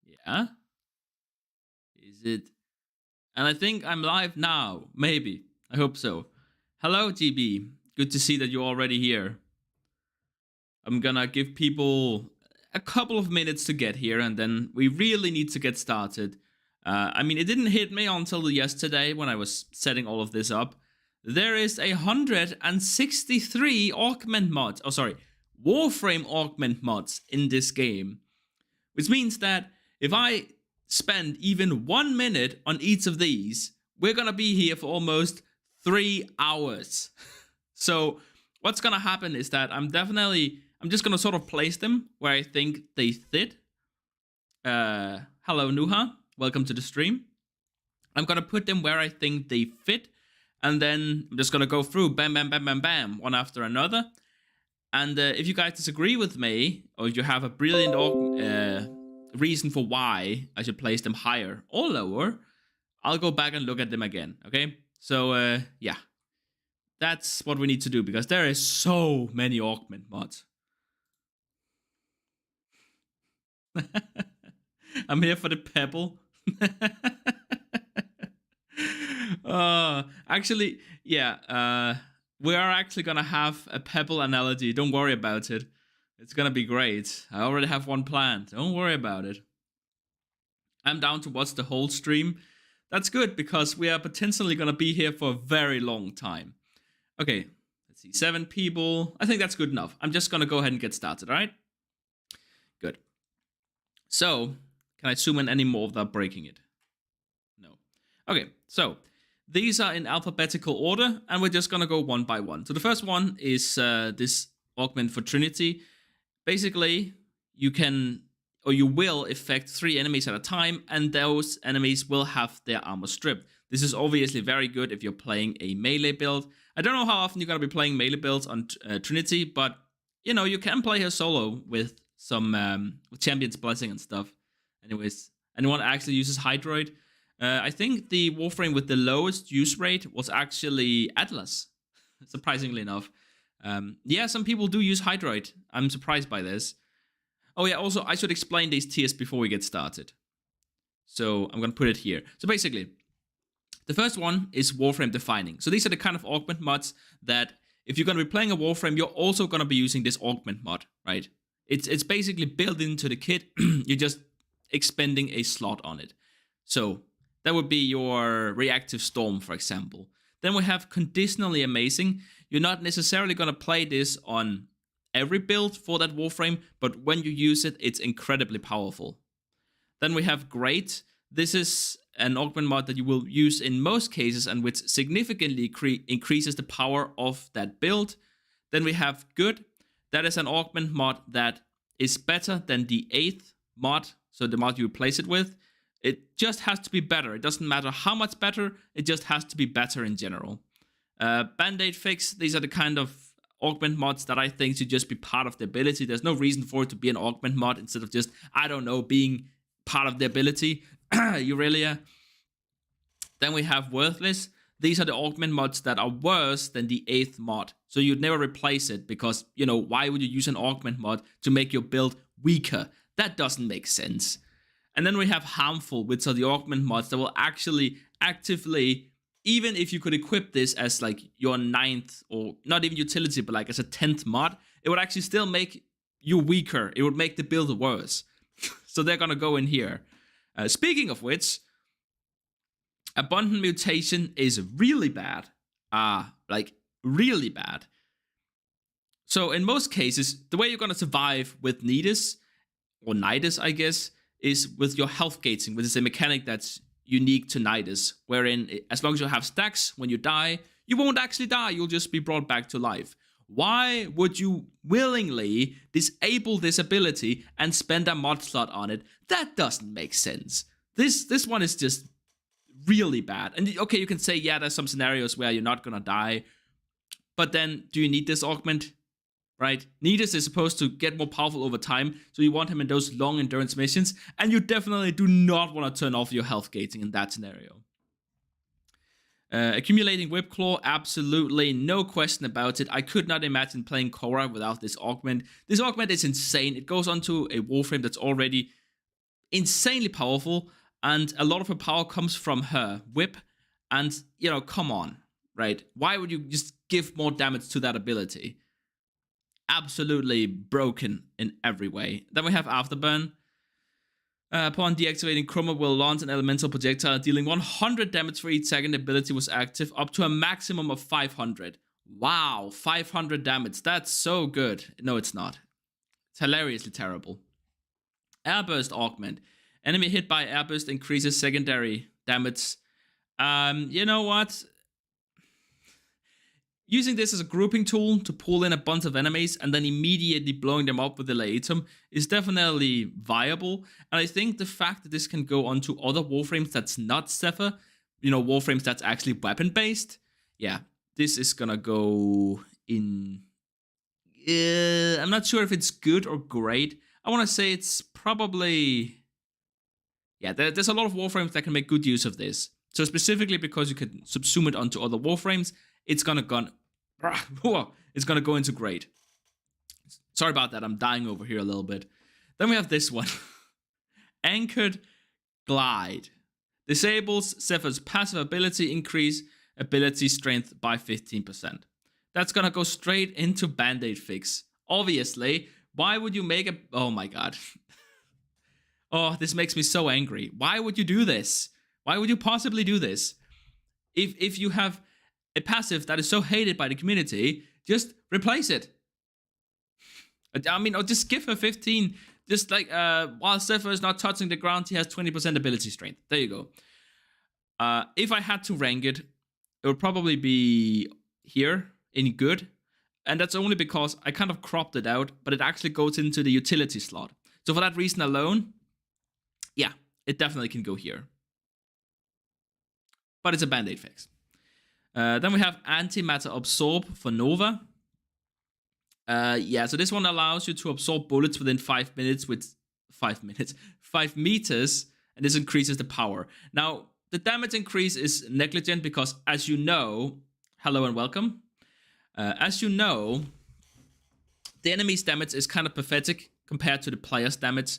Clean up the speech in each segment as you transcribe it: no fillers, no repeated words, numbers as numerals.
Yeah. Is it? And I think I'm live now. Maybe. I hope so. Hello, GB. Good to see that you're already here. I'm gonna give people a couple of minutes to get here, and then we really need to get started. I mean, it didn't hit me until yesterday when I was setting all of this up. There is 163 augment mods. Oh, sorry. Warframe augment mods in this game. Which means that if I spend even 1 minute on each of these, we're gonna be here for almost 3 hours. So what's gonna happen is that I'm just gonna sort of place them where I think they fit. Hello Nuha, welcome to the stream. I'm gonna put them where I think they fit, and then I'm just gonna go through bam, bam, bam, bam, bam, one after another. And if you guys disagree with me, or if you have a brilliant reason for why I should place them higher or lower, I'll go back and look at them again, okay? So, yeah. That's what we need to do, because there is so many augment mods. I'm here for the pebble. Actually, yeah, we are actually gonna have a pebble analogy. Don't worry about it. It's gonna be great. I already have one planned. Don't worry about it. I'm down to watch the whole stream. That's good, because we are potentially gonna be here for a very long time. Okay, let's see. 7 people. I think that's good enough. I'm just gonna go ahead and get started, alright? Good. So, can I zoom in any more without breaking it? No. Okay, so these are in alphabetical order, and we're just gonna go one by one. So the first one is this augment for Trinity. Basically, you can, or you will, affect 3 enemies at a time, and those enemies will have their armor stripped. This is obviously very good if you're playing a melee build. I don't know how often you're gonna be playing melee builds on Trinity, but you know, you can play her solo with some Champion's Blessing and stuff. Anyways, anyone actually uses Hydroid? I think the Warframe with the lowest use rate was actually Atlas, surprisingly enough. Yeah, some people do use Hydroid. I'm surprised by this. Oh yeah, also, I should explain these tiers before we get started. So I'm going to put it here. So basically, the first one is Warframe Defining. So these are the kind of augment mods that if you're going to be playing a Warframe, you're also going to be using this augment mod, right? It's basically built into the kit. You're just expending a slot on it. So that would be your Reactive Storm, for example. Then we have Conditionally Amazing. You're not necessarily going to play this on every build for that Warframe, but when you use it, it's incredibly powerful. Then we have Great. This is an augment mod that you will use in most cases, and which significantly increases the power of that build. Then we have Good. That is an augment mod that is better than the 8th mod, so the mod you replace it with. It just has to be better. It doesn't matter how much better, it just has to be better in general. Band-Aid Fix, these are the kind of augment mods that I think should just be part of the ability. There's no reason for it to be an augment mod instead of just, I don't know, being part of the ability. Aurelia. Then we have Worthless. These are the augment mods that are worse than the 8th mod. So you'd never replace it because, you know, why would you use an augment mod to make your build weaker? That doesn't make sense. And then we have Harmful, which are the augment mods that will actually actively, even if you could equip this as like your 9th, or not even utility, but like as a 10th mod, it would actually still make you weaker. It would make the build worse. So they're gonna go in here. Speaking of which, Abundant Mutation is really bad. Like really bad. So in most cases, the way you're gonna survive with Nidus, or Nidus, I guess, is with your health gating, which is a mechanic that's unique to Nidus, wherein as long as you have stacks, when you die, you won't actually die, you'll just be brought back to life. Why would you willingly disable this ability and spend a mod slot on it? That doesn't make sense. This one is just really bad. And okay, you can say, yeah, there's some scenarios where you're not gonna die, but then do you need this augment? Right? Nidus is supposed to get more powerful over time, so you want him in those long endurance missions, and you definitely do not want to turn off your health gating in that scenario. Accumulating Whip Claw, absolutely, no question about it. I could not imagine playing Korra without this augment. This augment is insane. It goes onto a Warframe that's already insanely powerful, and a lot of her power comes from her whip. And, you know, come on, right? Why would you just give more damage to that ability? Absolutely broken in every way. Then we have Afterburn. Upon deactivating, Chroma will launch an elemental projectile dealing 100 damage for each second the ability was active, up to a maximum of 500. Wow, 500 damage. That's so good. No, it's not. It's hilariously terrible. Airburst Augment. Enemy hit by Airburst increases secondary damage. You know what? Using this as a grouping tool to pull in a bunch of enemies and then immediately blowing them up with the Laetum is definitely viable. And I think the fact that this can go onto other Warframes that's not Zephyr, you know, Warframes that's actually weapon-based, yeah, this is gonna go in... I'm not sure if it's good or great. I want to say it's probably... Yeah, there's a lot of Warframes that can make good use of this. So specifically because you can subsume it onto other Warframes, it's gonna go into great. Sorry about that, I'm dying over here a little bit. Then we have this one. Anchored Glide. Disables Zephyr's passive ability, increase ability strength by 15%. That's gonna go straight into Band-Aid fix. Obviously, why would you make a... Oh my god. Oh, this makes me so angry. Why would you do this? Why would you possibly do this? If you have a passive that is so hated by the community, just replace it. I mean, or just give her 15. Just like, while Zephyr is not touching the ground, he has 20% ability strength. There you go. If I had to rank it, it would probably be here in good. And that's only because I kind of cropped it out, but it actually goes into the utility slot. So for that reason alone, yeah, it definitely can go here. But it's a Band-Aid fix. Then we have Antimatter Absorb for Nova. Yeah, so this one allows you to absorb bullets within 5 minutes with 5 meters, and this increases the power. Now, the damage increase is negligent because, as you know, hello and welcome. As you know, the enemy's damage is kind of pathetic compared to the player's damage,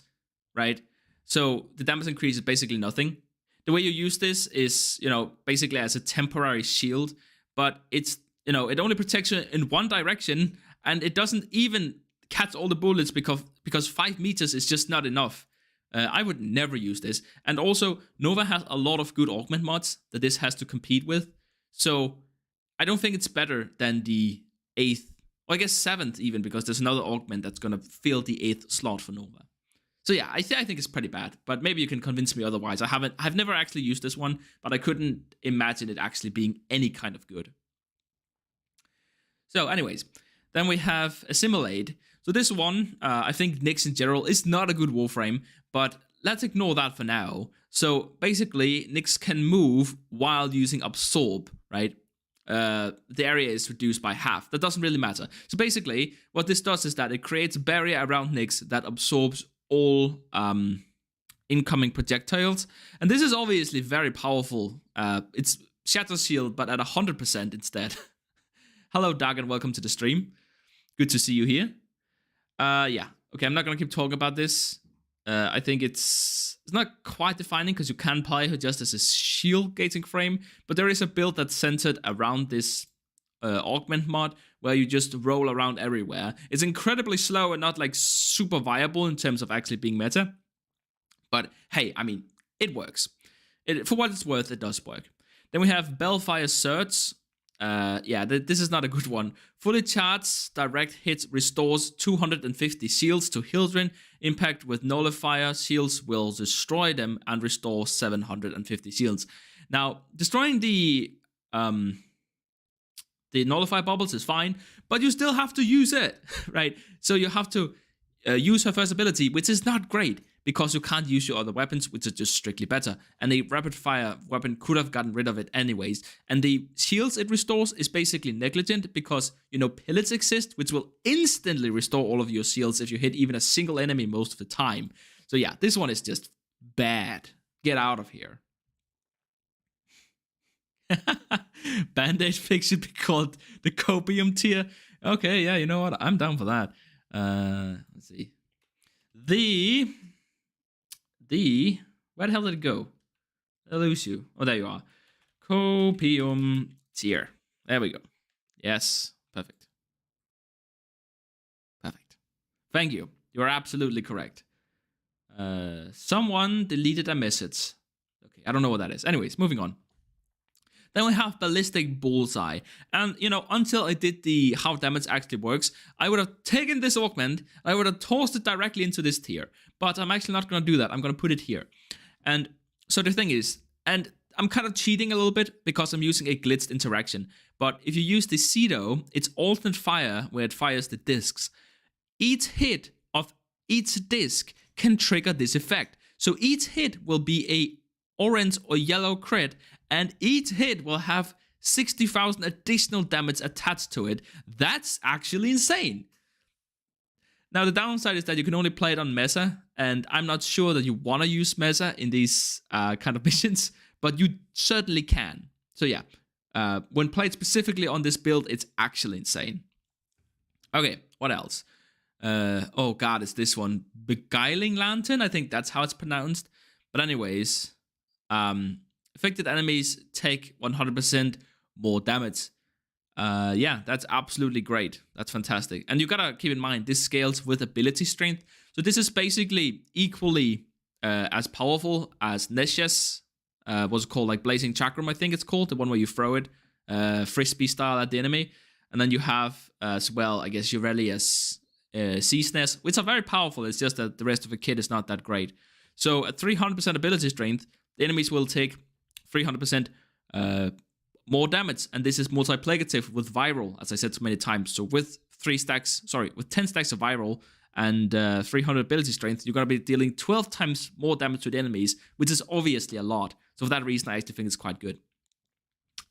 right? So the damage increase is basically nothing. The way you use this is, you know, basically as a temporary shield, but it's, you know, it only protects you in one direction, and it doesn't even catch all the bullets because 5 meters is just not enough. I would never use this. And also, Nova has a lot of good augment mods that this has to compete with, so I don't think it's better than the 8th, or I guess 7th even, because there's another augment that's gonna fill the 8th slot for Nova. So yeah, I think it's pretty bad, but maybe you can convince me otherwise. I've never actually used this one, but I couldn't imagine it actually being any kind of good. So anyways, then we have Assimilate. So this one, I think Nyx in general is not a good Warframe, but let's ignore that for now. So basically, Nyx can move while using Absorb, right? The area is reduced by half. That doesn't really matter. So basically, what this does is that it creates a barrier around Nyx that absorbs all incoming projectiles. And this is obviously very powerful. It's Shatter Shield, but at 100% instead. Hello, Doug, and welcome to the stream. Good to see you here. Yeah, okay, I'm not going to keep talking about this. I think it's not quite defining because you can play her just as a shield gating frame, but there is a build that's centered around this augment mod where you just roll around everywhere. It's incredibly slow and not like super viable in terms of actually being meta. But hey, I mean, it works. For what it's worth, it does work. Then we have Bellfire Surge. Yeah, this is not a good one. Fully charged, direct hit restores 250 shields to Hildren. Impact with Nullifier shields will destroy them and restore 750 shields. Now, destroying the Nullifier bubbles is fine, but you still have to use it, right? So you have to use her first ability, which is not great, because you can't use your other weapons, which is just strictly better. And the rapid fire weapon could have gotten rid of it anyways. And the shields it restores is basically negligent because, you know, pillets exist, which will instantly restore all of your shields if you hit even a single enemy most of the time. So yeah, this one is just bad. Get out of here. Band-Aid fix should be called the copium tier. Okay, yeah, you know what? I'm down for that. Let's see. Where the hell did it go? I lose you. Oh, there you are. Copium tier. There we go. Yes. Perfect. Perfect. Thank you. You are absolutely correct. Someone deleted a message. Okay, I don't know what that is. Anyways, moving on. Then we have Ballistic Bullseye. And, you know, until I did the how damage actually works, I would have taken this augment, I would have tossed it directly into this tier. But I'm actually not going to do that. I'm going to put it here. And so the thing is, and I'm kind of cheating a little bit because I'm using a glitched interaction. But if you use the Cedo, it's alternate fire where it fires the discs. Each hit of each disc can trigger this effect. So each hit will be a orange or yellow crit, and each hit will have 60,000 additional damage attached to it. That's actually insane. Now, the downside is that you can only play it on Mesa, and I'm not sure that you want to use Mesa in these kind of missions, but you certainly can. So yeah, when played specifically on this build, it's actually insane. Okay, what else? Oh god, it's this one. Beguiling Lantern? I think that's how it's pronounced. But anyways, affected enemies take 100% more damage. Yeah, that's absolutely great. That's fantastic. And you gotta keep in mind, this scales with ability strength. So this is basically equally as powerful as Nesha's, what's it called? Like Blazing Chakram, I think it's called. The one where you throw it, frisbee style at the enemy. And then you have as well, I guess, Eurelia's Seasness, which are very powerful. It's just that the rest of the kit is not that great. So at 300% ability strength, the enemies will take 300% more damage, and this is multiplicative with viral, as I said so many times. So with 10 stacks of viral and 300 ability strength, you're going to be dealing 12 times more damage to the enemies, which is obviously a lot. So for that reason, I actually think it's quite good.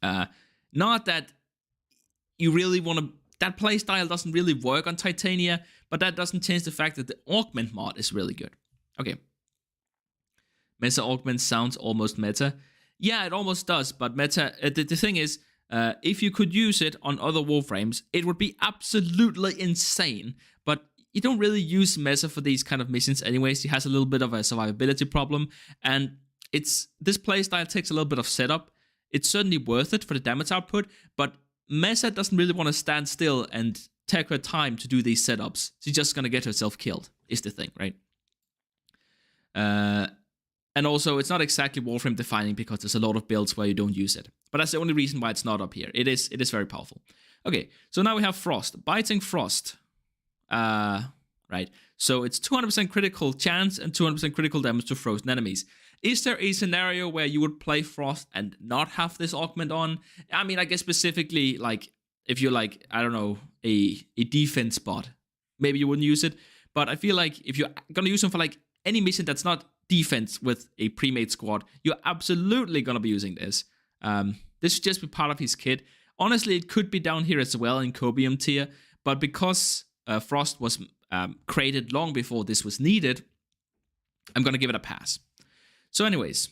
Not that you really want to... That playstyle doesn't really work on Titania, but that doesn't change the fact that the Augment mod is really good. Okay. Mesa Augment sounds almost meta. Yeah, it almost does, but meta... the thing is, if you could use it on other Warframes, it would be absolutely insane, but you don't really use Mesa for these kind of missions anyways. It has a little bit of a survivability problem, and this playstyle takes a little bit of setup. It's certainly worth it for the damage output, but Mesa doesn't really want to stand still and take her time to do these setups. She's just going to get herself killed, is the thing, right? And also, it's not exactly Warframe defining because there's a lot of builds where you don't use it. But that's the only reason why it's not up here. It is very powerful. Okay, so now we have Frost. Biting Frost. Right. So it's 200% critical chance and 200% critical damage to frozen enemies. Is there a scenario where you would play Frost and not have this augment on? I mean, I guess specifically, like, if you're like, I don't know, a defense bot, maybe you wouldn't use it. But I feel like if you're going to use them for like any mission that's not defense with a pre-made squad, you're absolutely going to be using this. This should just be part of his kit. Honestly, it could be down here as well in Cobium tier, but because Frost was created long before this was needed, I'm going to give it a pass. So anyways,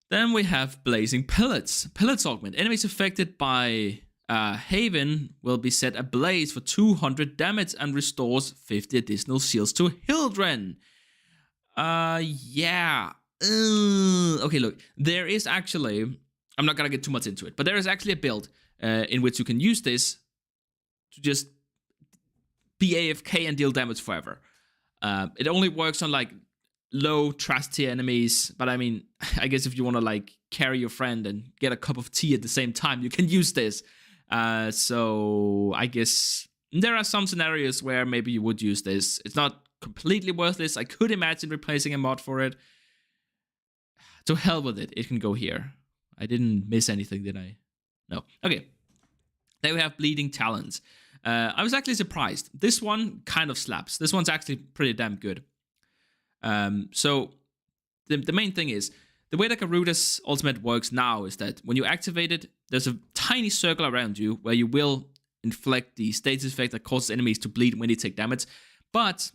then we have Blazing Pellets. Pellets augment. Enemies affected by Haven will be set ablaze for 200 damage and restores 50 additional shields to Hildren. Yeah. Okay, look. There is actually... I'm not going to get too much into it, but there is actually a build in which you can use this to just be AFK and deal damage forever. It only works on, like, low trash tier enemies, but I mean, I guess if you want to like carry your friend and get a cup of tea at the same time, you can use this. So I guess there are some scenarios where maybe you would use this. It's not completely worthless. I could imagine replacing a mod for it. To hell with it. It can go here. I didn't miss anything, did I? No. Okay. Then we have Bleeding Talons. I was actually surprised. This one kind of slaps. This one's actually pretty damn good. So the main thing is, the way that Garuda's ultimate works now is that when you activate it, there's a tiny circle around you where you will inflict the status effect that causes enemies to bleed when they take damage, but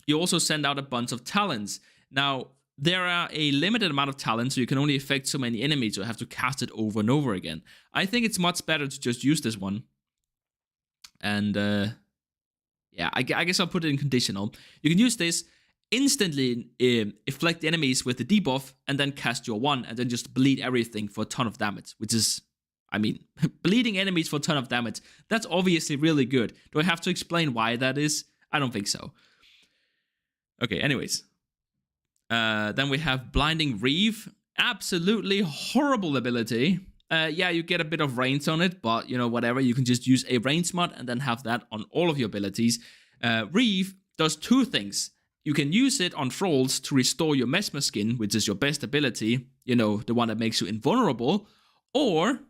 you also send out a bunch of talons. Now, there are a limited amount of talents, so you can only affect so many enemies, so you have to cast it over and over again. I think it's much better to just use this one. And, yeah, I guess I'll put it in conditional. You can use this instantly afflict enemies with the debuff, and then cast your 1, and then just bleed everything for a ton of damage, which is, I mean, bleeding enemies for a ton of damage, that's obviously really good. Do I have to explain why that is? I don't think so. Okay, anyways. Then we have Blinding Reeve. Absolutely horrible ability. Yeah, you get a bit of range on it, but, you know, whatever. You can just use a range mod and then have that on all of your abilities. Reeve does 2 things. You can use it on Thralls to restore your Mesmer Skin, which is your best ability, you know, the one that makes you invulnerable, or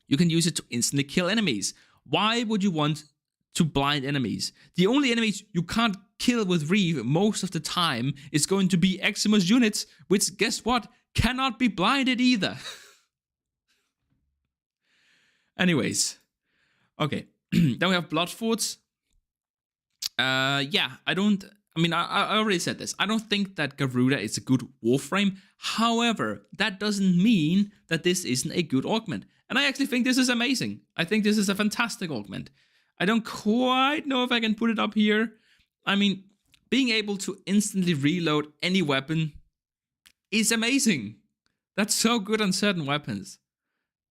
you can use it to instantly kill enemies. Why would you want to blind enemies? The only enemies you can't kill with Reeve most of the time is going to be Eximus units, which, guess what, cannot be blinded either. Anyways, okay, then we have Bloodfords. Yeah, I already said this. I don't think that Garuda is a good Warframe. However, that doesn't mean that this isn't a good augment. And I actually think this is amazing. I think this is a fantastic augment. I don't quite know if I can put it up here. I mean, being able to instantly reload any weapon is amazing. That's so good on certain weapons.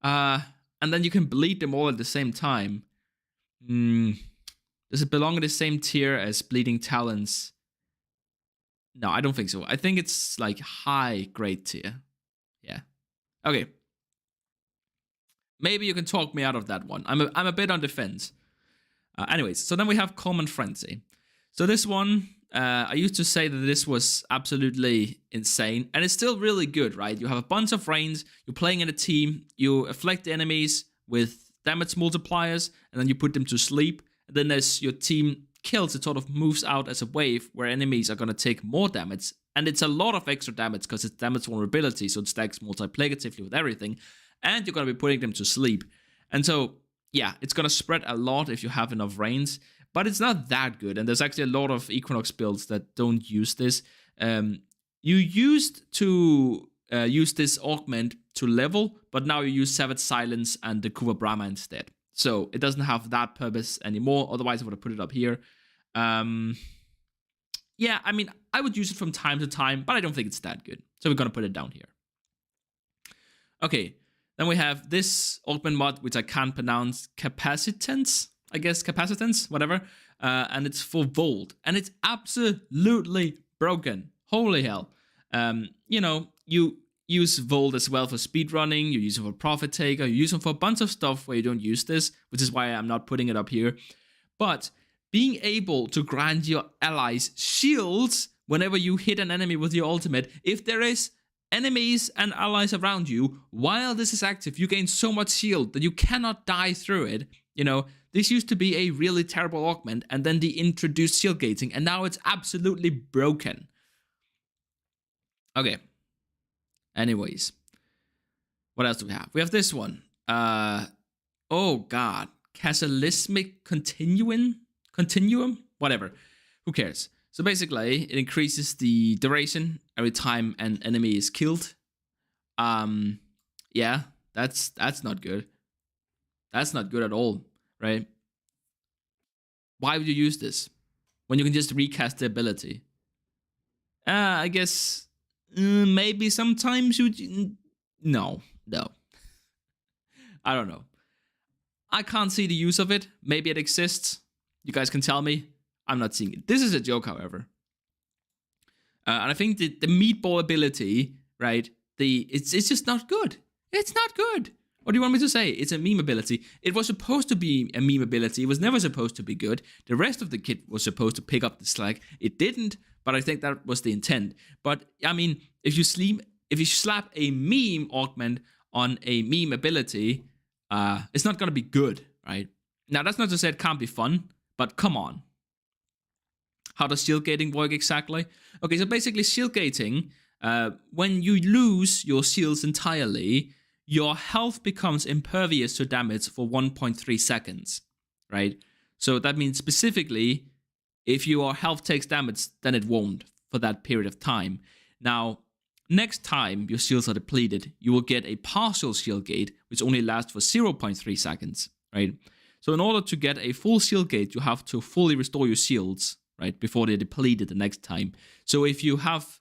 And then you can bleed them all at the same time. Does it belong in the same tier as Bleeding Talons? No, I don't think so. I think it's like high grade tier. Yeah. Okay. Maybe you can talk me out of that one. I'm a bit on the fence. Anyways, so then we have Common Frenzy. So this one, I used to say that this was absolutely insane, and it's still really good, right? You have a bunch of range, you're playing in a team, you afflict enemies with damage multipliers, and then you put them to sleep. And then as your team kills, it sort of moves out as a wave where enemies are going to take more damage. And it's a lot of extra damage because it's damage vulnerability, so it stacks multiplicatively with everything. And you're going to be putting them to sleep. And so, yeah, it's going to spread a lot if you have enough range. But it's not that good, and there's actually a lot of Equinox builds that don't use this. You used to use this augment to level, but now you use Savage Silence and the Kuva Brahma instead. So it doesn't have that purpose anymore, otherwise I would have put it up here. Yeah, I mean, I would use it from time to time, but I don't think it's that good. So we're going to put it down here. Okay, then we have this augment mod, which I can't pronounce, Capacitance? I guess Capacitance, whatever. And it's for Volt. And it's absolutely broken. Holy hell. You know, you use Volt as well for speedrunning. You use it for Profit Taker. You use it for a bunch of stuff where you don't use this, which is why I'm not putting it up here. But being able to grant your allies shields whenever you hit an enemy with your ultimate, if there is enemies and allies around you, while this is active, you gain so much shield that you cannot die through it. You know, this used to be a really terrible augment, and then they introduced shield gating, and now it's absolutely broken. Okay. Anyways. What else do we have? We have this one. Oh god. Cataclysmic Continuum? Whatever. Who cares? So basically, it increases the duration every time an enemy is killed. Yeah, that's not good. That's not good at all, right? Why would you use this when you can just recast the ability? I guess maybe sometimes you... No. I don't know. I can't see the use of it. Maybe it exists. You guys can tell me. I'm not seeing it. This is a joke, however. And I think the meatball ability, right? It's just not good. It's not good. What do you want me to say? It's a meme ability. It was supposed to be a meme ability. It was never supposed to be good. The rest of the kit was supposed to pick up the slack. It didn't, but I think that was the intent. But, I mean, if you slap a meme augment on a meme ability, it's not going to be good, right? Now, that's not to say it can't be fun, but come on. How does shield gating work exactly? Okay, so basically shield gating, when you lose your shields entirely, your health becomes impervious to damage for 1.3 seconds, right? So that means specifically, if your health takes damage, then it won't for that period of time. Now, next time your shields are depleted, you will get a partial shield gate, which only lasts for 0.3 seconds, right? So in order to get a full shield gate, you have to fully restore your shields right? Before they're depleted the next time. So if you have,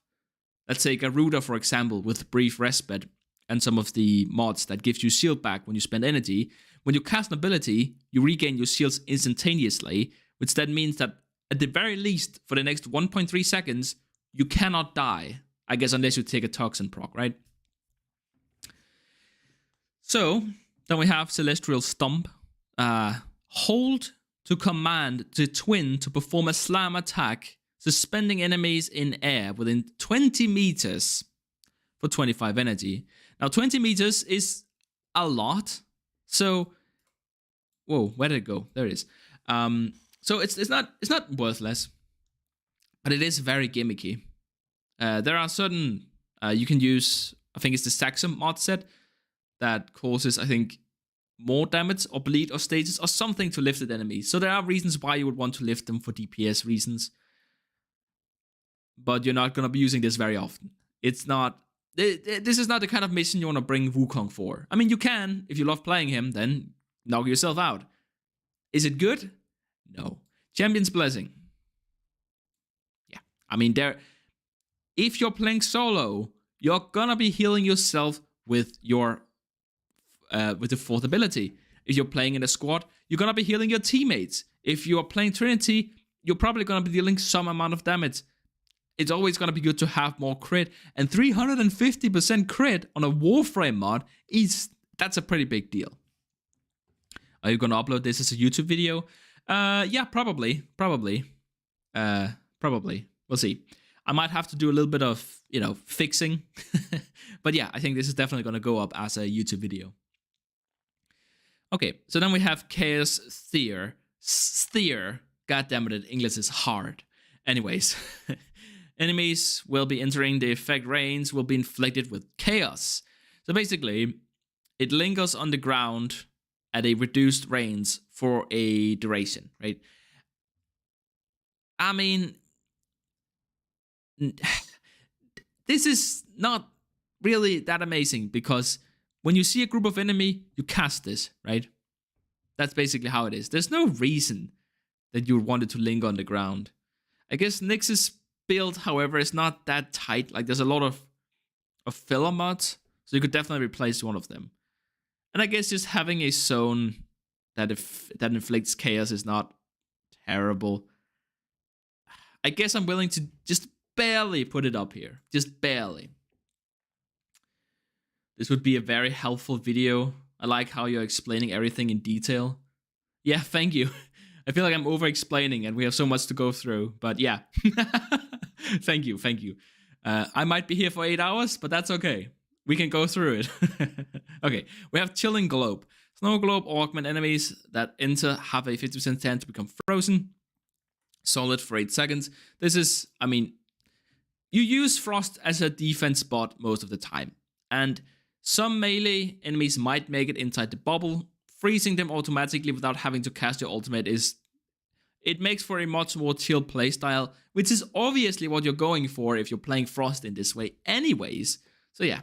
let's say, Garuda, for example, with brief respite and some of the mods that gives you shield back when you spend energy, when you cast an ability, you regain your shields instantaneously, which then means that at the very least, for the next 1.3 seconds, you cannot die. I guess unless you take a toxin proc, right? So, then we have Celestial Stomp. Hold to command the twin to perform a slam attack, suspending enemies in air within 20 meters for 25 energy. Now, 20 meters is a lot. So, whoa, where did it go? There it is. So it's not worthless, but it is very gimmicky. There are certain you can use. I think it's the Saxum mod set that causes, I think, more damage or bleed or stages or something to lifted enemies. So there are reasons why you would want to lift them for DPS reasons, but you're not gonna be using this very often. It's not. This is not the kind of mission you want to bring Wukong for. I mean, you can if you love playing him, then knock yourself out. Is it good? No. Champion's Blessing. Yeah, I mean, if you're playing solo, you're gonna be healing yourself with your with the fourth ability. If you're playing in a squad, you're gonna be healing your teammates. If you're playing Trinity, you're probably gonna be dealing some amount of damage. It's always gonna be good to have more crit, and 350% crit on a Warframe mod that's a pretty big deal. Are you gonna upload this as a YouTube video? Yeah, probably. We'll see. I might have to do a little bit of, fixing. But yeah, I think this is definitely gonna go up as a YouTube video. Okay, so then we have Chaos Steer. God damn it, English is hard. Anyways, enemies will be entering the effect range will be inflicted with chaos. So basically, it lingers on the ground at a reduced range for a duration, right? I mean, this is not really that amazing because when you see a group of enemy, you cast this, right? That's basically how it is. There's no reason that you wanted to linger on the ground. I guess Nyx's build, however, is not that tight. Like, there's a lot of filler mods, so you could definitely replace one of them. And I guess just having a zone that inflicts chaos is not terrible. I guess I'm willing to just barely put it up here. Just barely. This would be a very helpful video. I like how you're explaining everything in detail. Yeah, thank you. I feel like I'm over-explaining and we have so much to go through. But yeah. Thank you. I might be here for 8 hours, but that's okay. We can go through it. Okay, we have Chilling Globe. Snow Globe augment enemies that enter have a 50% chance to become frozen. Solid for 8 seconds. This is, I mean, you use Frost as a defense bot most of the time. And some melee enemies might make it inside the bubble. Freezing them automatically without having to cast your ultimate it makes for a much more chill playstyle, which is obviously what you're going for if you're playing Frost in this way anyways. So yeah,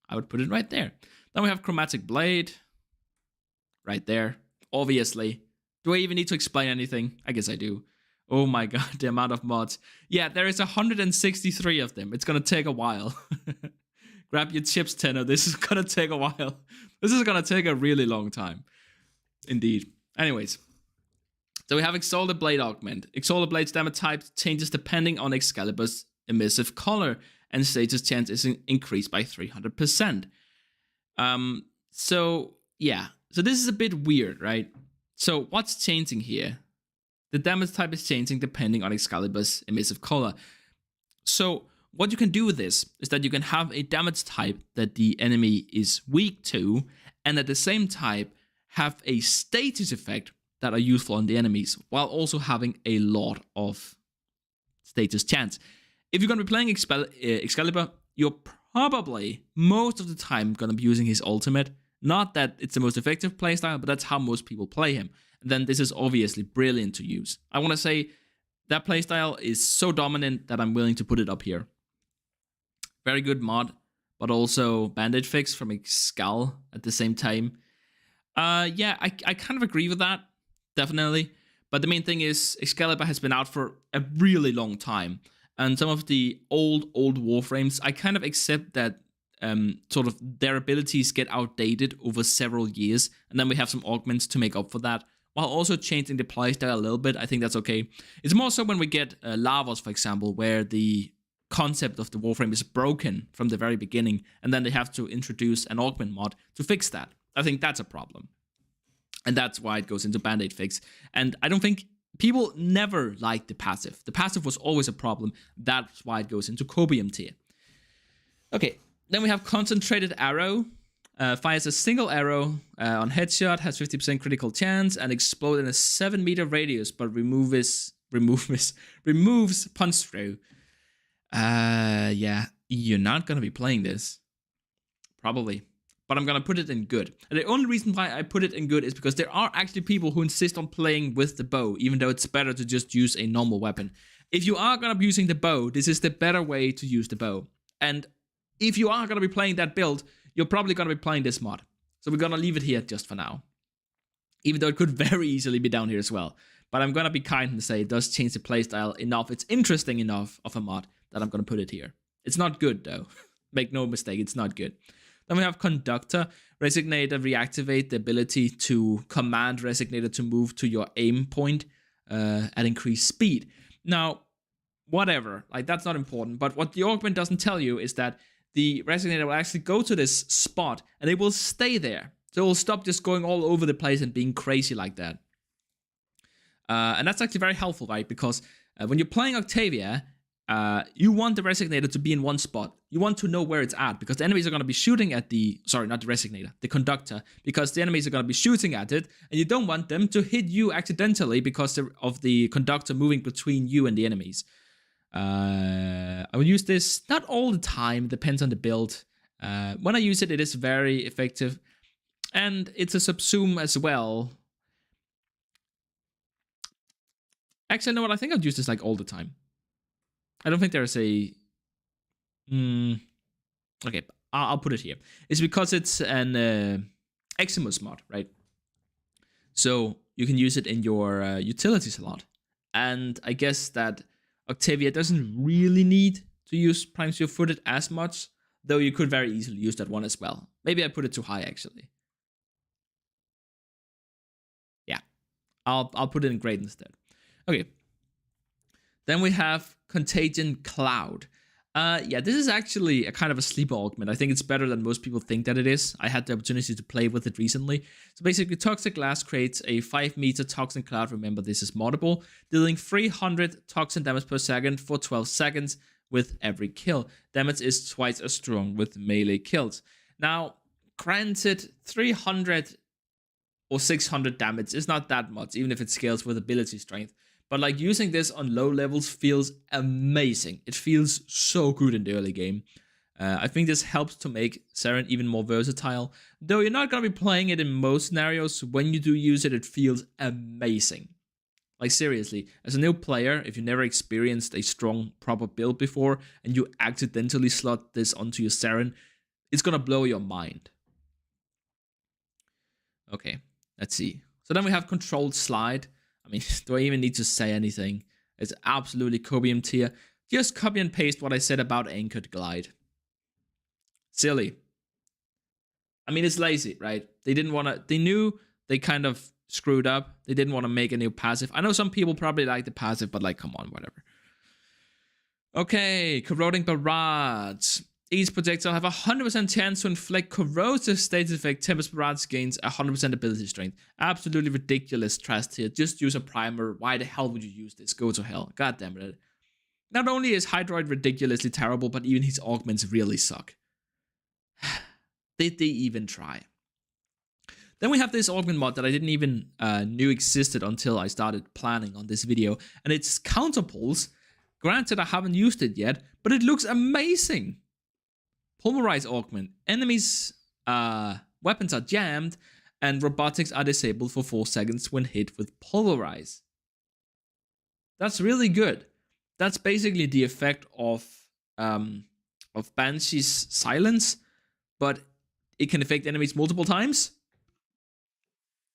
I would put it right there. Then we have Chromatic Blade. Right there. Obviously. Do I even need to explain anything? I guess I do. Oh my god, the amount of mods. Yeah, there is 163 of them. It's gonna take a while. Grab your chips, Tenno. This is gonna take a while. This is gonna take a really long time. Indeed. Anyways. So we have Exalted Blade Augment. Exalted Blade's damage type changes depending on Excalibur's emissive color, and status chance is increased by 300%. So yeah. So this is a bit weird, right? So what's changing here? The damage type is changing depending on Excalibur's emissive color. So what you can do with this is that you can have a damage type that the enemy is weak to, and at the same time have a status effect that are useful on the enemies, while also having a lot of status chance. If you're going to be playing Excalibur, you're probably most of the time going to be using his ultimate. Not that it's the most effective playstyle, but that's how most people play him. And then this is obviously brilliant to use. I want to say that playstyle is so dominant that I'm willing to put it up here. Very good mod, but also bandage fix from Excal at the same time. Yeah, I kind of agree with that, definitely. But the main thing is Excalibur has been out for a really long time. And some of the old Warframes, I kind of accept that sort of their abilities get outdated over several years. And then we have some augments to make up for that, while also changing the playstyle a little bit. I think that's okay. It's more so when we get Lavos, for example, where the concept of the Warframe is broken from the very beginning, and then they have to introduce an augment mod to fix that. I think that's a problem. And that's why it goes into Band-Aid fix. And I don't think people never liked the passive. The passive was always a problem. That's why it goes into Cobium tier. Okay, then we have Concentrated Arrow. Fires a single arrow on headshot, has 50% critical chance, and explodes in a 7-meter radius, but removes punch through. Yeah, you're not going to be playing this. Probably. But I'm going to put it in good. And the only reason why I put it in good is because there are actually people who insist on playing with the bow, even though it's better to just use a normal weapon. If you are going to be using the bow, this is the better way to use the bow. And if you are going to be playing that build, you're probably going to be playing this mod. So we're going to leave it here just for now. Even though it could very easily be down here as well. But I'm going to be kind and say it does change the playstyle enough. It's interesting enough of a mod that I'm going to put it here. It's not good though. Make no mistake, it's not good. Then we have Conductor. Resignator reactivate the ability to command Resignator to move to your aim point at increased speed. Now, whatever, like that's not important. But what the augment doesn't tell you is that the Resignator will actually go to this spot and it will stay there. So it will stop just going all over the place and being crazy like that. And that's actually very helpful, right? Because when you're playing Octavia, you want the Resignator to be in one spot. You want to know where it's at, because the enemies are going to be shooting at the... Sorry, not the Resignator, the Conductor. Because the enemies are going to be shooting at it, and you don't want them to hit you accidentally because of the Conductor moving between you and the enemies. I will use this not all the time, depends on the build. When I use it, it is very effective. And it's a subsume as well. Actually, you know what? I think I'll use this like all the time. I don't think there's a... Okay, I'll put it here. It's because it's an Eximus mod, right? So you can use it in your utilities a lot. And I guess that Octavia doesn't really need to use Prime Steel Footed as much, though you could very easily use that one as well. Maybe I put it too high, actually. Yeah, I'll put it in great instead. Okay. Then we have Contagion Cloud. Yeah, this is actually a kind of a sleeper augment. I think it's better than most people think that it is. I had the opportunity to play with it recently. So basically, Toxic Glass creates a 5-meter toxin cloud. Remember, this is moddable, dealing 300 toxin damage per second for 12 seconds with every kill. Damage is twice as strong with melee kills. Now, granted, 300 or 600 damage is not that much, even if it scales with ability strength. But like using this on low levels feels amazing. It feels so good in the early game. I think this helps to make Saren even more versatile. Though you're not going to be playing it in most scenarios, when you do use it, it feels amazing. Like seriously, as a new player, if you never experienced a strong, proper build before, and you accidentally slot this onto your Saren, it's going to blow your mind. Okay, let's see. So then we have Controlled Slide. I mean, do I even need to say anything? It's absolutely Cobium tier. Just copy and paste what I said about Anchored Glide. Silly. I mean, it's lazy, right? They didn't want to... They knew they kind of screwed up. They didn't want to make a new passive. I know some people probably like the passive, but like, come on, whatever. Okay, Corroding Barrage. Each projectile have a 100% chance to inflict corrosive status effect. Tempest Barrage gains 100% ability strength. Absolutely ridiculous trash tier. Just use a primer. Why the hell would you use this? Go to hell. God damn it. Not only is Hydroid ridiculously terrible, but even his augments really suck. Did they even try? Then we have this augment mod that I didn't even knew existed until I started planning on this video. And it's Counterpulse. Granted, I haven't used it yet, but it looks amazing. Pulverize augment. Enemies' weapons are jammed, and robotics are disabled for 4 seconds when hit with Pulverize. That's really good. That's basically the effect of Banshee's silence, but it can affect enemies multiple times.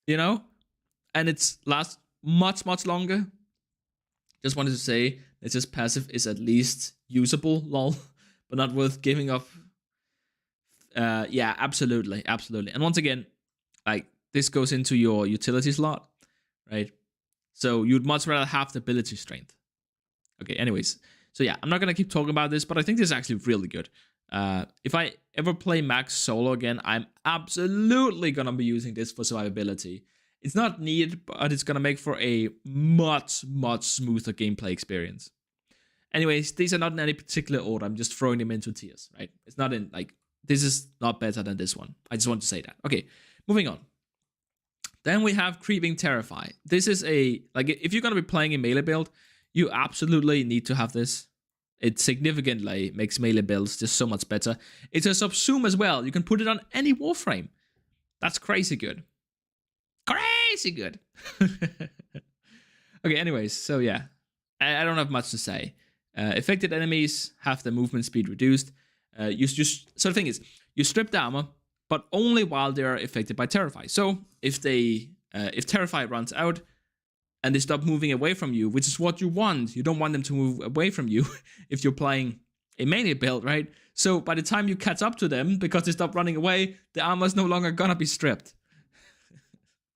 You know? And it's lasts much longer. Just wanted to say that this passive is at least usable, lol, but not worth giving up. Yeah, absolutely. And once again, like, this goes into your utility slot, right? So you'd much rather have the ability strength. Okay, anyways. So yeah, I'm not going to keep talking about this, but I think this is actually really good. If I ever play max solo again, I'm absolutely going to be using this for survivability. It's not needed, but it's going to make for a much smoother gameplay experience. Anyways, these are not in any particular order. I'm just throwing them into tiers, right? It's not in, like, this is not better than this one. I just want to say that. Okay, moving on. Then we have Creeping Terrify. This is a, like, if you're going to be playing a melee build, you absolutely need to have this. It significantly makes melee builds just so much better. It's a subsume as well. You can put it on any Warframe. That's crazy good. Crazy good. Okay, anyways, so yeah. I don't have much to say. Affected enemies have their movement speed reduced. So the thing is, you strip the armor, but only while they are affected by Terrify. So if Terrify runs out and they stop moving away from you, which is what you want, you don't want them to move away from you if you're playing a melee build, right? So by the time you catch up to them, because they stop running away, the armor is no longer gonna be stripped.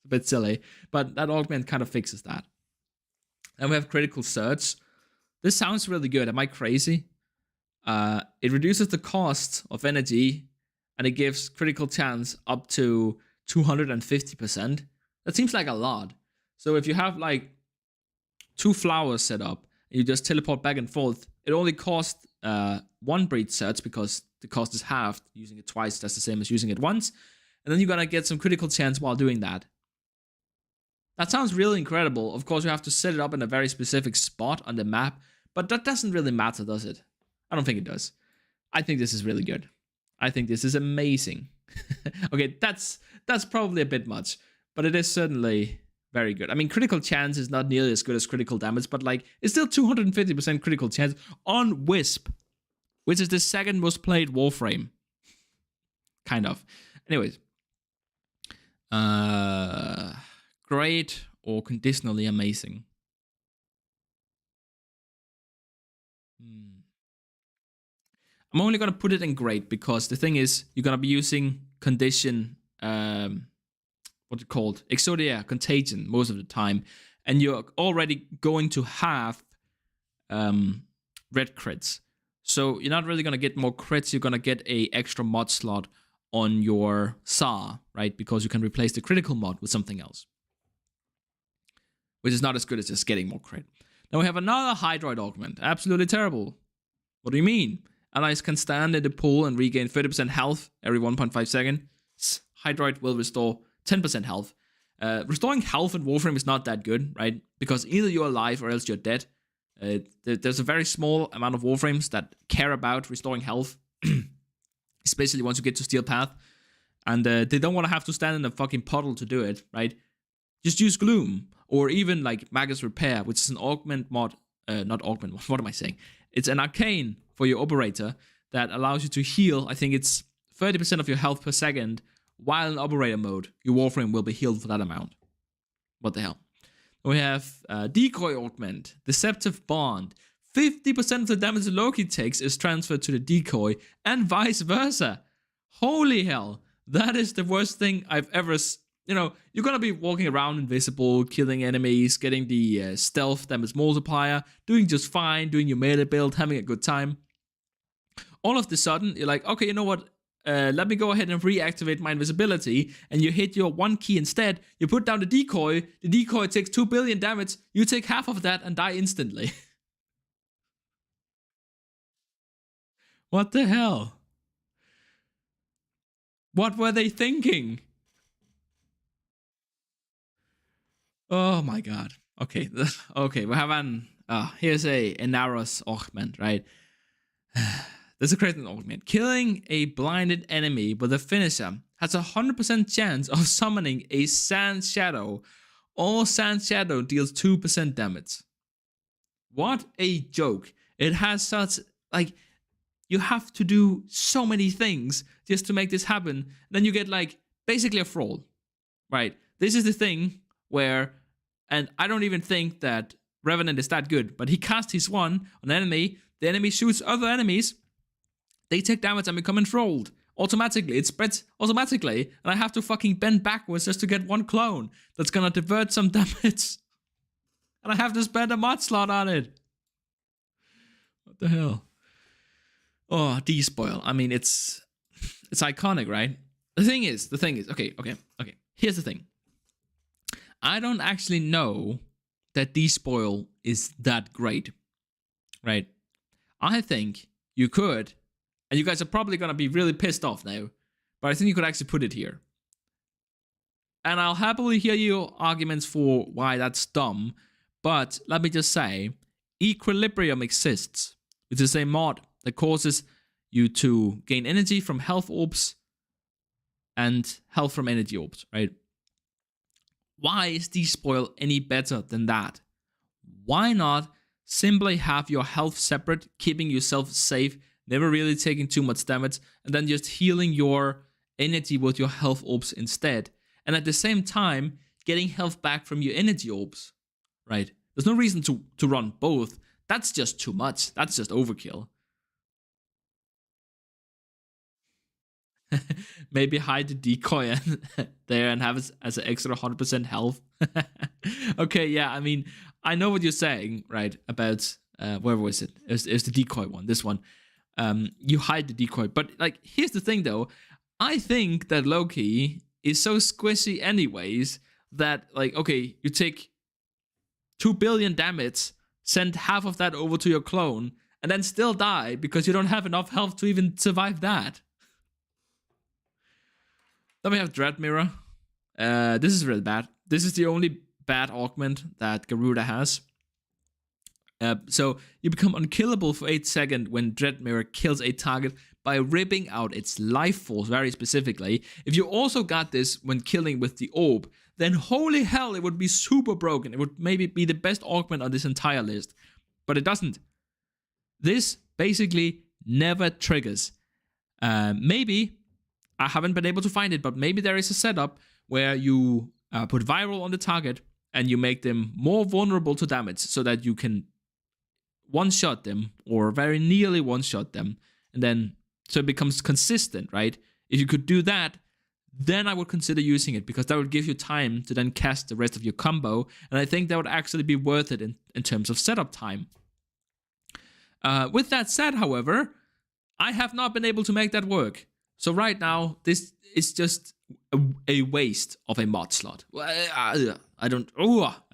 A bit silly, but that augment kind of fixes that. And we have Critical Surge. This sounds really good. Am I crazy? It reduces the cost of energy, and it gives critical chance up to 250%. That seems like a lot. So if you have like 2 flowers set up, and you just teleport back and forth, it only costs 1 breed surge because the cost is halved. Using it twice, that's the same as using it once. And then you're gonna get some critical chance while doing that. That sounds really incredible. Of course, you have to set it up in a very specific spot on the map, but that doesn't really matter, does it? I don't think it does. I think this is really good. I think this is amazing. Okay, that's probably a bit much, but it is certainly very good. I mean, critical chance is not nearly as good as critical damage, but like, it's still 250% critical chance on Wisp, which is the second most played Warframe. Kind of. Anyways. Great or conditionally amazing? I'm only going to put it in great because the thing is, you're going to be using condition, what's it called? Exodia, Contagion most of the time. And you're already going to have red crits. So you're not really going to get more crits. You're going to get a extra mod slot on your SAR, right? Because you can replace the critical mod with something else, which is not as good as just getting more crit. Now we have another Hydroid augment. Absolutely terrible. What do you mean? Allies can stand in the pool and regain 30% health every 1.5 seconds. Hydroid will restore 10% health. Restoring health in Warframe is not that good, right? Because either you're alive or else you're dead. There's a very small amount of Warframes that care about restoring health, especially once you get to Steel Path. And they don't want to have to stand in a fucking puddle to do it, right? Just use Gloom. Or even like Magus Repair, which is an augment mod. Not augment mod, what am I saying? It's an arcane for your operator that allows you to heal. I think it's 30% of your health per second while in operator mode. Your Warframe will be healed for that amount. What the hell? We have Decoy Augment, Deceptive Bond. 50% of the damage Loki takes is transferred to the decoy, and vice versa. Holy hell. That is the worst thing I've ever You know, you're going to be walking around invisible, killing enemies, getting the stealth damage multiplier, doing just fine, doing your melee build, having a good time. All of a sudden, you're like, okay, you know what? Let me go ahead and reactivate my invisibility. And you hit your 1 key instead. You put down the decoy takes 2 billion damage. You take half of that and die instantly. What the hell? What were they thinking? Oh my god. Okay. Okay, we have here's a Inaros augment, right? There's a crazy augment. Killing a blinded enemy with a finisher has a 100% chance of summoning a Sand Shadow. All Sand Shadow deals 2% damage. What a joke. It has such, like, you have to do so many things just to make this happen. Then you get, like, basically a thrall, right? This is the thing where And I don't even think that Revenant is that good, but he casts his one on an enemy, the enemy shoots other enemies, they take damage and become enthralled. Automatically, it spreads automatically, and I have to fucking bend backwards just to get one clone that's gonna divert some damage. And I have to spend a mod slot on it. What the hell? Oh, despoil. I mean, it's iconic, right? The thing is, okay. Here's the thing. I don't actually know that despoil is that great, right? I think you could, and you guys are probably gonna be really pissed off now, but I think you could actually put it here. And I'll happily hear your arguments for why that's dumb, but let me just say, Equilibrium exists, which is a mod that causes you to gain energy from health orbs and health from energy orbs, right? Why is despoil any better than that? Why not simply have your health separate, keeping yourself safe, never really taking too much damage, and then just healing your energy with your health orbs instead? And at the same time, getting health back from your energy orbs, right? There's no reason to run both. That's just too much. That's just overkill. Maybe hide the decoy there and have it as an extra 100% health. Okay, yeah, I mean, I know what you're saying, right? About, where was it? It was the decoy one, this one. You hide the decoy. But, like, here's the thing, though. I think that Loki is so squishy anyways that, like, okay, you take 2 billion damage, send half of that over to your clone, and then still die because you don't have enough health to even survive that. Then we have Dread Mirror. This is really bad. This is the only bad augment that Garuda has. So you become unkillable for 8 seconds when Dread Mirror kills a target by ripping out its life force very specifically. If you also got this when killing with the orb, then holy hell, it would be super broken. It would maybe be the best augment on this entire list. But it doesn't. This basically never triggers. Maybe, I haven't been able to find it, but maybe there is a setup where you put viral on the target and you make them more vulnerable to damage so that you can one-shot them or very nearly one-shot them, and then so it becomes consistent, right? If you could do that, then I would consider using it because that would give you time to then cast the rest of your combo, and I think that would actually be worth it in terms of setup time. With that said, however, I have not been able to make that work. So right now, this is just a waste of a mod slot. I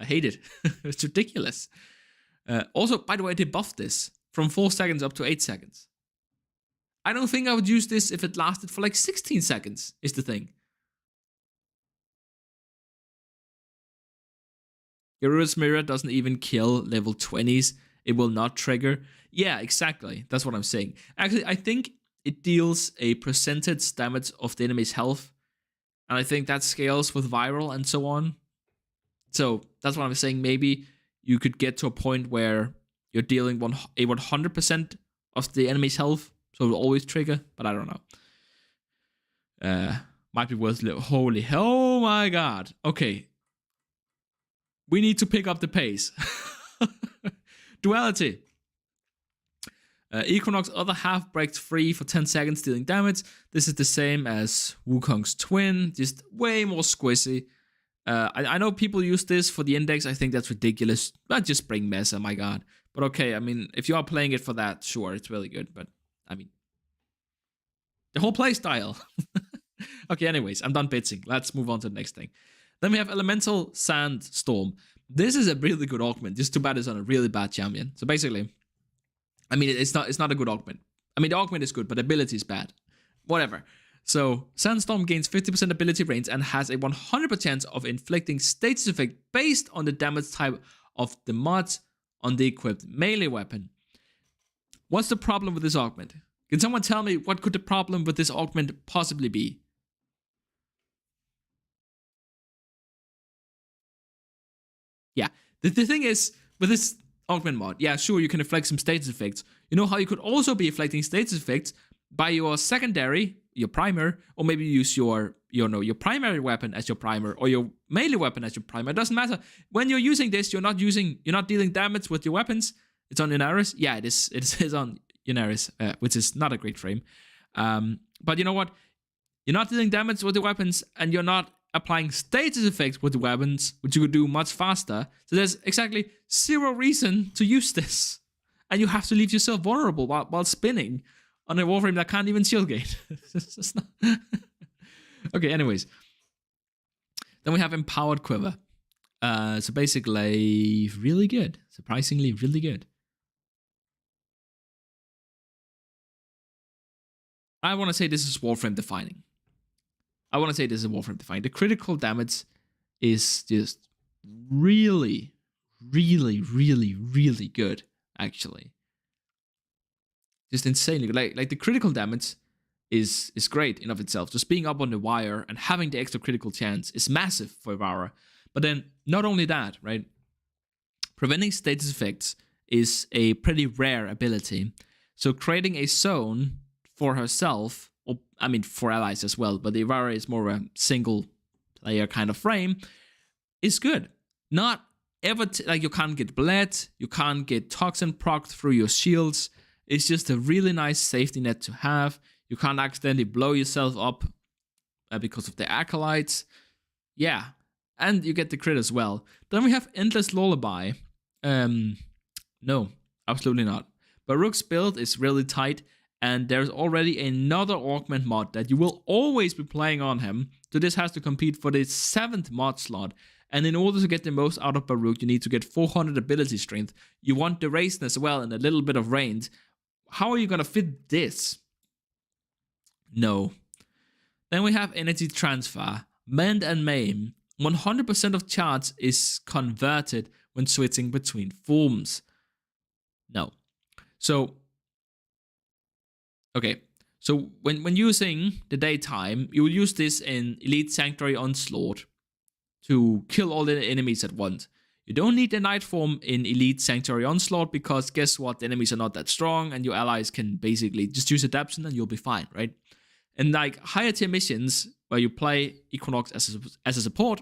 hate it. It's ridiculous. Also, by the way, they buffed this from 4 seconds up to 8 seconds. I don't think I would use this if it lasted for like 16 seconds, is the thing. Garuda's Mirror doesn't even kill level 20s. It will not trigger. Yeah, exactly. That's what I'm saying. Actually, I think it deals a percentage damage of the enemy's health. And I think that scales with viral and so on. So that's what I'm saying. Maybe you could get to a point where you're dealing a 100% of the enemy's health. So it will always trigger, but I don't know. Might be worth a little. Holy hell, oh my god. Okay. We need to pick up the pace. Duality. Equinox other half breaks free for 10 seconds, dealing damage. This is the same as Wukong's twin, just way more squishy. I know people use this for the index. I think that's ridiculous. But just bring Mesa, my god. But okay, I mean, if you are playing it for that, sure, it's really good. But, I mean, the whole playstyle. Okay, anyways, I'm done bitching. Let's move on to the next thing. Then we have Elemental Sandstorm. This is a really good augment. Just too bad it's on a really bad champion. So basically, I mean, it's not a good augment. I mean, the augment is good, but the ability is bad. Whatever. So, Sandstorm gains 50% ability range and has a 100% chance of inflicting status effect based on the damage type of the mods on the equipped melee weapon. What's the problem with this augment? Can someone tell me what could the problem with this augment possibly be? Yeah, the thing is, with this augment mod, yeah, sure, you can inflict some status effects. You know how you could also be inflicting status effects by your secondary, your primer, or maybe use your your primary weapon as your primer or your melee weapon as your primer. It doesn't matter. When you're using this, you're not dealing damage with your weapons. It's on Unaris. Yeah, it is on Unaris, which is not a great frame. But you know what? You're not dealing damage with the weapons, and you're not applying status effects with the weapons, which you could do much faster. So there's exactly zero reason to use this. And you have to leave yourself vulnerable while spinning on a Warframe that can't even shield gate. Okay, anyways. Then we have Empowered Quiver. So basically, really good. Surprisingly, really good. I want to say this is Warframe defining. The critical damage is just really, really, really, really good, actually. Just insanely good. Like the critical damage is great in of itself. Just being up on the wire and having the extra critical chance is massive for Ivara. But then, not only that, right? Preventing status effects is a pretty rare ability. So creating a zone for herself, or I mean for allies as well, but the Ivara is more a single player kind of frame, is good. Not ever, like you can't get bled, you can't get toxin procced through your shields. It's just a really nice safety net to have. You can't accidentally blow yourself up because of the acolytes. Yeah, and you get the crit as well. Then we have Endless Lullaby. No, absolutely not. Baruch's build is really tight, and there's already another augment mod that you will always be playing on him. So this has to compete for the 7th mod slot. And in order to get the most out of Baruch, you need to get 400 ability strength. You want duration as well and a little bit of range. How are you going to fit this? No. Then we have Energy Transfer. Mend and Maim. 100% of charge is converted when switching between forms. No. So, okay. So when using the daytime, you will use this in Elite Sanctuary Onslaught to kill all the enemies at once. You don't need the night form in Elite Sanctuary Onslaught because guess what? The enemies are not that strong and your allies can basically just use Adaption and you'll be fine, right? And like higher tier missions where you play Equinox as a support,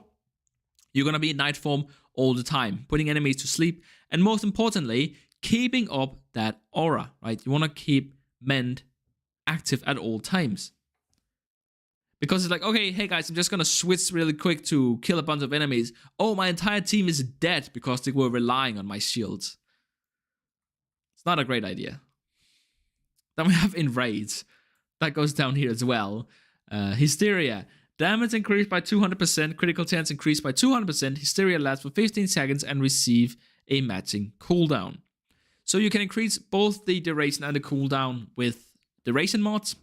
you're going to be in night form all the time, putting enemies to sleep. And most importantly, keeping up that aura, right? You want to keep Mend active at all times. Because it's like, okay, hey guys, I'm just going to switch really quick to kill a bunch of enemies. Oh, my entire team is dead because they were relying on my shields. It's not a great idea. Then we have Enrage. That goes down here as well. Hysteria. Damage increased by 200%. Critical chance increased by 200%. Hysteria lasts for 15 seconds and receive a matching cooldown. So you can increase both the duration and the cooldown with duration mods.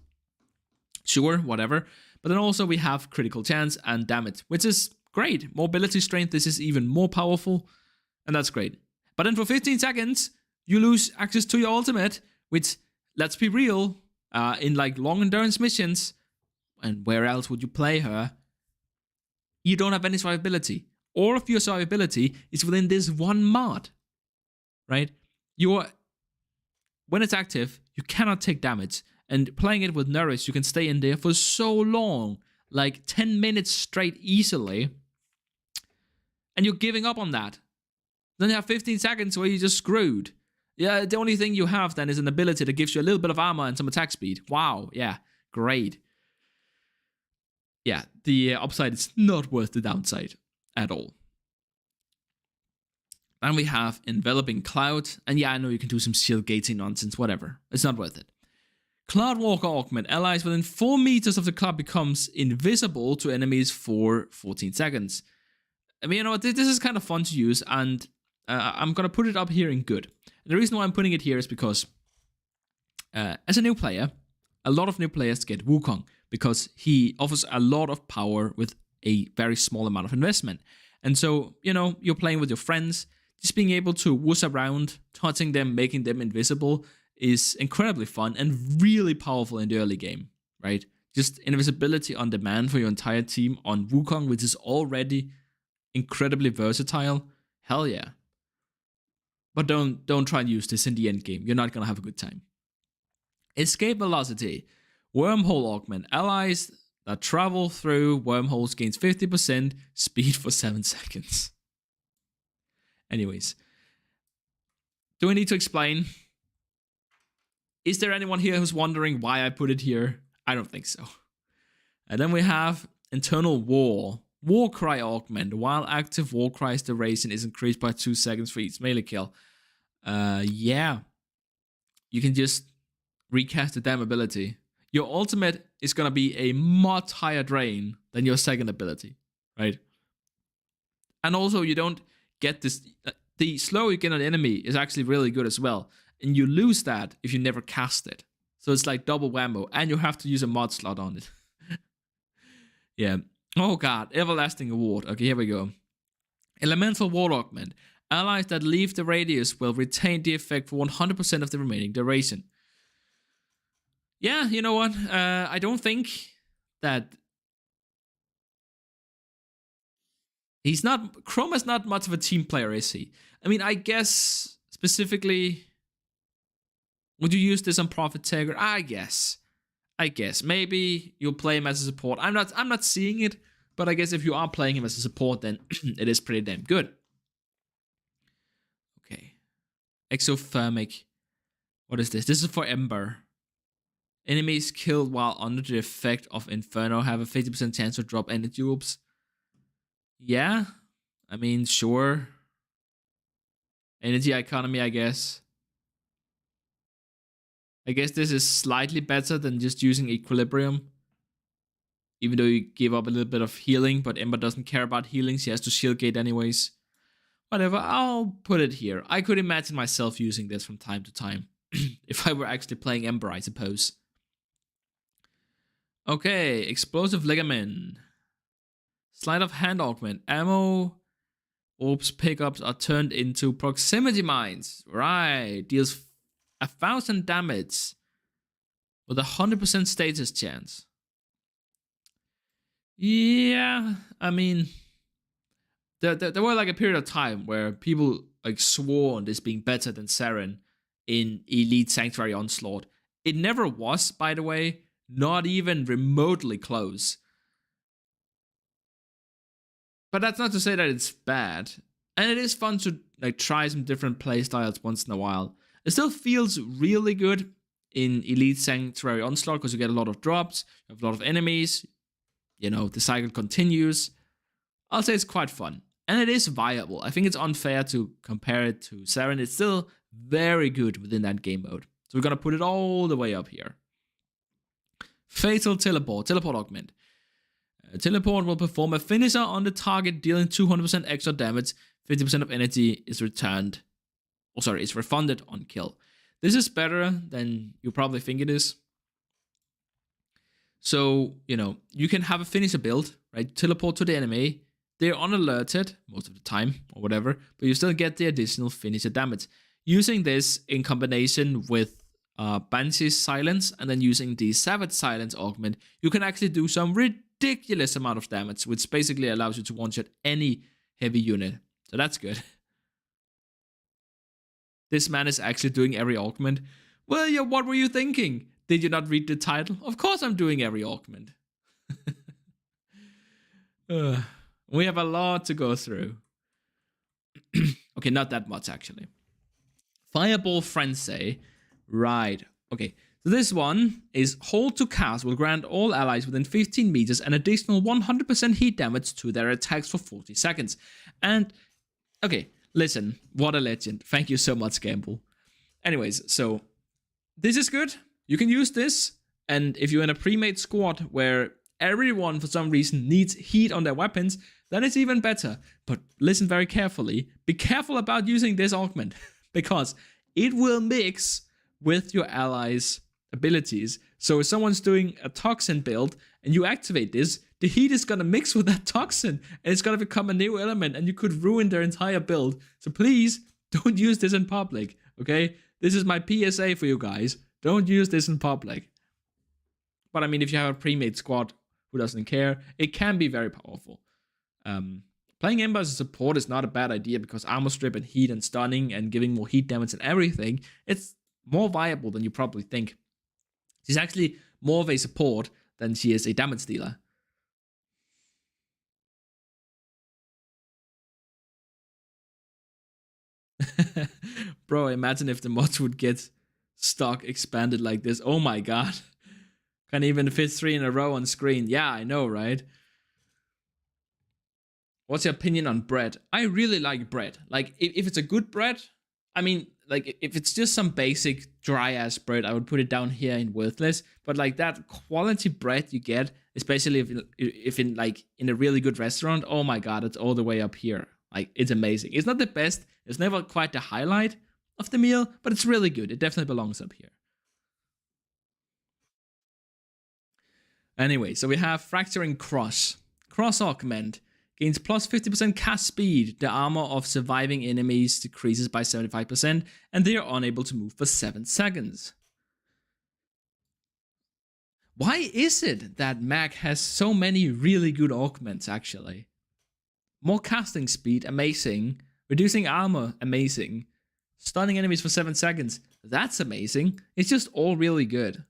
Sure, whatever. But then also we have critical chance and damage, which is great. Mobility strength, this is even more powerful. And that's great. But then for 15 seconds, you lose access to your ultimate, which, let's be real, in like long endurance missions, and where else would you play her? You don't have any survivability. All of your survivability is within this one mod, right? When it's active, you cannot take damage. And playing it with Nourish, you can stay in there for so long, like 10 minutes straight easily. And you're giving up on that. Then you have 15 seconds where you're just screwed. Yeah, the only thing you have then is an ability that gives you a little bit of armor and some attack speed. Wow, yeah, great. Yeah, the upside is not worth the downside at all. Then we have Enveloping Cloud. And yeah, I know you can do some shield gating nonsense, whatever. It's not worth it. Cloudwalker Augment. Allies within 4 meters of the cloud becomes invisible to enemies for 14 seconds. I mean, you know what? This is kind of fun to use, and I'm going to put it up here in good. And the reason why I'm putting it here is because as a new player, a lot of new players get Wukong because he offers a lot of power with a very small amount of investment. And so, you know, you're playing with your friends, just being able to whoosh around, touching them, making them invisible is incredibly fun and really powerful in the early game, right? Just invisibility on demand for your entire team on Wukong, which is already incredibly versatile. Hell yeah. But don't try and use this in the end game. You're not going to have a good time. Escape Velocity. Wormhole Augment. Allies that travel through wormholes gains 50% speed for 7 seconds. Anyways, do I need to explain? Is there anyone here who's wondering why I put it here? I don't think so. And then we have Internal War. War Cry Augment. While active, War Cry's duration is increased by 2 seconds for each melee kill. Yeah. You can just recast the damn ability. Your ultimate is going to be a much higher drain than your second ability, right? And also, you don't get this. The slow you get on an enemy is actually really good as well. And you lose that if you never cast it. So it's like double whammo. And you have to use a mod slot on it. Yeah. Oh god. Everlasting Award. Okay, here we go. Elemental War Augment. Allies that leave the radius will retain the effect for 100% of the remaining duration. Yeah, you know what? I don't think that... Chroma's not much of a team player, is he? I mean, I guess specifically... Would you use this on Prophet Tiger? I guess. Maybe you'll play him as a support. I'm not seeing it, but I guess if you are playing him as a support, then it is pretty damn good. Okay. Exothermic. What is this? This is for Ember. Enemies killed while under the effect of Inferno have a 50% chance to drop energy orbs. Yeah. I mean, sure. Energy economy, I guess. I guess this is slightly better than just using Equilibrium. Even though you give up a little bit of healing, but Ember doesn't care about healing. She has to shield gate anyways. Whatever, I'll put it here. I could imagine myself using this from time to time. If I were actually playing Ember, I suppose. Okay, Explosive Ligament. Sleight of Hand Augment. Ammo orbs pickups are turned into proximity mines. Right, deals 1,000 damage with a 100% status chance. Yeah, I mean, there were like a period of time where people like swore on this being better than Saren in Elite Sanctuary Onslaught. It never was, by the way, not even remotely close. But that's not to say that it's bad, and it is fun to like try some different playstyles once in a while. It still feels really good in Elite Sanctuary Onslaught because you get a lot of drops, you have a lot of enemies, you know, the cycle continues. I'll say it's quite fun. And it is viable. I think it's unfair to compare it to Saren. It's still very good within that game mode. So we're going to put it all the way up here. Fatal Teleport. Teleport Augment. Teleport will perform a finisher on the target, dealing 200% extra damage. 50% of energy is returned. Oh, sorry, it's refunded on kill. This is better than you probably think it is. So, you know, you can have a finisher build, right? Teleport to the enemy. They're unalerted most of the time or whatever, but you still get the additional finisher damage. Using this in combination with Banshee's Silence and then using the Savage Silence Augment, you can actually do some ridiculous amount of damage, which basically allows you to one-shot any heavy unit. So that's good. This man is actually doing every augment. Well, yeah, what were you thinking? Did you not read the title? Of course I'm doing every augment. We have a lot to go through. Okay, not that much actually. Fireball Frenzy. Right. Okay, so this one is hold to cast will grant all allies within 15 meters an additional 100% heat damage to their attacks for 40 seconds. And, okay, listen, what a legend. Thank you so much, Gamble. Anyways, so this is good. You can use this, and if you're in a pre-made squad where everyone for some reason needs heat on their weapons, then it's even better. But listen very carefully. Be careful about using this augment, because it will mix with your allies' abilities. So if someone's doing a toxin build and you activate this, the heat is gonna mix with that toxin and it's gonna become a new element and you could ruin their entire build. So please don't use this in public, okay? This is my PSA for you guys. Don't use this in public. But I mean, if you have a pre-made squad who doesn't care, it can be very powerful. Playing Ember as a support is not a bad idea because armor strip and heat and stunning and giving more heat damage and everything, it's more viable than you probably think. She's actually more of a support than she is a damage dealer. Bro, imagine if the mods would get stock expanded like this. Oh my god. Can't even fit 3 in a row on screen. Yeah, I know, right? What's your opinion on bread? I really like bread. Like, if it's a good bread, I mean, like, if it's just some basic dry-ass bread, I would put it down here in worthless. But, like, that quality bread you get, especially if in a really good restaurant, oh my god, it's all the way up here. Like, it's amazing. It's not the best. It's never quite the highlight of the meal, but it's really good. It definitely belongs up here. Anyway, so we have Fracturing Cross. Cross Augment gains plus 50% cast speed. The armor of surviving enemies decreases by 75%, and they are unable to move for 7 seconds. Why is it that Mag has so many really good augments, actually? More casting speed, amazing. Reducing armor, amazing. Stunning enemies for 7 seconds, that's amazing. It's just all really good.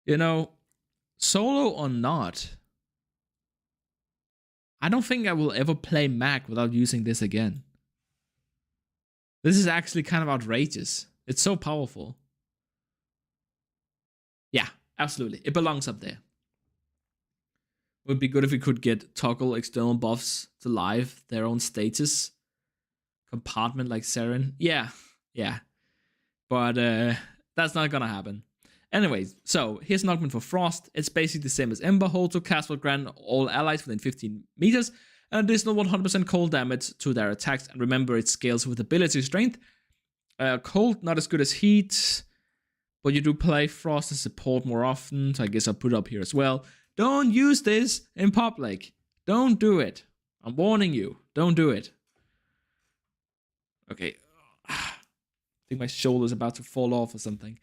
You know, solo or not, I don't think I will ever play Mag without using this again. This is actually kind of outrageous. It's so powerful. Yeah, absolutely. It belongs up there. Would be good if we could get toggle external buffs to live their own status. Compartment like Seren. Yeah. But that's not gonna happen. Anyways, so here's an augment for Frost. It's basically the same as Ember. Hold to cast will grant all allies within 15 meters an additional 100% cold damage to their attacks. And remember, it scales with ability strength. Cold, not as good as heat, but you do play Frost as support more often, so I guess I'll put it up here as well. Don't use this in public. Don't do it. I'm warning you. Don't do it. Okay. I think my shoulder's about to fall off or something.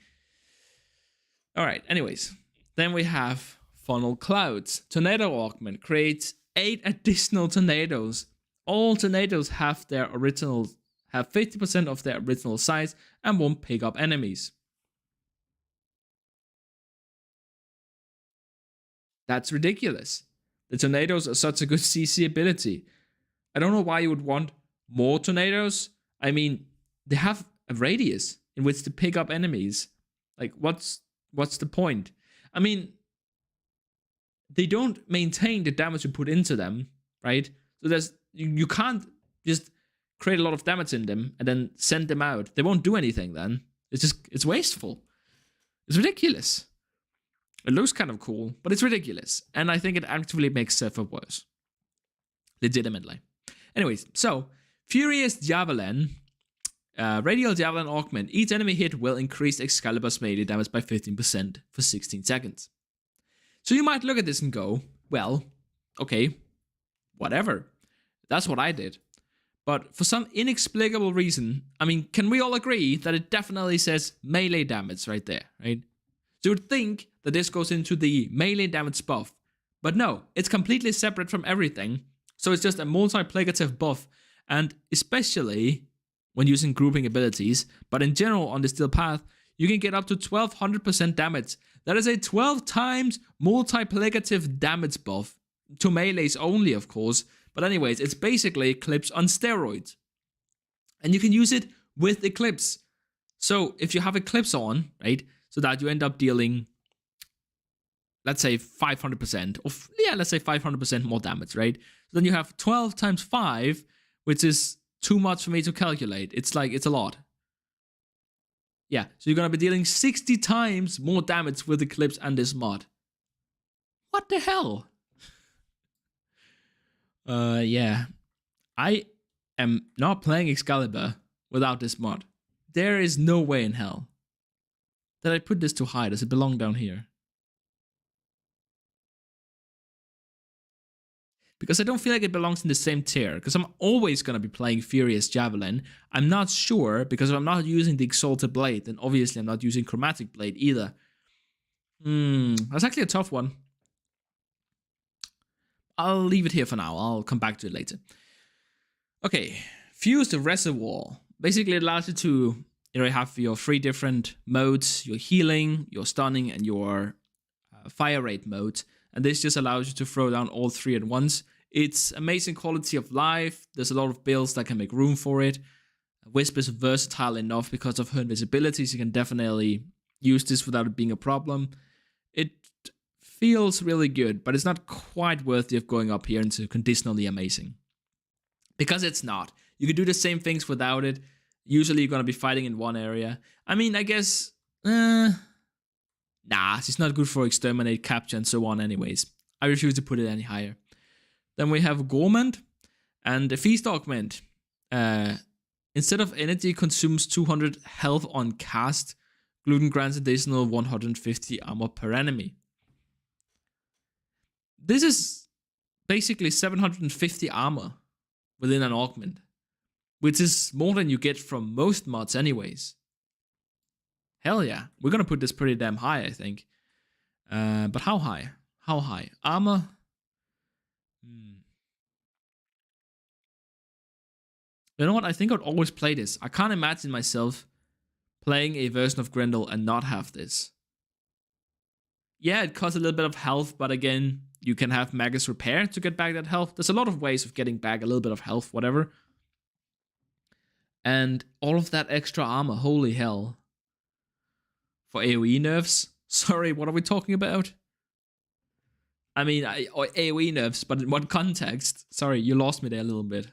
Alright, anyways. Then we have Funnel Clouds. Tornado Augment creates 8 additional tornadoes. All tornadoes have 50% of their original size and won't pick up enemies. That's ridiculous. The tornadoes are such a good CC ability. I don't know why you would want more tornadoes. I mean, they have a radius in which to pick up enemies. Like, what's the point? I mean, they don't maintain the damage you put into them, right? So you can't just create a lot of damage in them and then send them out. They won't do anything then. It's wasteful. It's ridiculous. It looks kind of cool, but it's ridiculous. And I think it actually makes Zephyr worse. Legitimately. Anyways, so Furious Javelin, Radial Javelin Augment. Each enemy hit will increase Excalibur's melee damage by 15% for 16 seconds. So you might look at this and go, well, okay, whatever. That's what I did. But for some inexplicable reason, I mean, can we all agree that it definitely says melee damage right there, right? So you would think that this goes into the melee damage buff. But no, it's completely separate from everything. So it's just a multiplicative buff. And especially when using grouping abilities, but in general on the Steel Path, you can get up to 1200% damage. That is a 12 times multiplicative damage buff. To melees only, of course. But anyways, it's basically Eclipse on steroids. And you can use it with Eclipse. So if you have Eclipse on, right, so that you end up dealing, let's say 500%, or yeah, let's say 500% more damage, right? So then you have 12 times 5, which is too much for me to calculate. It's a lot. Yeah, so you're going to be dealing 60 times more damage with Eclipse and this mod. What the hell? Yeah. I am not playing Excalibur without this mod. There is no way in hell. Did I put this too high? Does it belong down here? Because I don't feel like it belongs in the same tier. Because I'm always going to be playing Furious Javelin. I'm not sure, because if I'm not using the Exalted Blade, then obviously I'm not using Chromatic Blade either. That's actually a tough one. I'll leave it here for now. I'll come back to it later. Okay, Fuse the Reservoir. Basically, it allows you to you have your 3 different modes: your healing, your stunning, and your fire rate mode. And this just allows you to throw down all 3 at once. It's amazing quality of life. There's a lot of builds that can make room for it. Wisp is versatile enough because of her invisibility, so you can definitely use this without it being a problem. It feels really good, but it's not quite worthy of going up here into conditionally amazing. Because it's not. You can do the same things without it. Usually you're going to be fighting in one area. I mean, I guess... nah, it's not good for exterminate, capture, and so on anyways. I refuse to put it any higher. Then we have AUGMENT and the Feast Augment. Instead of energy, consumes 200 health on cast. Gluten grants additional 150 armor per enemy. This is basically 750 armor within an augment, which is more than you get from most mods anyways. Hell yeah. We're going to put this pretty damn high, I think. But how high? How high? Armor? You know what? I think I'd always play this. I can't imagine myself playing a version of Grendel and not have this. Yeah, it costs a little bit of health, but again, you can have Magus Repair to get back that health. There's a lot of ways of getting back a little bit of health, whatever. And all of that extra armor, holy hell. For AoE nerfs? Sorry, what are we talking about? I mean, AoE nerfs, but in what context? Sorry, you lost me there a little bit.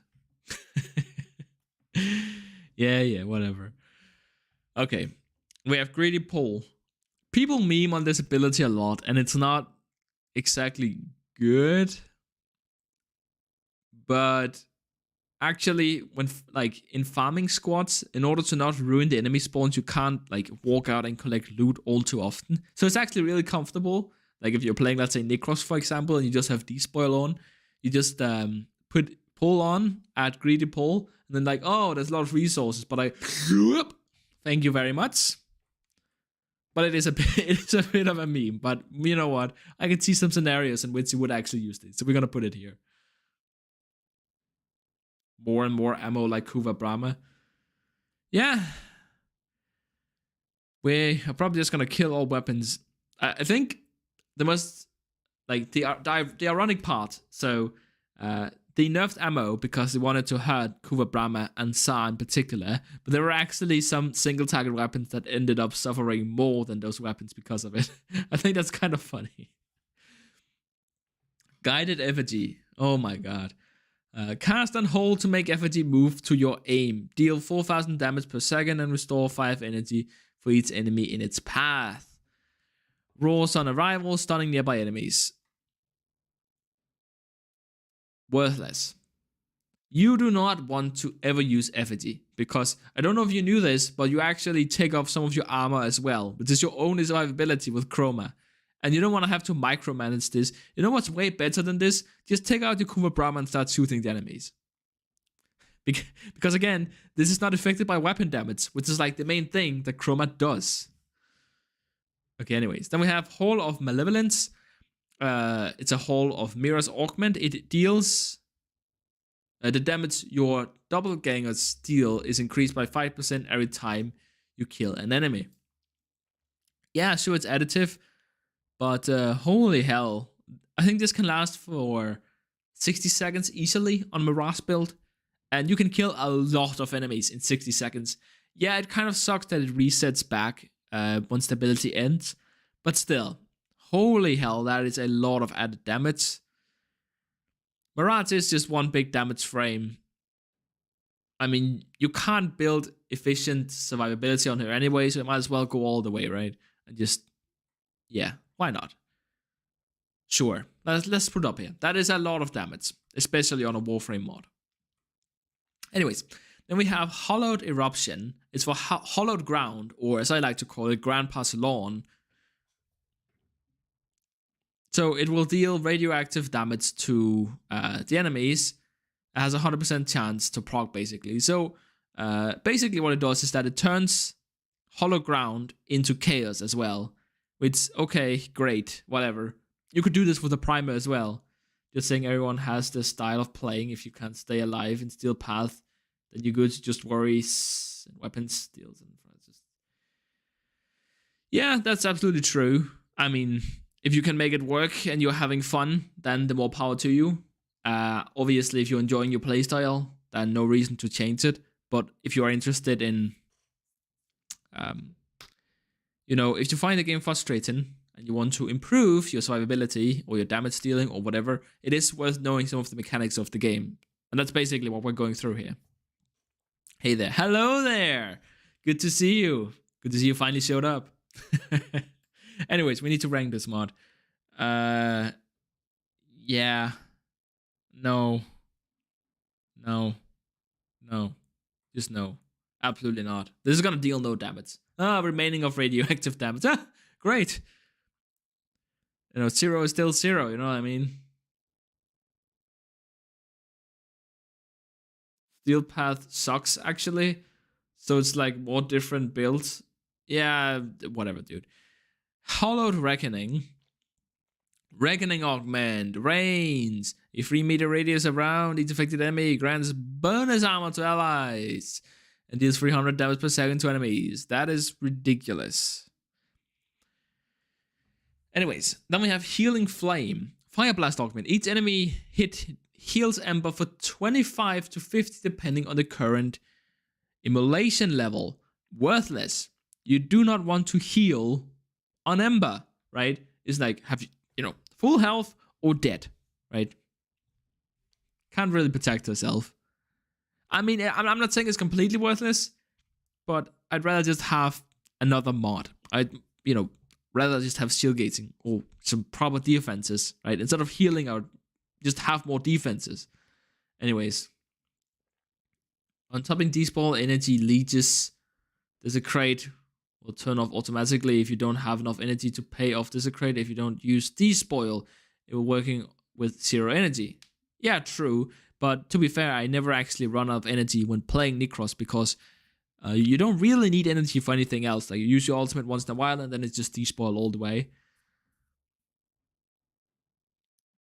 Yeah, whatever. Okay, we have Greedy Pull. People meme on this ability a lot, and it's not exactly good. But actually, when in farming squads, in order to not ruin the enemy spawns, you can't walk out and collect loot all too often. So it's actually really comfortable. Like if you're playing, let's say Necros, for example, and you just have Despoil on, you just put Pull on, add Greedy Pull, and then oh, there's a lot of resources, but thank you very much. But it is a bit of a meme. But you know what? I can see some scenarios in which you would actually use this. So we're gonna put it here. More and more ammo like Kuva Brahma. Yeah. We are probably just gonna kill all weapons. I think the most the ironic part. So they nerfed ammo because they wanted to hurt Kuva Brahma and Sa in particular, but there were actually some single target weapons that ended up suffering more than those weapons because of it. I think that's kind of funny. Guided Effigy. Oh my god. Cast and hold to make Effigy move to your aim. Deal 4,000 damage per second and restore 5 energy for each enemy in its path. Roars on arrival, stunning nearby enemies. Worthless. You do not want to ever use Effigy, because I don't know if you knew this, but you actually take off some of your armor as well, which is your only survivability with Chroma. And you don't want to have to micromanage this. You know what's way better than this? Just take out your Kuva Brahma and start shooting the enemies. Because again, this is not affected by weapon damage, which is the main thing that Chroma does. Okay, anyways. Then we have Hall of Malevolence. It's a Hall of Mirrors Augment. It deals... the damage your doppelgangers deal is increased by 5% every time you kill an enemy. Yeah, sure, it's additive. But holy hell. I think this can last for 60 seconds easily on Mirage build. And you can kill a lot of enemies in 60 seconds. Yeah, it kind of sucks that it resets back once the ability ends. But still, holy hell, that is a lot of added damage. Mirage is just one big damage frame. I mean, you can't build efficient survivability on her anyway, so it might as well go all the way, right? And just, yeah, why not? Sure, let's put it up here. That is a lot of damage, especially on a Warframe mod. Anyways, then we have Hollowed Eruption. It's for hollowed ground, or as I like to call it, Grand Pass Lawn. So it will deal radioactive damage to the enemies. It has a 100% chance to proc, basically. So basically what it does is that it turns hollow ground into chaos as well. Which, okay, great, whatever. You could do this with a primer as well. Just saying everyone has this style of playing. If you can't stay alive in Steel Path, then you're good to just worries and weapons, steals, and Yeah, that's absolutely true. I mean, if you can make it work and you're having fun, then the more power to you. Obviously, if you're enjoying your playstyle, then no reason to change it. But if you are interested in, um, if you find the game frustrating and you want to improve your survivability or your damage dealing or whatever, it is worth knowing some of the mechanics of the game. And that's basically what we're going through here. Hey there. Hello there. Good to see you. Good to see you finally showed up. Anyways, we need to rank this mod. Yeah. No. Just no. Absolutely not. This is gonna deal no damage. Remaining of radioactive damage. Great. 0 is still 0, you know what I mean? Steel Path sucks, actually. So it's like more different builds. Yeah, whatever, dude. Hollowed Reckoning. Reckoning Augment. Reigns. A 3-meter radius around each affected enemy. Grants bonus armor to allies. And deals 300 damage per second to enemies. That is ridiculous. Anyways, then we have Healing Flame. Fire Blast Augment. Each enemy hit heals Ember for 25 to 50 depending on the current immolation level. Worthless. You do not want to heal on Ember, right? It's like, have you, full health or dead, right? Can't really protect herself. I mean, I'm not saying it's completely worthless, but I'd rather just have another mod. I'd, rather just have shield gating or some proper defenses, right? Instead of healing out, just have more defenses. Anyways. On topping despoil energy leeches, Desecrate will turn off automatically if you don't have enough energy to pay off Desecrate. If you don't use despoil, it will working with 0 energy. Yeah, true. But to be fair, I never actually run out of energy when playing Necros because you don't really need energy for anything else. Like you use your ultimate once in a while and then it's just despoil all the way.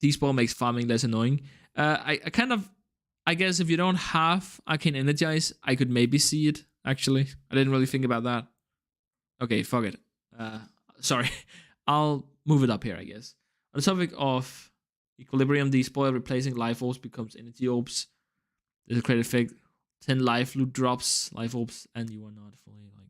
Despoil makes farming less annoying. I guess if you don't have Arcane Energize, I could maybe see it, actually. I didn't really think about that. Okay, fuck it. Sorry. I'll move it up here, I guess. On the topic of Equilibrium, despoil replacing life orbs becomes energy orbs. There's a great effect. 10 life loot drops, life orbs, and you are not fully like...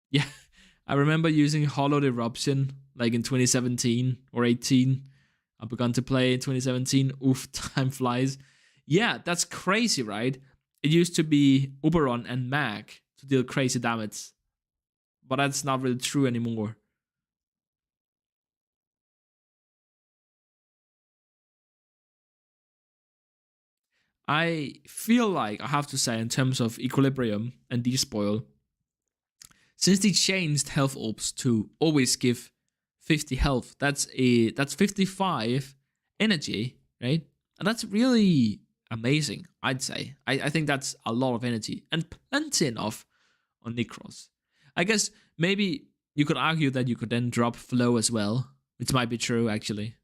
Yeah, I remember using Hollowed Eruption like in 2017 or 18. I began to play in 2017. Oof, time flies. Yeah, that's crazy, right? It used to be Oberon and Mag to deal crazy damage. But that's not really true anymore. I feel like I have to say, in terms of Equilibrium and Despoil, since they changed health orbs to always give 50 health, that's 55 energy, right? And that's really amazing, I'd say. I think that's a lot of energy and plenty enough on Necros. I guess maybe you could argue that you could then drop flow as well, which might be true actually.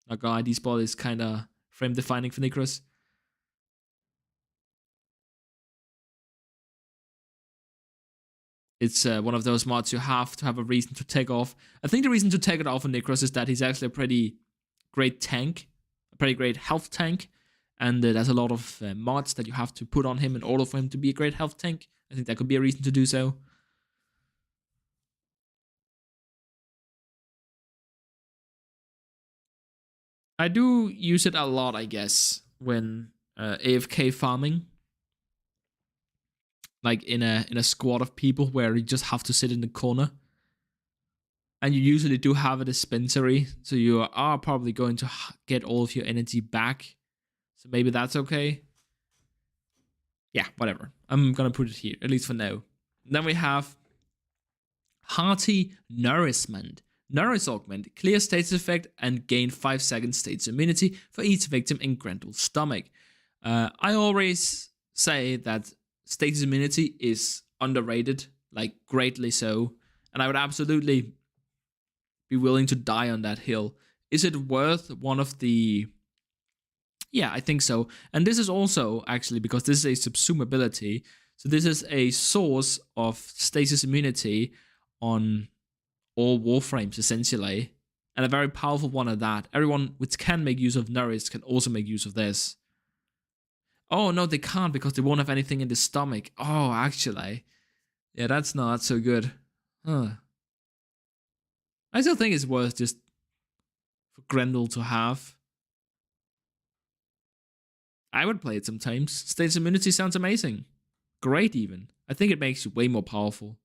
Not gonna lie, Despoil is kind of frame defining for Necros. It's one of those mods you have to have a reason to take off. I think the reason to take it off on Necros is that he's actually a pretty great tank, a pretty great health tank, and there's a lot of mods that you have to put on him in order for him to be a great health tank. I think that could be a reason to do so. I do use it a lot, I guess, when AFK farming. Like in a squad of people where you just have to sit in the corner. And you usually do have a dispensary, so you are probably going to get all of your energy back. So maybe that's okay. Yeah, whatever. I'm gonna put it here, at least for now. Then we have Hearty Nourishment. Nourish Augment, clear status effect, and gain 5 seconds status immunity for each victim in Grendel's stomach. I always say that status immunity is underrated, like greatly so, and I would absolutely be willing to die on that hill. Is it worth one of the Yeah, I think so. And this is also actually because this is a subsume ability. So this is a source of stasis immunity on all Warframes, essentially. And a very powerful one at that. Everyone which can make use of Nourish can also make use of this. Oh, no, they can't because they won't have anything in the stomach. Oh, actually. Yeah, that's not so good. Huh. I still think it's worth just for Grendel to have. I would play it sometimes. Status immunity sounds amazing. Great, even. I think it makes you way more powerful.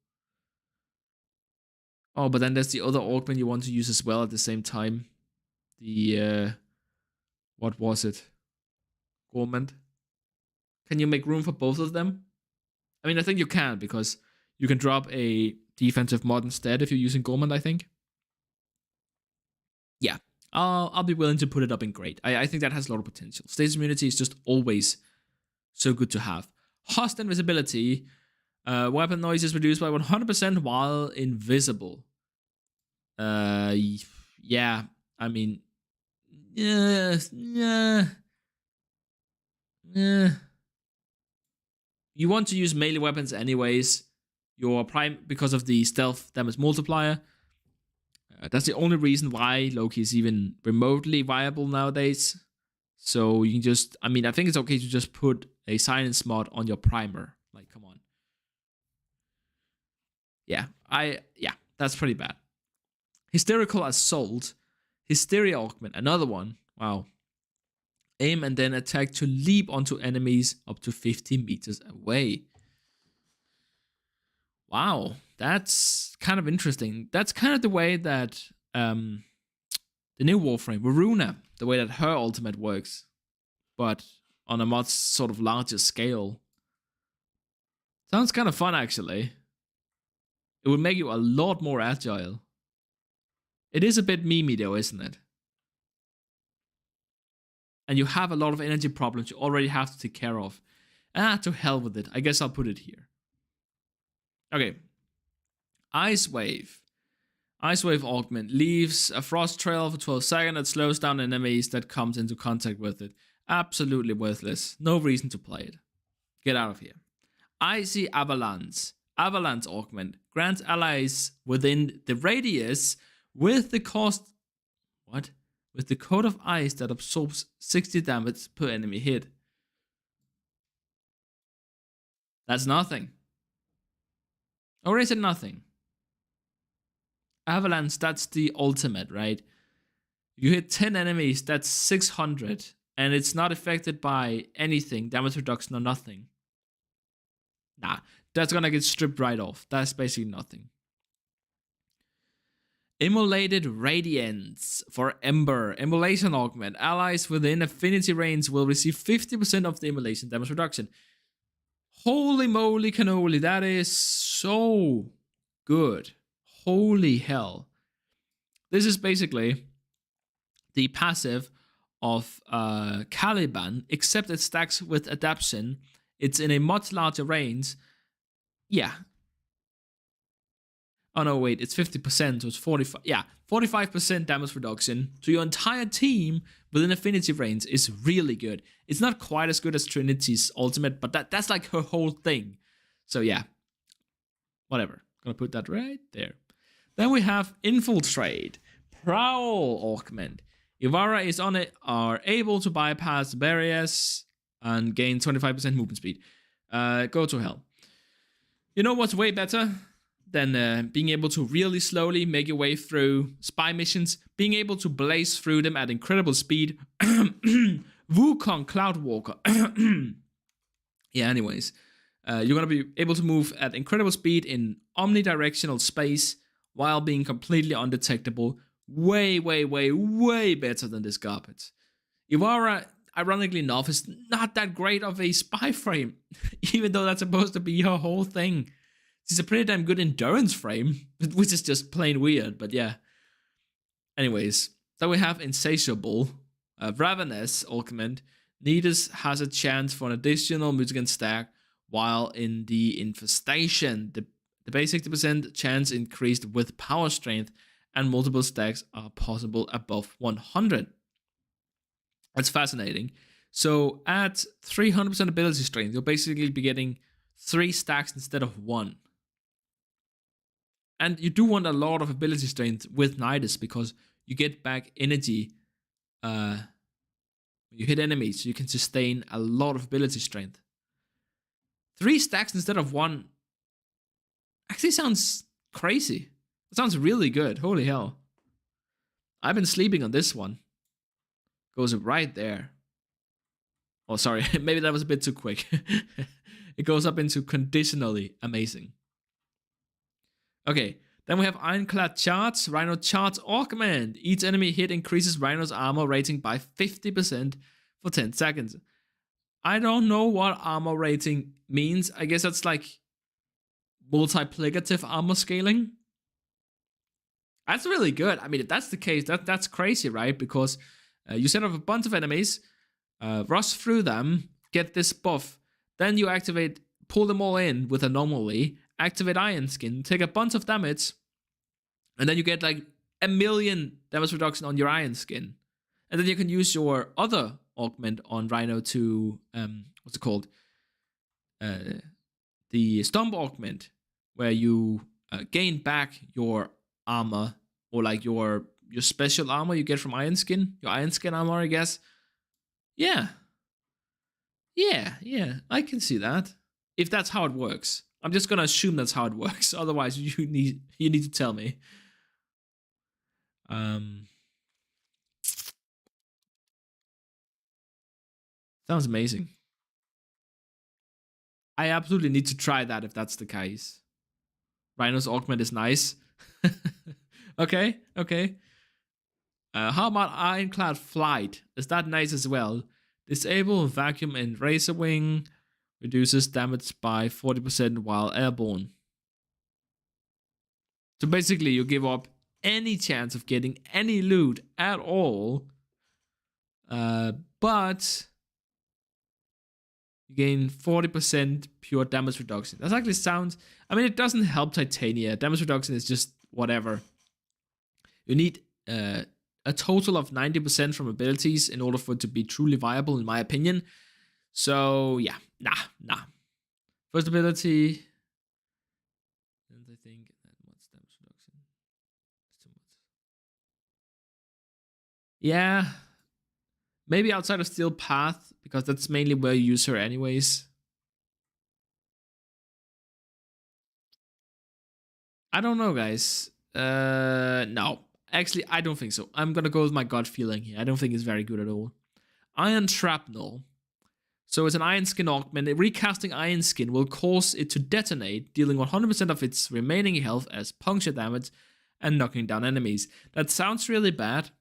Oh, but then there's the other augment you want to use as well at the same time. The, what was it? Augment. Can you make room for both of them? I mean, I think you can, because you can drop a defensive mod instead if you're using Gormand, I think. Yeah, I'll be willing to put it up in great. I think that has a lot of potential. Status immunity is just always so good to have. Host invisibility. Weapon noise is reduced by 100% while invisible. Yeah, I mean, yeah. You want to use melee weapons anyways. Your prime, because of the stealth damage multiplier. That's the only reason why Loki is even remotely viable nowadays. So you can just, I mean, I think it's okay to just put a silence mod on your primer. Like, come on. Yeah, that's pretty bad. Hysterical Assault. Hysteria Augment, another one. Wow. Aim and then attack to leap onto enemies up to 50 meters away. Wow, that's kind of interesting. That's kind of the way that the new Warframe, Varuna, the way that her ultimate works, but on a much sort of larger scale. Sounds kind of fun, actually. It would make you a lot more agile. It is a bit memey though, isn't it? And you have a lot of energy problems you already have to take care of. To hell with it. I guess I'll put it here. Okay. Ice Wave. Ice Wave Augment leaves a frost trail for 12 seconds that slows down enemies that comes into contact with it. Absolutely worthless. No reason to play it. Get out of here. Icy Avalanche. Avalanche Augment grants allies within the radius with the cost... What? With the coat of ice that absorbs 60 damage per enemy hit. That's nothing. Or is it nothing? Avalanche, that's the ultimate, right? You hit 10 enemies, that's 600, and it's not affected by anything, damage reduction or nothing. Nah, that's gonna get stripped right off. That's basically nothing. Immolated Radiance for Ember. Immolation Augment. Allies within affinity range will receive 50% of the immolation damage reduction. Holy moly cannoli, that is so good. Holy hell. This is basically the passive of Caliban, except it stacks with Adaption. It's in a much larger range. Yeah. Oh no, wait, it's 50%, so it's 45. Yeah, 45% damage reduction to your entire team within affinity range is really good. It's not quite as good as Trinity's ultimate, but that's like her whole thing. So yeah, whatever. Gonna put that right there. Then we have Infiltrate. Prowl Augment. Ivara is on it, are able to bypass barriers and gain 25% movement speed. Go to hell. You know what's way better than being able to really slowly make your way through spy missions, being able to blaze through them at incredible speed. Wukong Cloudwalker. Yeah, anyways. You're going to be able to move at incredible speed in omnidirectional space while being completely undetectable. Way, way, way, way better than this garbage. Ivara, ironically enough, is not that great of a spy frame, even though that's supposed to be her whole thing. She's a pretty damn good endurance frame, which is just plain weird, but yeah. Anyways, then we have Insatiable. Ravenous Augment. Nidus has a chance for an additional mutagen stack while in the Infestation. The base 60% chance increased with power strength, and multiple stacks are possible above 100. That's fascinating. So at 300% ability strength, you'll basically be getting 3 stacks instead of 1. And you do want a lot of ability strength with Nidus because you get back energy when you hit enemies, so you can sustain a lot of ability strength. 3 stacks instead of 1 actually sounds crazy. It sounds really good. Holy hell. I've been sleeping on this one. Goes right there. Oh, sorry. Maybe that was a bit too quick. It goes up into conditionally amazing. Okay. Then we have Ironclad Charge. Rhino Charge Augment. Each enemy hit increases Rhino's armor rating by 50% for 10 seconds. I don't know what armor rating means. I guess that's like multiplicative armor scaling. That's really good. I mean, if that's the case, that's crazy, right? Because you set up a bunch of enemies, rush through them, get this buff, then you activate, pull them all in with anomaly, activate Iron Skin, take a bunch of damage, and then you get like 1,000,000 damage reduction on your Iron Skin. And then you can use your other augment on Rhino to, what's it called? The Stomp augment, where you gain back your armor, or like your special armor you get from Iron Skin, your Iron Skin armor, I guess. Yeah, I can see that. If that's how it works. I'm just gonna assume that's how it works. Otherwise, you need to tell me. Sounds amazing. I absolutely need to try that if that's the case. Rhino's augment is nice. Okay. How about Ironclad Flight? Is that nice as well? Disable Vacuum and Razor Wing. Reduces damage by 40% while airborne. So basically you give up any chance of getting any loot at all. But you gain 40% pure damage reduction. That actually sounds... I mean, it doesn't help Titania. Damage reduction is just whatever. You need a total of 90% from abilities in order for it to be truly viable, in my opinion. So, yeah. Nah. First ability... I think that much damage reduction. Too much. Yeah. Maybe outside of Steel Path, because that's mainly where you use her anyways. I don't know, guys. No. Actually, I don't think so. I'm gonna go with my gut feeling here. I don't think it's very good at all. Iron Shrapnel. So it's an Iron Skin augment. Recasting Iron Skin will cause it to detonate, dealing 100% of its remaining health as puncture damage and knocking down enemies. That sounds really bad.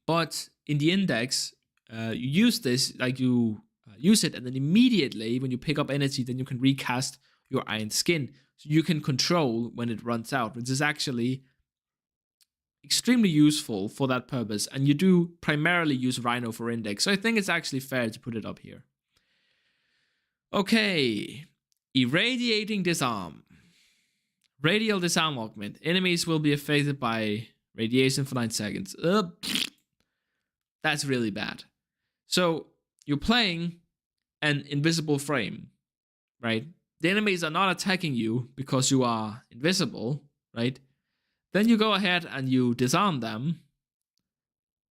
But in the index, you use this, like you use it, and then immediately when you pick up energy, then you can recast your Iron Skin. So you can control when it runs out, which is actually extremely useful for that purpose. And you do primarily use Rhino for index, so I think it's actually fair to put it up here. Okay, Irradiating Disarm. Radial Disarm augment. Enemies will be affected by radiation for 9 seconds. That's really bad. So you're playing an invisible frame, right? The enemies are not attacking you because you are invisible, right? Then you go ahead and you disarm them.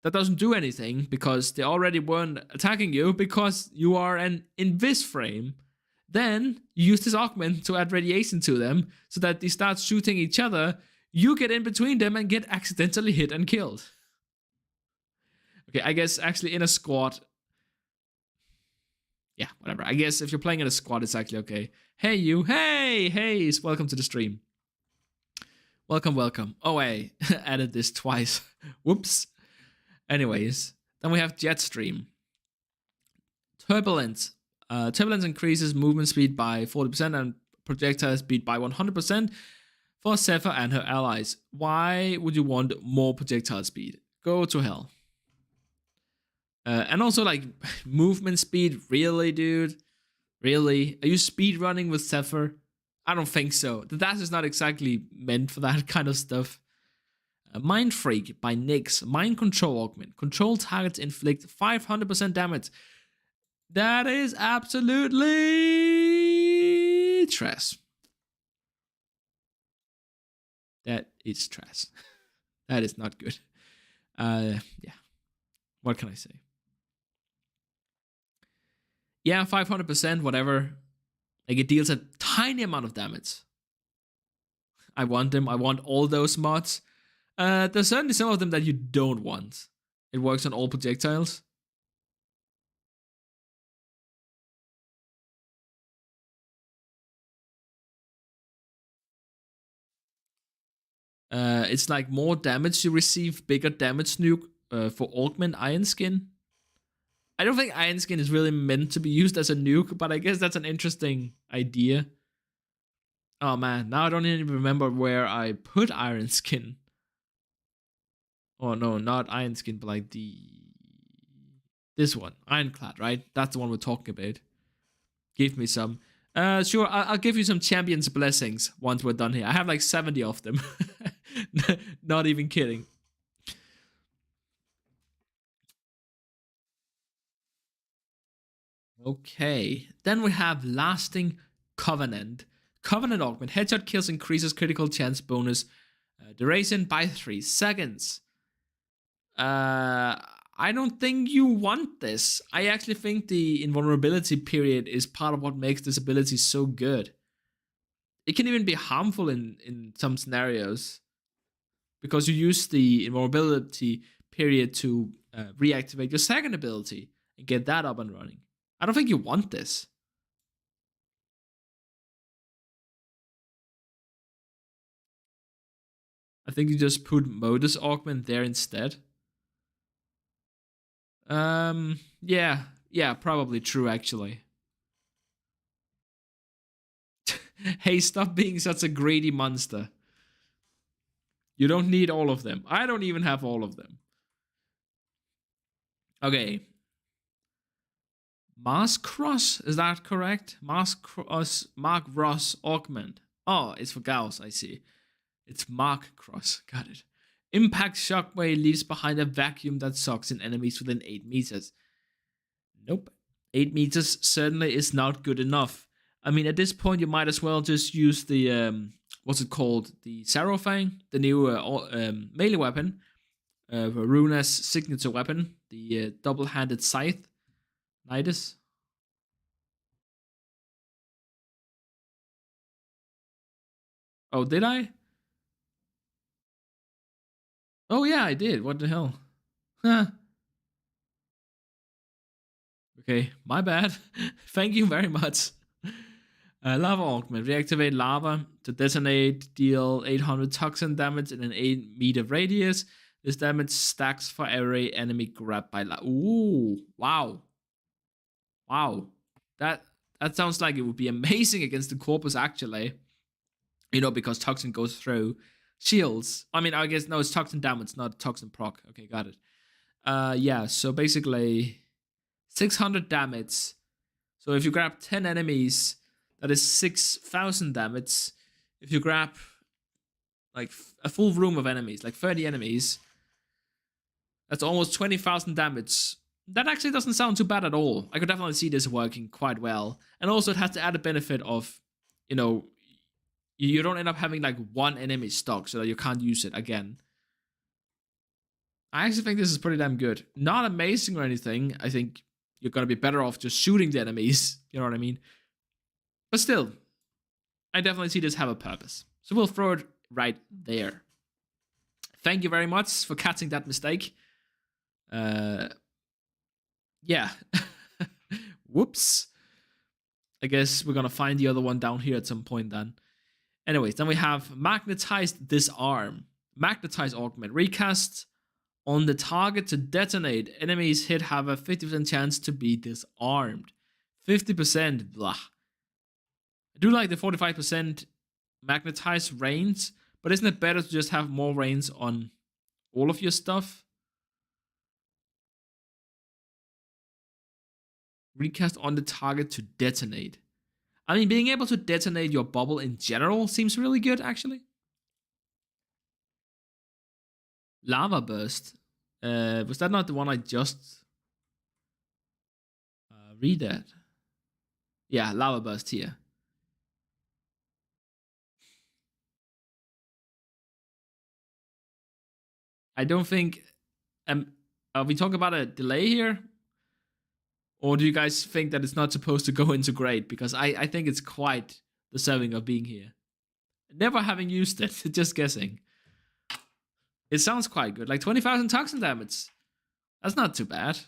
That doesn't do anything because they already weren't attacking you because you are an invis frame. Then you use this augment to add radiation to them so that they start shooting each other. You get in between them and get accidentally hit and killed. Okay, I guess actually in a squad... Yeah, whatever. I guess if you're playing in a squad, it's actually okay. Hey, you. Hey, welcome to the stream. Welcome. Oh, I added this twice. Whoops. Anyways, then we have Jetstream. Turbulence. Turbulence increases movement speed by 40% and projectile speed by 100% for Zephyr and her allies. Why would you want more projectile speed? Go to hell. And also, like, movement speed. Really, dude? Really? Are you speed running with Zephyr? I don't think so. The dash is not exactly meant for that kind of stuff. Mind Freak by Nyx. Mind Control Augment. Control targets inflict 500% damage. That is absolutely trash. That is trash. That is not good. Yeah. What can I say? Yeah, 500%, whatever. Like, it deals a tiny amount of damage. I want them. I want all those mods. There's certainly some of them that you don't want. It works on all projectiles. It's like more damage you receive, bigger damage nuke for Augment Iron Skin. I don't think Iron Skin is really meant to be used as a nuke, but I guess that's an interesting idea. Oh man, now I don't even remember where I put Iron Skin. Oh no, not Iron Skin, but like this one, Ironclad, right? That's the one we're talking about. Give me some. Sure, I'll give you some Champions Blessings once we're done here. I have like 70 of them. Not even kidding. Okay, then we have Lasting Covenant. Covenant Augment. Headshot kills increases critical chance bonus duration by 3 seconds. I don't think you want this. I actually think the invulnerability period is part of what makes this ability so good. It can even be harmful in some scenarios, because you use the invulnerability period to reactivate your second ability and get that up and running. I don't think you want this. I think you just put Modus Augment there instead. Yeah, probably true actually. Hey, stop being such a greedy monster. You don't need all of them. I don't even have all of them. Okay. Mars Cross, is that correct? Mars Cross, Mark Ross Augment. Oh, it's for Gauss, I see. It's Mark Cross, got it. Impact Shockwave leaves behind a vacuum that sucks in enemies within 8 meters. Nope. 8 meters certainly is not good enough. I mean, at this point, you might as well just use the, what's it called? The Sarofang, the new melee weapon. Runa's signature weapon, the double-handed scythe. Nidus. Oh, did I? Oh, yeah, I did. What the hell? Huh. Okay, my bad. Thank you very much. Lava Augment. Reactivate lava to detonate, deal 800 toxin damage in an 8-meter radius. This damage stacks for every enemy grabbed by lava. Ooh, wow. Wow. That sounds like it would be amazing against the Corpus, actually. You know, because toxin goes through shields. I mean, I guess, no, it's toxin damage, not toxin proc. Okay, got it. Yeah, so basically 600 damage. So if you grab 10 enemies, that is 6,000 damage. If you grab like a full room of enemies, like 30 enemies, that's almost 20,000 damage. That actually doesn't sound too bad at all. I could definitely see this working quite well. And also it has the added benefit of, you know, you don't end up having like one enemy stock so that you can't use it again. I actually think this is pretty damn good. Not amazing or anything. I think you're going to be better off just shooting the enemies. You know what I mean? But still, I definitely see this have a purpose. So we'll throw it right there. Thank you very much for catching that mistake. Yeah. Whoops. I guess we're going to find the other one down here at some point then. Anyways, then we have Magnetized Disarm. Magnetize Augment. Recast on the target to detonate. Enemies hit have a 50% chance to be disarmed. 50%, blah. I do like the 45% magnetize range, but isn't it better to just have more range on all of your stuff? Recast on the target to detonate. I mean, being able to detonate your bubble in general seems really good, actually. Lava burst. Was that not the one I just read that? Yeah, lava burst here. I don't think. Are we talking about a delay here? Or do you guys think that it's not supposed to go into grade? Because I think it's quite deserving of being here. Never having used it, just guessing. It sounds quite good. Like 20,000 toxin damage. That's not too bad.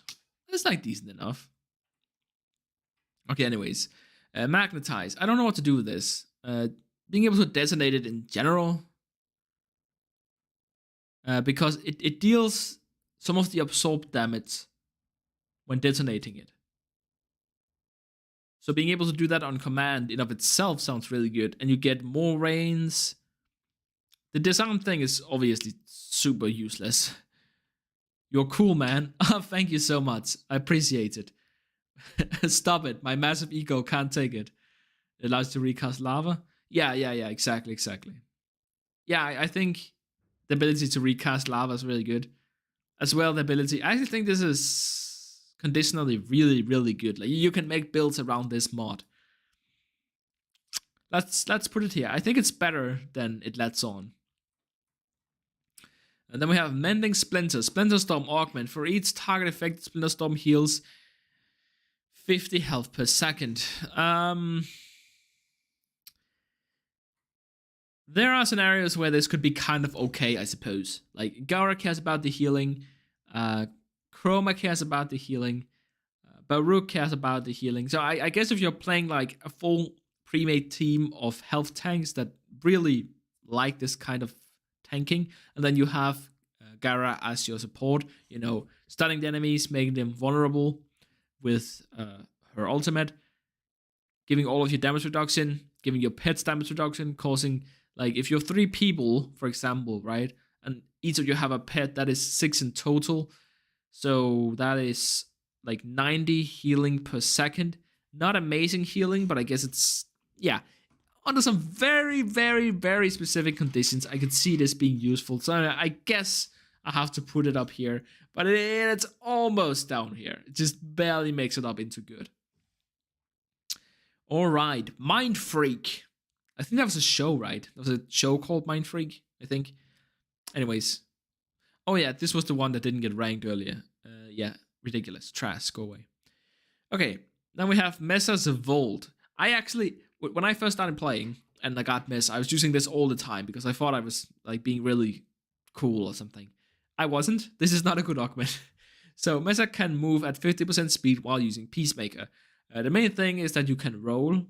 It's like decent enough. Okay, anyways. Magnetize. I don't know what to do with this. Being able to detonate it in general. Because it deals some of the absorbed damage when detonating it. So being able to do that on command in of itself sounds really good. And you get more range. The disarm thing is obviously super useless. You're cool, man. Oh, thank you so much. I appreciate it. Stop it. My massive ego can't take it. It allows to recast lava. Yeah, exactly. Yeah, I think the ability to recast lava is really good. As well, the ability. I actually think this is conditionally really good. Like, you can make builds around this mod. Let's put it here. I think it's better than it lets on. And then we have Mending Splinter. Splinter Storm Augment. For each target effect, Splinter Storm heals 50 health per second. There are scenarios where this could be kind of okay, I suppose. Like, Gara cares about the healing. Chroma cares about the healing. Baruch cares about the healing. So I guess if you're playing like a full pre-made team of health tanks that really like this kind of tanking, and then you have Gara as your support, you know, stunning the enemies, making them vulnerable with her ultimate, giving all of your damage reduction, giving your pets damage reduction, causing, like, if you're 3 people, for example, right, and each of you have a pet, that is 6 in total. So that is like 90 healing per second. Not amazing healing, but I guess it's, yeah, under some very specific conditions, I could see this being useful. So I guess I have to put it up here, but it's almost down here. It just barely makes it up into good. All right, Mind Freak. I think that was a show, right? There was a show called Mind Freak, I think. Anyways. Oh yeah, this was the one that didn't get ranked earlier. Yeah, ridiculous. Trash, go away. Okay, then we have Messa's Vault. I actually, when I first started playing and I got Mess, I was using this all the time because I thought I was like being really cool or something. I wasn't. This is not a good augment. So Messa can move at 50% speed while using Peacemaker. The main thing is that you can roll.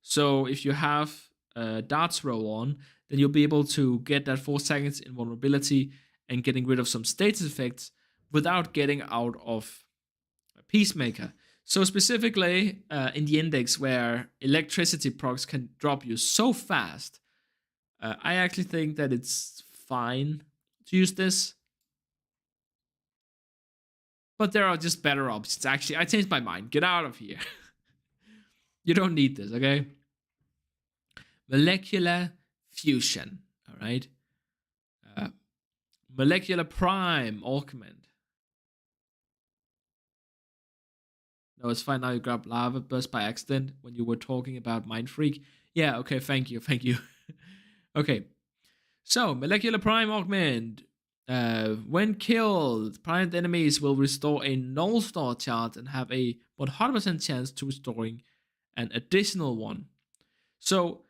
So if you have darts roll on, then you'll be able to get that 4 seconds invulnerability and getting rid of some status effects without getting out of Peacemaker. So specifically in the index where electricity procs can drop you so fast, I actually think that it's fine to use this. But there are just better options. Actually, I changed my mind. Get out of here. You don't need this, okay? Molecular Fusion, all right? Molecular Prime Augment. No, it's fine now. You grabbed Lava Burst by accident when you were talking about Mind Freak. Yeah, okay, thank you. Okay, so Molecular Prime Augment. When killed, primed enemies will restore a null star chart and have a 100% chance to restoring an additional one. So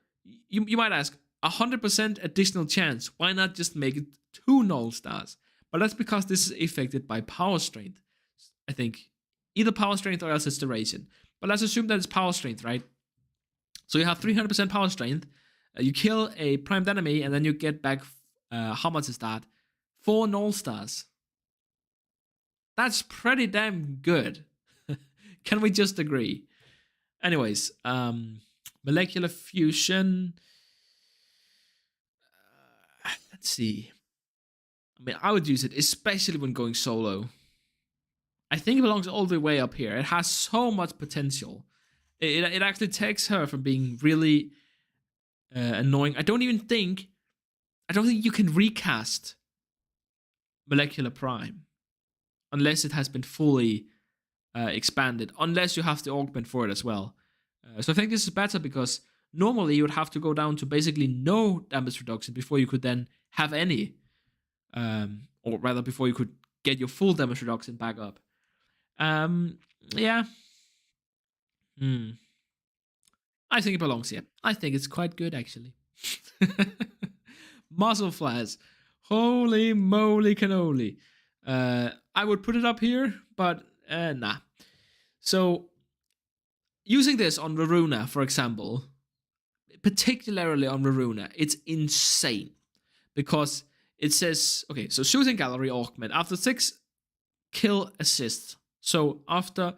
you might ask, 100% additional chance, why not just make it 2 null stars? But that's because this is affected by power strength. I think either power strength or else it's duration. But let's assume that it's power strength, right? So you have 300% power strength. You kill a primed enemy and then you get back, how much is that? 4 null stars. That's pretty damn good. Can we just agree? Anyways, Molecular Fusion. Let's see. I mean, I would use it, especially when going solo. I think it belongs all the way up here. It has so much potential. It actually takes her from being really annoying. I don't think you can recast molecular prime, unless it has been fully expanded, unless you have the augment for it as well. So I think this is better because normally you would have to go down to basically no damage reduction before you could then have any, or rather before you could get your full damage reduction back up. Yeah. I think it belongs here. I think it's quite good, actually. Muzzle flares. Holy moly cannoli. I would put it up here, but nah. So, using this on Raruna, for example, particularly on Raruna, it's insane. Because it says, okay, so shooting gallery augment. After 6 kill assists. So, after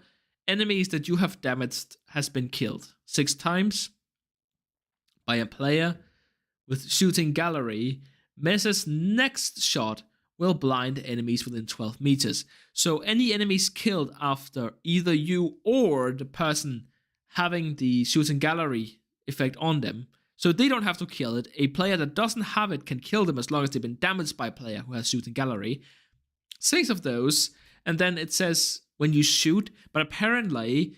enemies that you have damaged has been killed 6 times by a player with shooting gallery, Mesa's next shot will blind enemies within 12 meters. So any enemies killed after either you or the person having the shooting gallery effect on them, so they don't have to kill it. A player that doesn't have it can kill them as long as they've been damaged by a player who has shooting gallery. 6 of those, and then it says when you shoot, but apparently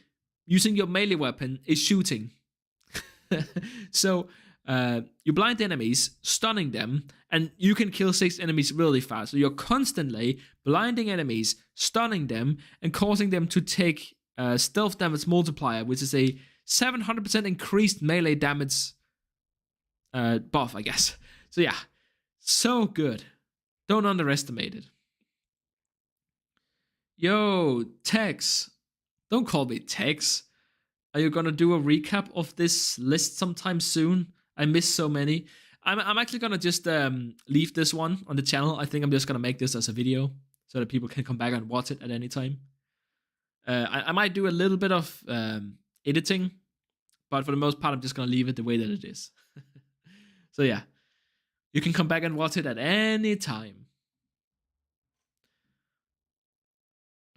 using your melee weapon is shooting. So you blind enemies, stunning them, and you can kill 6 enemies really fast. So you're constantly blinding enemies, stunning them, and causing them to take stealth damage multiplier, which is a 700% increased melee damage buff, I guess. So yeah, so good. Don't underestimate it. Yo, Tex. Don't call me Tex. Are you gonna do a recap of this list sometime soon? I missed so many. I'm actually gonna just leave this one on the channel. I think I'm just gonna make this as a video so that people can come back and watch it at any time. I might do a little bit of editing, but for the most part, I'm just gonna leave it the way that it is. So yeah, you can come back and watch it at any time.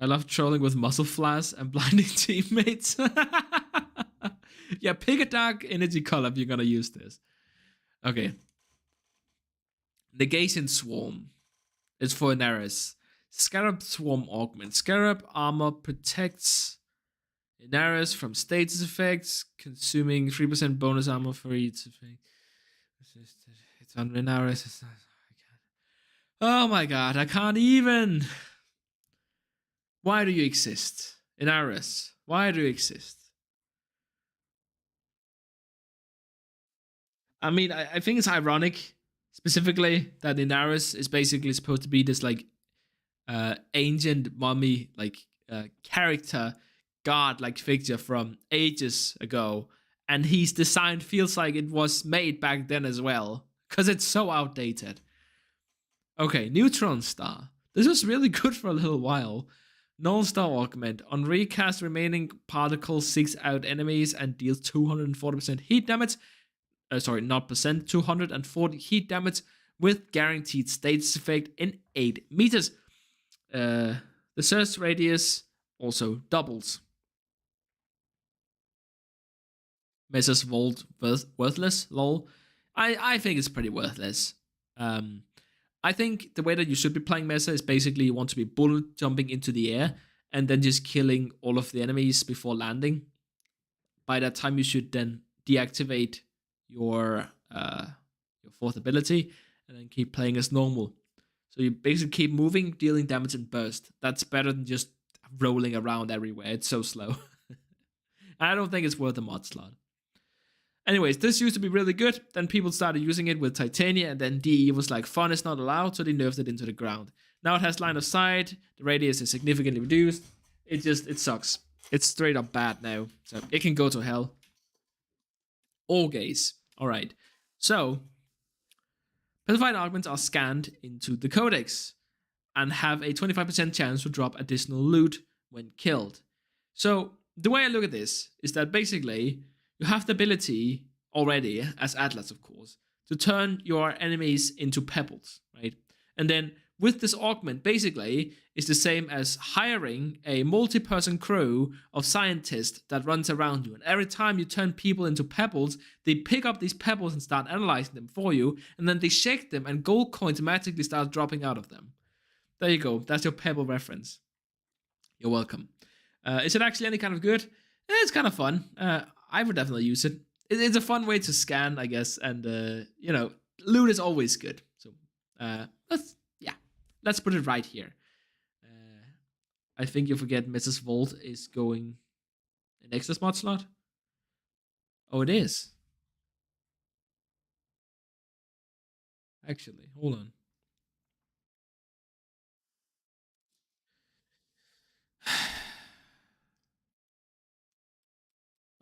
I love trolling with muzzle flash and blinding teammates. Yeah, pick a dark energy color if you're gonna use this. Okay. Negation Swarm is for Inaris. Scarab Swarm Augment. Scarab armor protects Inaris from status effects, consuming 3% bonus armor for each effect. It's on Inaris. Oh my god, I can't even. Why do you exist? Inaris, why do you exist? I mean, I think it's ironic, specifically, that Inaris is basically supposed to be this, like, ancient mummy, like, character, god-like figure from ages ago, and his design feels like it was made back then as well, because it's so outdated. Okay, Neutron Star. This was really good for a little while. Null Star Augment. On recast, remaining particles seeks out enemies and deals 240% heat damage. Not percent, 240 heat damage with guaranteed status effect in 8 meters. The search radius also doubles. Mesa's Vault worthless, lol. I think it's pretty worthless. I think the way that you should be playing Mesa is basically you want to be bullet jumping into the air and then just killing all of the enemies before landing. By that time, you should then deactivate your 4th ability and then keep playing as normal. So you basically keep moving, dealing damage in burst. That's better than just rolling around everywhere. It's so slow. I don't think it's worth a mod slot. Anyways, this used to be really good. Then people started using it with Titania, and then DE was like, fun is not allowed, so they nerfed it into the ground. Now it has line of sight. The radius is significantly reduced. It sucks. It's straight up bad now. So it can go to hell. All gaze. Alright. So, petrified augments are scanned into the codex and have a 25% chance to drop additional loot when killed. So, the way I look at this is that basically you have the ability already, as Atlas of course, to turn your enemies into pebbles, right? And then with this augment, basically, is the same as hiring a multi-person crew of scientists that runs around you. And every time you turn people into pebbles, they pick up these pebbles and start analyzing them for you, and then they shake them, and gold coins magically start dropping out of them. there you go. That's your Pebble reference. You're welcome. Is it actually any kind of good? It's kind of fun. I would definitely use it. It's a fun way to scan, I guess, and loot is always good. So let's put it right here. I think you forget Mrs. Vault is going an extra smart slot. Oh, it is. Actually, hold on.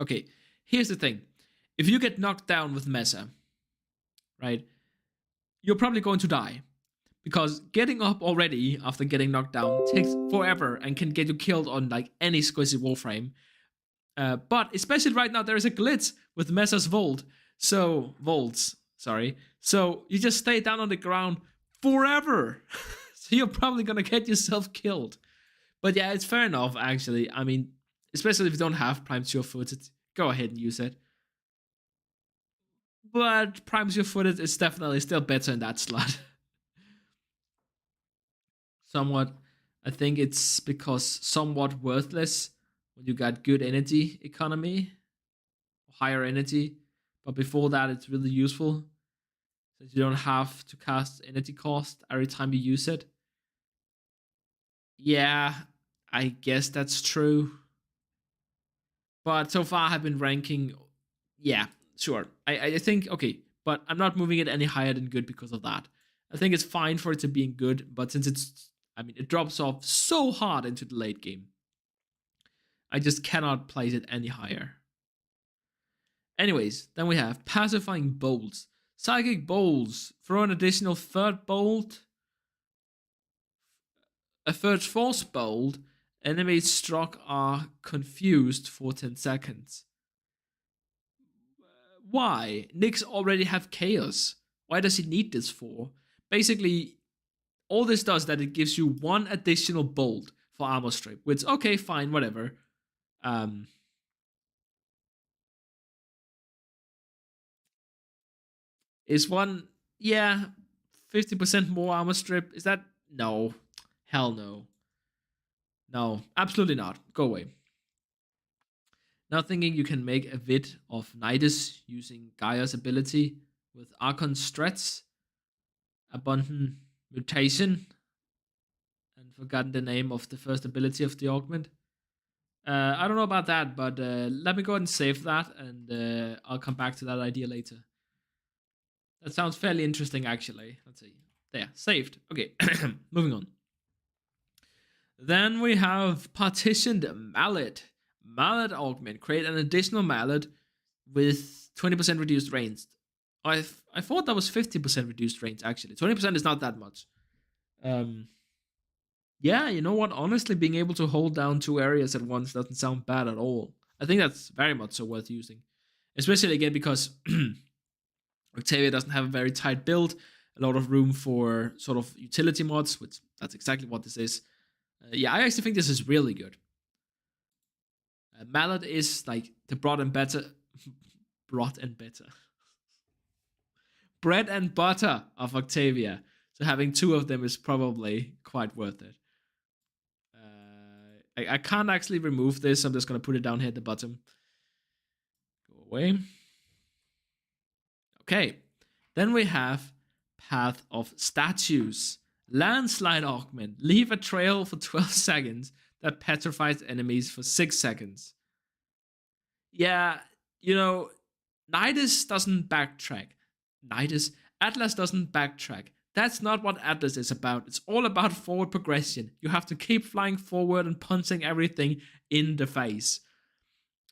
Okay, here's the thing. If you get knocked down with Mesa, right, you're probably going to die. Because getting up already after getting knocked down takes forever and can get you killed on like any squishy Warframe. But especially right now, there is a glitch with Mesa's Vaults. So you just stay down on the ground forever. So you're probably gonna get yourself killed. But yeah, it's fair enough, actually. I mean, especially if you don't have Prime Sure Footed, go ahead and use it. But Prime Sure Footed is definitely still better in that slot. Somewhat, I think it's because somewhat worthless when you got good energy economy, higher energy. But before that, it's really useful since you don't have to cast energy cost every time you use it. Yeah, I guess that's true. But so far, I've been ranking. Yeah, sure. I think okay, but I'm not moving it any higher than good because of that. I think it's fine for it to be good, but since it drops off so hard into the late game. I just cannot place it any higher. Anyways, then we have Pacifying Bolts. Psychic Bolts. Throw an additional third bolt. A third force bolt. Enemies struck are confused for 10 seconds. Why? Nyx already have Chaos. Why does he need this for? Basically, all this does that it gives you one additional bolt for armor strip, which, okay, fine, whatever. Is one, yeah, 50% more armor strip? Is that? No. Hell no. No, absolutely not. Go away. Now thinking you can make a vid of Nidus using Gaia's ability with Archon Stretch, Abundant Mutation, and forgotten the name of the first ability of the augment. I don't know about that, but let me go ahead and save that, and I'll come back to that idea later. That sounds fairly interesting, actually. Let's see. There, saved. Okay, moving on. Then we have Partitioned Mallet. Mallet augment. Create an additional mallet with 20% reduced range. I thought that was 50% reduced range, actually. 20% is not that much. Yeah, you know what? Honestly, being able to hold down two areas at once doesn't sound bad at all. I think that's very much so worth using. Especially, again, because Octavia doesn't have a very tight build. A lot of room for sort of utility mods, which that's exactly what this is. Yeah, I actually think this is really good. Mallet is like the bread and butter of Octavia. So having two of them is probably quite worth it. I can't actually remove this. I'm just going to put it down here at the bottom. Go away. Okay. Then we have Path of Statues. Landslide augment. Leave a trail for 12 seconds that petrifies enemies for 6 seconds. Yeah, Nidus doesn't backtrack. Atlas doesn't backtrack. That's not what Atlas is about. It's all about forward progression. You have to keep flying forward and punching everything in the face.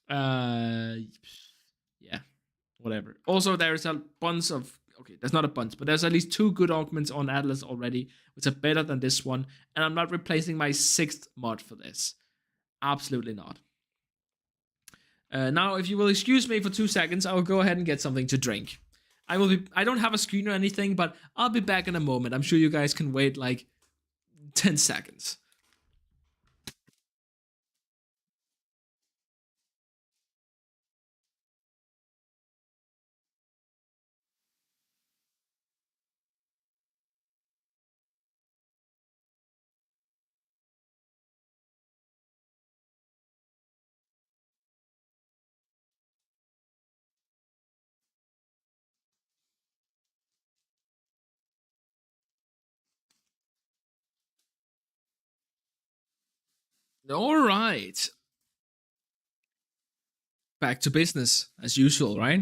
Yeah, whatever. Also, there's a bunch of there's not a bunch, but there's at least 2 good augments on Atlas already, which are better than this one, and I'm not replacing my 6th mod for this. Absolutely not. Now, if you will excuse me for 2 seconds, I will go ahead and get something to drink. I don't have a screen or anything, but I'll be back in a moment. I'm sure you guys can wait like 10 seconds. All right. Back to business as usual, right?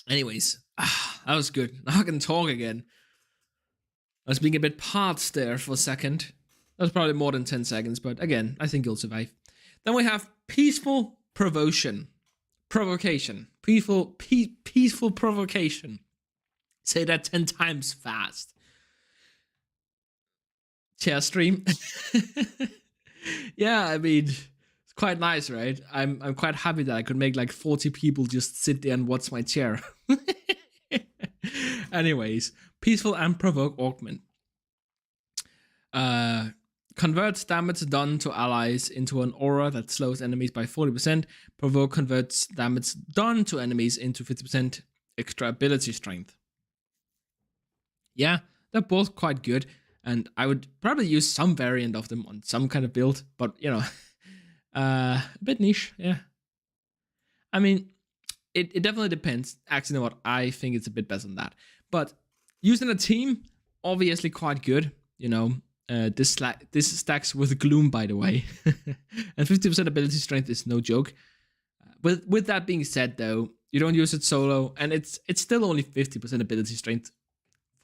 Anyways, that was good. Now I can talk again. I was being a bit parched there for a second. That was probably more than 10 seconds, but again, I think you'll survive. Then we have peaceful provocation. Provocation. Peaceful provocation. Say that 10 times fast. Chair stream. Yeah, I mean, it's quite nice, right? I'm quite happy that I could make like 40 people just sit there and watch my chair. Anyways, peaceful and provoke augment. Converts damage done to allies into an aura that slows enemies by 40%. Provoke converts damage done to enemies into 50% extra ability strength. Yeah, they're both quite good, and I would probably use some variant of them on some kind of build, but you know, a bit niche, yeah. I mean, it definitely depends. Actually, you know what? I think it's a bit better than that. But using a team, obviously quite good, you know. This stacks with Gloom, by the way. And 50% ability strength is no joke. With that being said, though, you don't use it solo, and it's still only 50% ability strength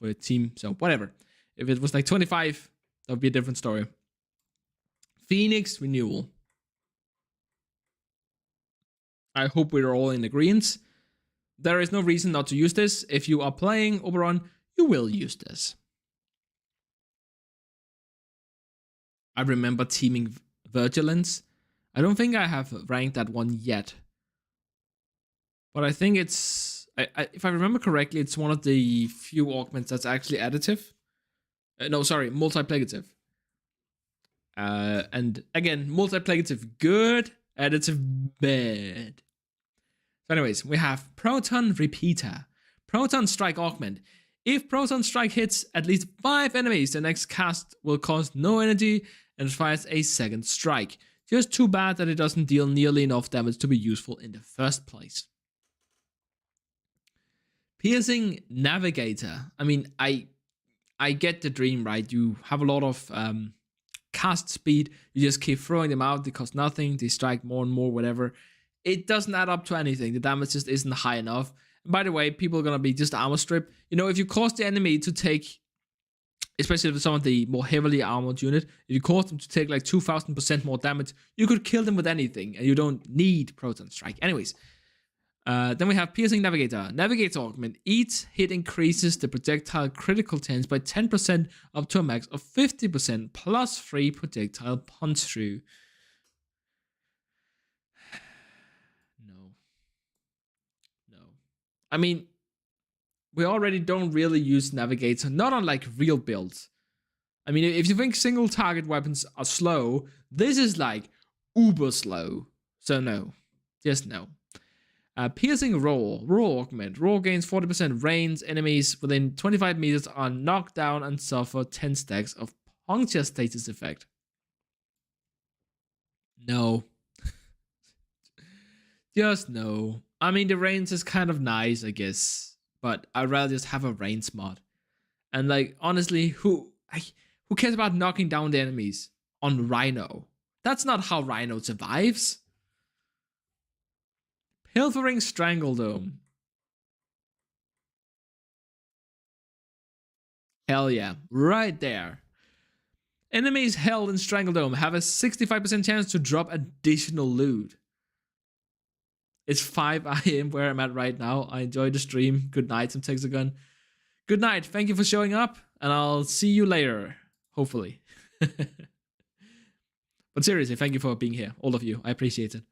for a team, so whatever. If it was like 25, that would be a different story. Phoenix Renewal. I hope we're all in agreement. There is no reason not to use this. If you are playing Oberon, you will use this. I remember teaming Vigilance. I don't think I have ranked that one yet. But I think it's... if I remember correctly, it's one of the few augments that's actually additive. No, sorry, multiplicative. And again, multiplicative good, additive bad. So anyways, we have Proton Repeater. Proton Strike Augment. If Proton Strike hits at least 5 enemies, the next cast will cost no energy and fires a second strike. Just too bad that it doesn't deal nearly enough damage to be useful in the first place. Piercing Navigator. I mean, I get the dream, right? You have a lot of cast speed. You just keep throwing them out. They cost nothing. They strike more and more, whatever. It doesn't add up to anything. The damage just isn't high enough. And by the way, people are going to be just armor strip. You know, if you cause the enemy to take, especially with some of the more heavily armored unit, if you cause them to take like 2000% more damage, you could kill them with anything, and you don't need Proton Strike. Anyways, then we have Piercing Navigator. Navigator Augment. Each hit increases the projectile critical chance by 10% up to a max of 50% plus 3 projectile punch through. No. I mean, we already don't really use Navigator, not on like real builds. I mean, if you think single target weapons are slow, this is like uber slow. So no, just no. Piercing Roar. Roar Augment. Roar gains 40% range. Enemies within 25 meters are knocked down and suffer 10 stacks of puncture status effect. No. Just no. I mean, the range is kind of nice, I guess, but I'd rather just have a range mod. And like, honestly, who cares about knocking down the enemies on Rhino? That's not how Rhino survives. Pilfering Strangledome. Hell yeah, right there. Enemies held in Strangledome have a 65% chance to drop additional loot. It's 5 AM where I'm at right now. I enjoyed the stream. Good night, some Texagon. Good night. Thank you for showing up, and I'll see you later. Hopefully. But seriously, thank you for being here. All of you. I appreciate it.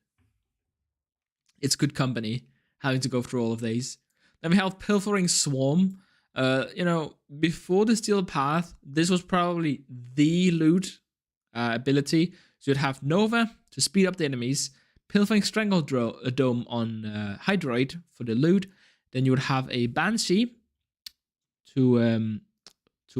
It's good company having to go through all of these. Then we have Pilfering Swarm. You know, before the Steel Path, this was probably the loot ability. So you'd have Nova to speed up the enemies, Pilfering Strangledome on Hydroid for the loot. Then you would have a Banshee to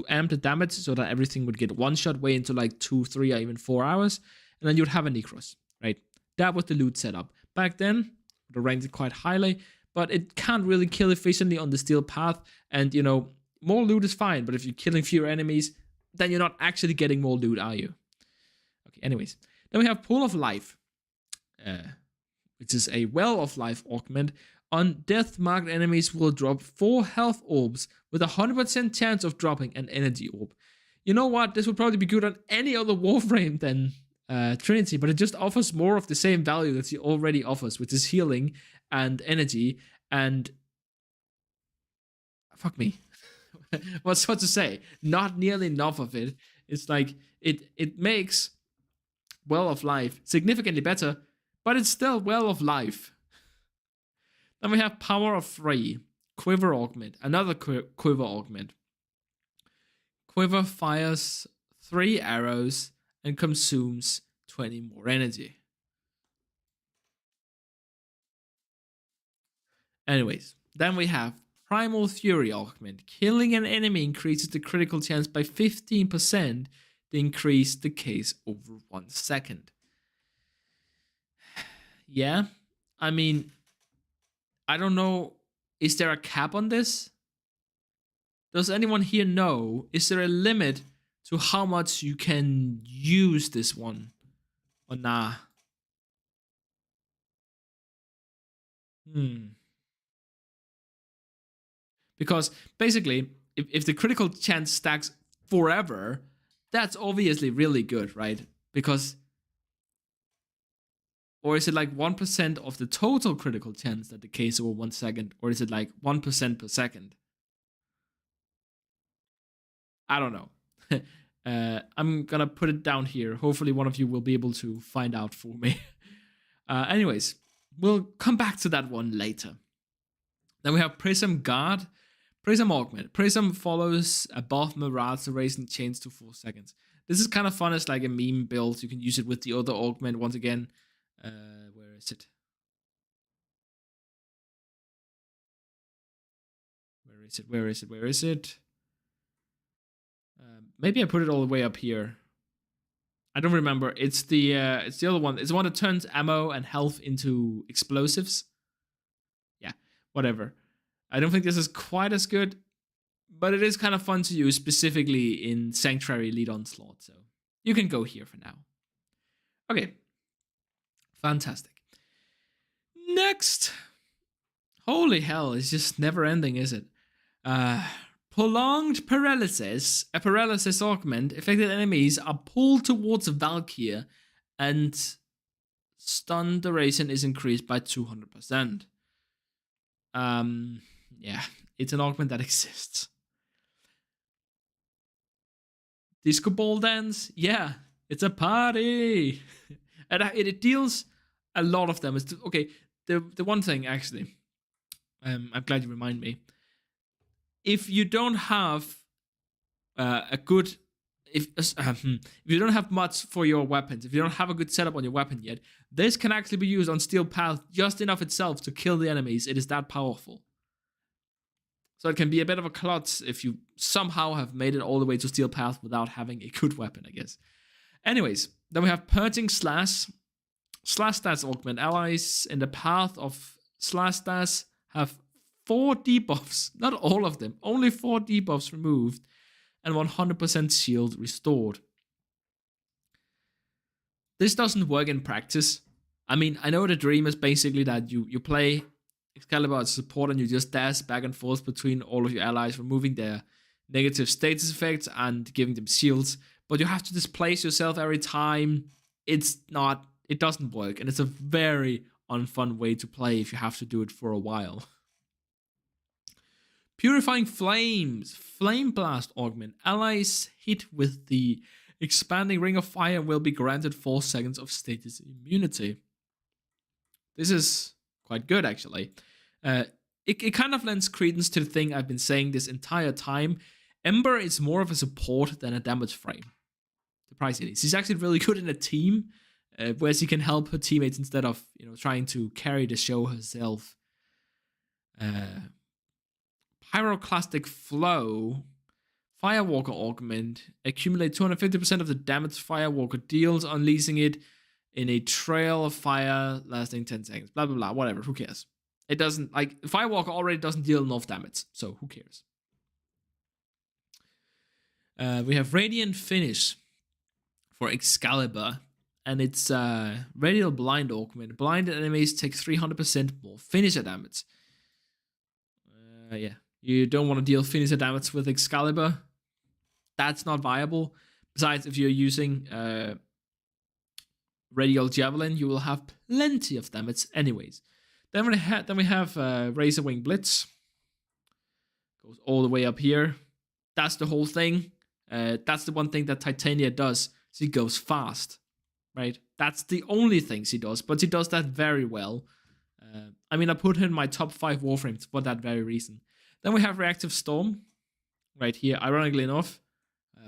amp the damage so that everything would get one shot way into like 2, 3, or even 4 hours. And then you'd have a Necros, right? That was the loot setup. Back then, it ranked quite highly, but it can't really kill efficiently on the Steel Path. And, you know, more loot is fine, but if you're killing fewer enemies, then you're not actually getting more loot, are you? Okay, anyways. Then we have Pool of Life, which is a Well of Life augment. On death, marked enemies will drop 4 health orbs with a 100% chance of dropping an energy orb. You know what? This would probably be good on any other Warframe than Trinity, but it just offers more of the same value that he already offers, which is healing and energy. And fuck me, what's what to say? Not nearly enough of it. It's like it makes Well of Life significantly better, but it's still Well of Life. Then we have Power of 3, Quiver Augment, another Quiver Augment. Quiver fires 3 arrows and consumes 20 more energy. Anyways, then we have Primal Fury Augment. Killing an enemy increases the critical chance by 15%. They increase the case over 1 second. Yeah, I mean, I don't know. Is there a cap on this? Does anyone here know? Is there a limit to how much you can use this one? Or nah? Because basically, if the critical chance stacks forever, that's obviously really good, right? Because, or is it like 1% of the total critical chance that decays over 1 second? Or is it like 1% per second? I don't know. I'm gonna put it down here. Hopefully one of you will be able to find out for me. Anyways, we'll come back to that one later. Then we have Prism Guard. Prism Augment. Prism follows above Mirage duration chains to 4 seconds. This is kind of fun as like a meme build. You can use it with the other augment once again. Where is it? Where is it? Maybe I put it all the way up here. I don't remember. It's the other one. It's the one that turns ammo and health into explosives. Yeah, whatever. I don't think this is quite as good, but it is kind of fun to use, specifically in Sanctuary Elite Onslaught. So you can go here for now. Okay. Fantastic. Next. Holy hell, it's just never ending, is it? Prolonged Paralysis. A paralysis augment. Affected enemies are pulled towards a Valkyrie, and stun duration is increased by 200%. Yeah, it's an augment that exists. Disco Ball Dance? Yeah, it's a party. And it deals a lot of them. Okay, the one thing, actually, I'm glad you remind me. If you don't have a good... If you don't have much for your weapons, if you don't have a good setup on your weapon yet, this can actually be used on Steel Path just enough itself to kill the enemies. It is that powerful. So it can be a bit of a klutz if you somehow have made it all the way to Steel Path without having a good weapon, I guess. Anyways, then we have Purging Slash. Slash stats augment. Allies in the path of slash stats have 4 debuffs. Not all of them. Only 4 debuffs removed. And 100% shield restored. This doesn't work in practice. I mean, I know the dream is basically that you play Excalibur as support and you just dash back and forth between all of your allies, removing their negative status effects and giving them shields. But you have to displace yourself every time. It doesn't work. And it's a very unfun way to play if you have to do it for a while. Purifying Flames. Flame Blast augment. Allies hit with the expanding Ring of Fire will be granted 4 seconds of status immunity. This is quite good, actually. It kind of lends credence to the thing I've been saying this entire time. Ember is more of a support than a damage frame. Surprisingly. She's actually really good in a team, where she can help her teammates instead of trying to carry the show herself. Pyroclastic Flow. Firewalker augment. Accumulate 250% of the damage Firewalker deals, unleashing it in a trail of fire lasting 10 seconds. Blah, blah, blah. Whatever. Who cares? It doesn't... Firewalker already doesn't deal enough damage, so who cares? We have Radiant Finish for Excalibur. and it's radial blind augment. Blinded enemies take 300% more finisher damage. Yeah, you don't want to deal finisher damage with Excalibur. That's not viable. Besides, if you're using Radial Javelin, you will have plenty of damage anyways. Then we have Razor Wing Blitz. Goes all the way up here. That's the whole thing. That's the one thing that Titania does. She goes fast, right? That's the only thing she does, but she does that very well. I mean, I put her in my top 5 Warframes for that very reason. Then we have Reactive Storm right here, ironically enough.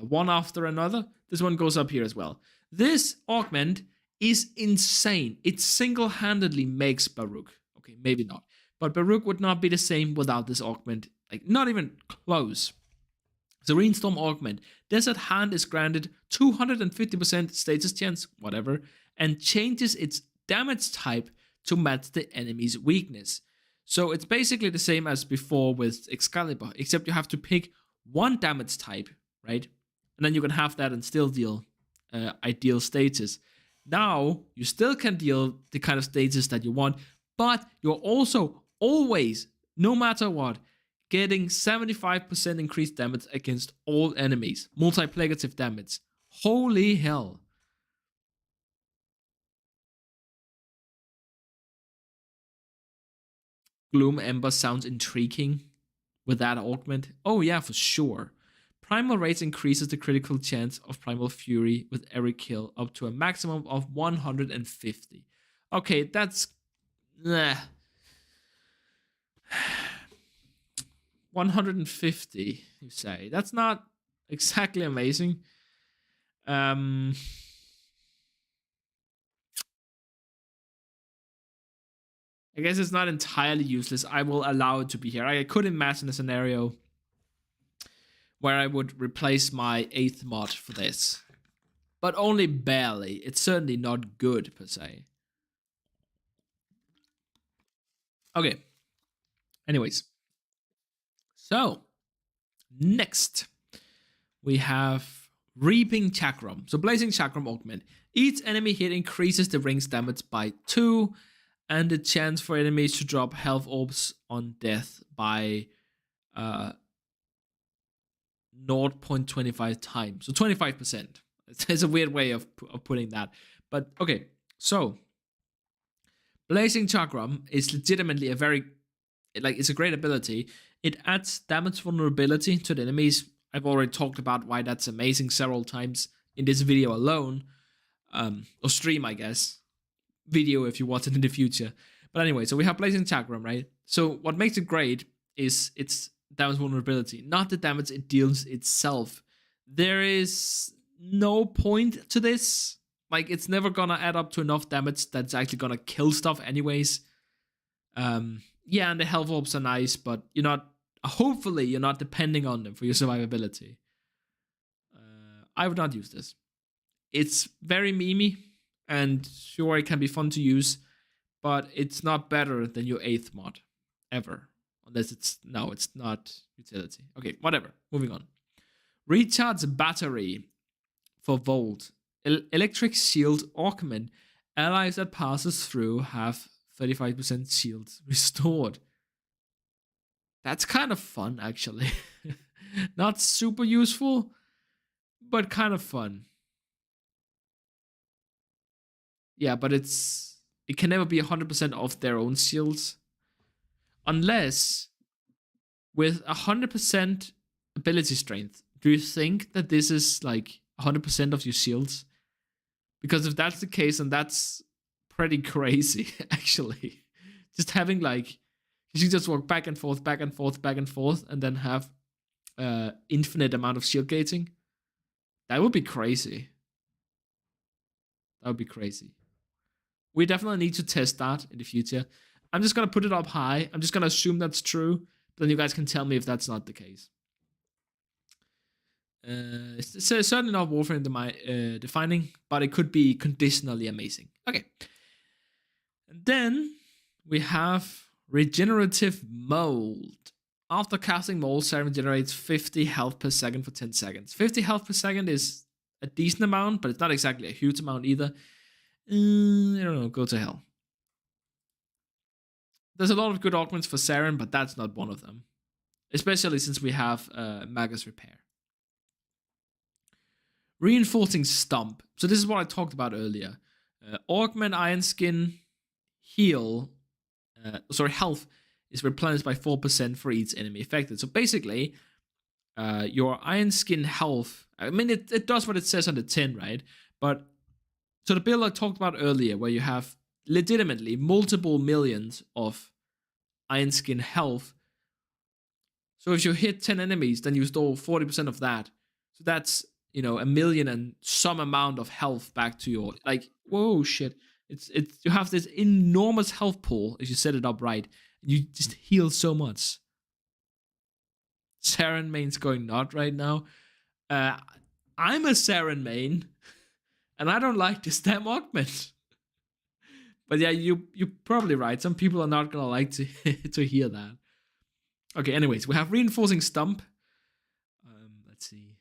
One after another. This one goes up here as well. This augment is insane. It single-handedly makes Baruch. Okay, maybe not. But Baruch would not be the same without this augment. Like, not even close. Serene Storm augment. Desert Hand is granted 250% status chance, whatever, and changes its damage type to match the enemy's weakness. So it's basically the same as before with Excalibur, except you have to pick one damage type, right? And then you can have that and still deal ideal status. Now, you still can deal the kind of status that you want, but you're also always, no matter what, getting 75% increased damage against all enemies. Multiplicative damage. Holy hell. Gloom Ember sounds intriguing with that augment. Oh yeah, for sure. Primal Rage increases the critical chance of Primal Fury with every kill up to a maximum of 150. Okay, that's... 150, you say. That's not exactly amazing. I guess it's not entirely useless. I will allow it to be here. I could imagine a scenario where I would replace my 8th mod for this. But only barely. It's certainly not good, per se. Okay. Anyways. So, next, we have Reaping Chakram. So, Blazing Chakram augment. Each enemy hit increases the ring's damage by 2, and the chance for enemies to drop health orbs on death by 0.25 times. So 25%. It's a weird way of putting that. But okay, so Blazing Chakram is legitimately a very, it's a great ability. It adds damage vulnerability to the enemies. I've already talked about why that's amazing several times in this video alone. Or stream, I guess. Video if you watch it in the future. But anyway, so we have Blazing Chakram, right? So what makes it great is its damage vulnerability, not the damage it deals itself. There is no point to this. Like, it's never gonna add up to enough damage that's actually gonna kill stuff anyways. Yeah, and the health orbs are nice, but you're not, hopefully you're not depending on them for your survivability. I would not use this. It's very memey, and sure, it can be fun to use, but it's not better than your 8th mod, ever. Unless it's not utility. Okay, whatever. Moving on. Recharge battery for Volt. Electric shield augment. Allies that passes through have 35% shield restored. That's kind of fun, actually. Not super useful, but kind of fun. Yeah, but it can never be 100% of their own shields. Unless, with 100% ability strength, do you think that this is like 100% of your shields? Because if that's the case, then that's pretty crazy, actually. Just having like, you just walk back and forth, back and forth, back and forth, and then have infinite amount of shield gating. That would be crazy. That would be crazy. We definitely need to test that in the future. I'm just going to put it up high. I'm just going to assume that's true. Then you guys can tell me if that's not the case. It's certainly not Warframe defining, but it could be conditionally amazing. Okay. And then we have Regenerative Mold. After casting Mold, Siren generates 50 health per second for 10 seconds. 50 health per second is a decent amount, but it's not exactly a huge amount either. I don't know, go to hell. There's a lot of good augments for Saren, but that's not one of them. Especially since we have Magus Repair. Reinforcing Stump. So this is what I talked about earlier. Augment Iron Skin heal. Health is replenished by 4% for each enemy affected. So basically, your Iron Skin health, I mean, it does what it says on the tin, right? But, so the build I talked about earlier, where you have legitimately multiple millions of Iron Skin health. So if you hit 10 enemies, then you store 40% of that. So that's, you know, 1 million and some amount of health back to your, like, whoa, shit. It's you have this enormous health pool if you set it up right. You just heal so much. Saren main's going not right now. I'm a Saren main, and I don't like this damn augment. But yeah, you're probably right. Some people are not gonna like to to hear that. Okay, anyways, we have Reinforcing Stump. Let's see.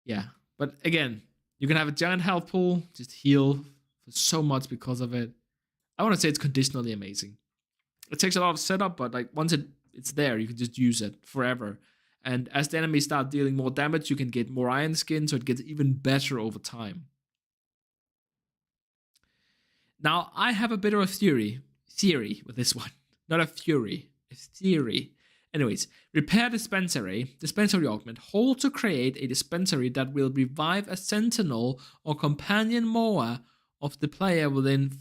Yeah, but again, you can have a giant health pool, just heal for so much because of it. I want to say it's conditionally amazing. It takes a lot of setup, but like once it's there, you can just use it forever. And as the enemies start dealing more damage, you can get more Iron Skin, so it gets even better over time. Now, I have a bit of a theory with this one. Not a fury, a theory. Anyways, repair dispensary augment. Hold to create a dispensary that will revive a sentinel or companion Moa of the player within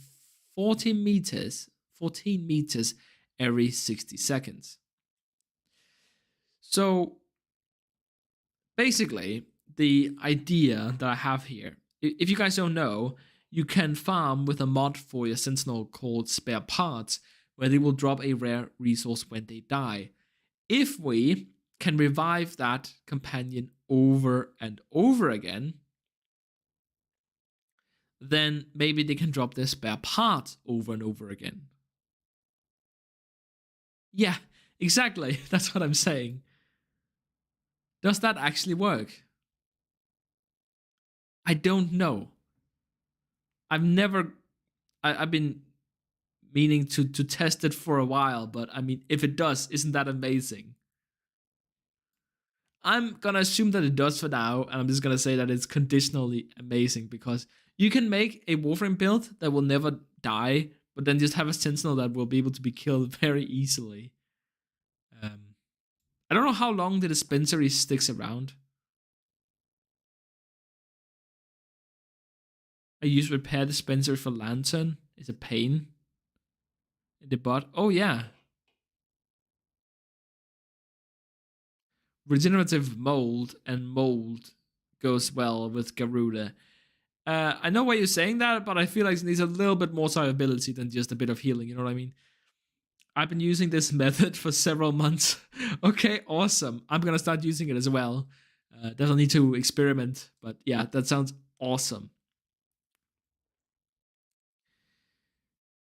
14 meters every 60 seconds. So basically, the idea that I have here, if you guys don't know, you can farm with a mod for your sentinel called Spare Parts, where they will drop a rare resource when they die. If we can revive that companion over and over again, then maybe they can drop their spare part over and over again. Yeah, exactly. That's what I'm saying. Does that actually work? I don't know. I've been meaning to test it for a while, but I mean, if it does, isn't that amazing? I'm gonna assume that it does for now, and I'm just gonna say that it's conditionally amazing because you can make a Warframe build that will never die, but then just have a Sentinel that will be able to be killed very easily. I don't know how long the dispensary sticks around. I use repair dispensary for lantern. It's a pain in the butt. Oh yeah. Regenerative mold and mold goes well with Garuda. I know why you're saying that, but I feel like it needs a little bit more survivability than just a bit of healing. You know what I mean? I've been using this method for several months. Okay, awesome. I'm gonna start using it as well. Definitely need to experiment, but yeah, that sounds awesome.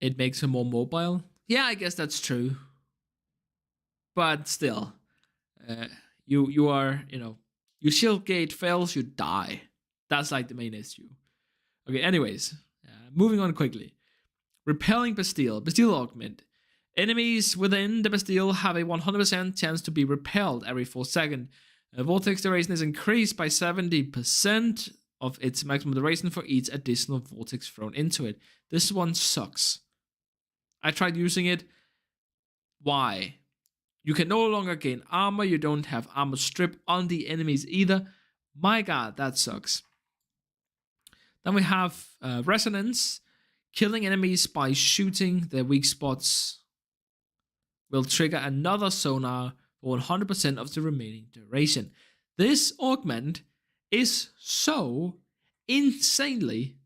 It makes him more mobile. Yeah, I guess that's true. But still, you are, you know, your shield gate fails, you die. That's like the main issue. Okay, anyways, moving on quickly. Repelling Bastille augment. Enemies within the Bastille have a 100% chance to be repelled every 4 seconds. Vortex duration is increased by 70% of its maximum duration for each additional vortex thrown into it. This one sucks. I tried using it. Why? You can no longer gain armor. You don't have armor strip on the enemies either. My god, that sucks. Then we have Resonance. Killing enemies by shooting their weak spots will trigger another sonar for 100% of the remaining duration. This augment is so insanely,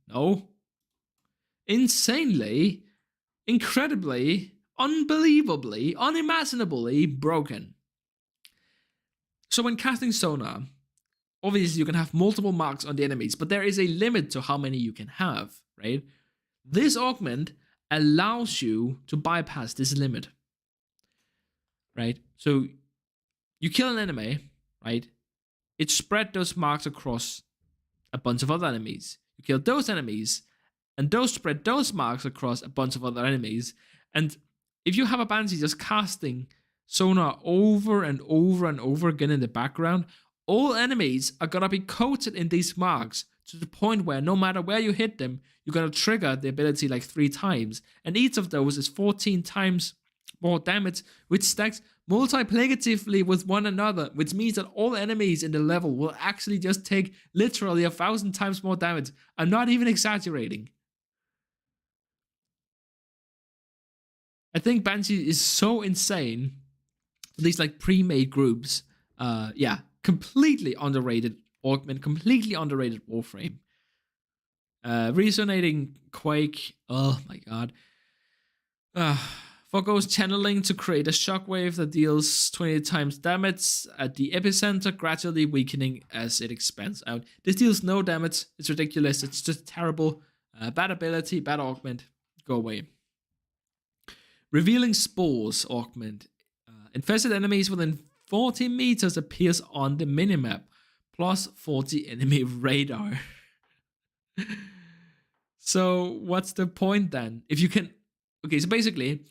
incredibly, unbelievably, unimaginably broken. So when casting sonar, obviously you can have multiple marks on the enemies, but there is a limit to how many you can have, right? This augment allows you to bypass this limit, right? So you kill an enemy, right? It spread those marks across a bunch of other enemies. you kill those enemies, and those spread those marks across a bunch of other enemies. And if you have a Banshee just casting sonar over and over and over again in the background, all enemies are gonna be coated in these marks to the point where no matter where you hit them, you're gonna trigger the ability like 3 times. And each of those is 14 times more damage, which stacks multiplicatively with one another, which means that all enemies in the level will actually just take literally 1,000 times more damage. I'm not even exaggerating. I think Banshee is so insane. These like pre-made groups, completely underrated Augment, completely underrated Warframe. Resonating Quake, oh my god. Forgoes channeling to create a shockwave that deals 20 times damage at the epicenter, gradually weakening as it expands out. This deals no damage, it's ridiculous, it's just terrible. Bad ability, bad Augment, go away. Revealing Spores Augment. Infested enemies within 40 meters appears on the minimap, plus 40 enemy radar. So what's the point then? If you can... Okay, so basically,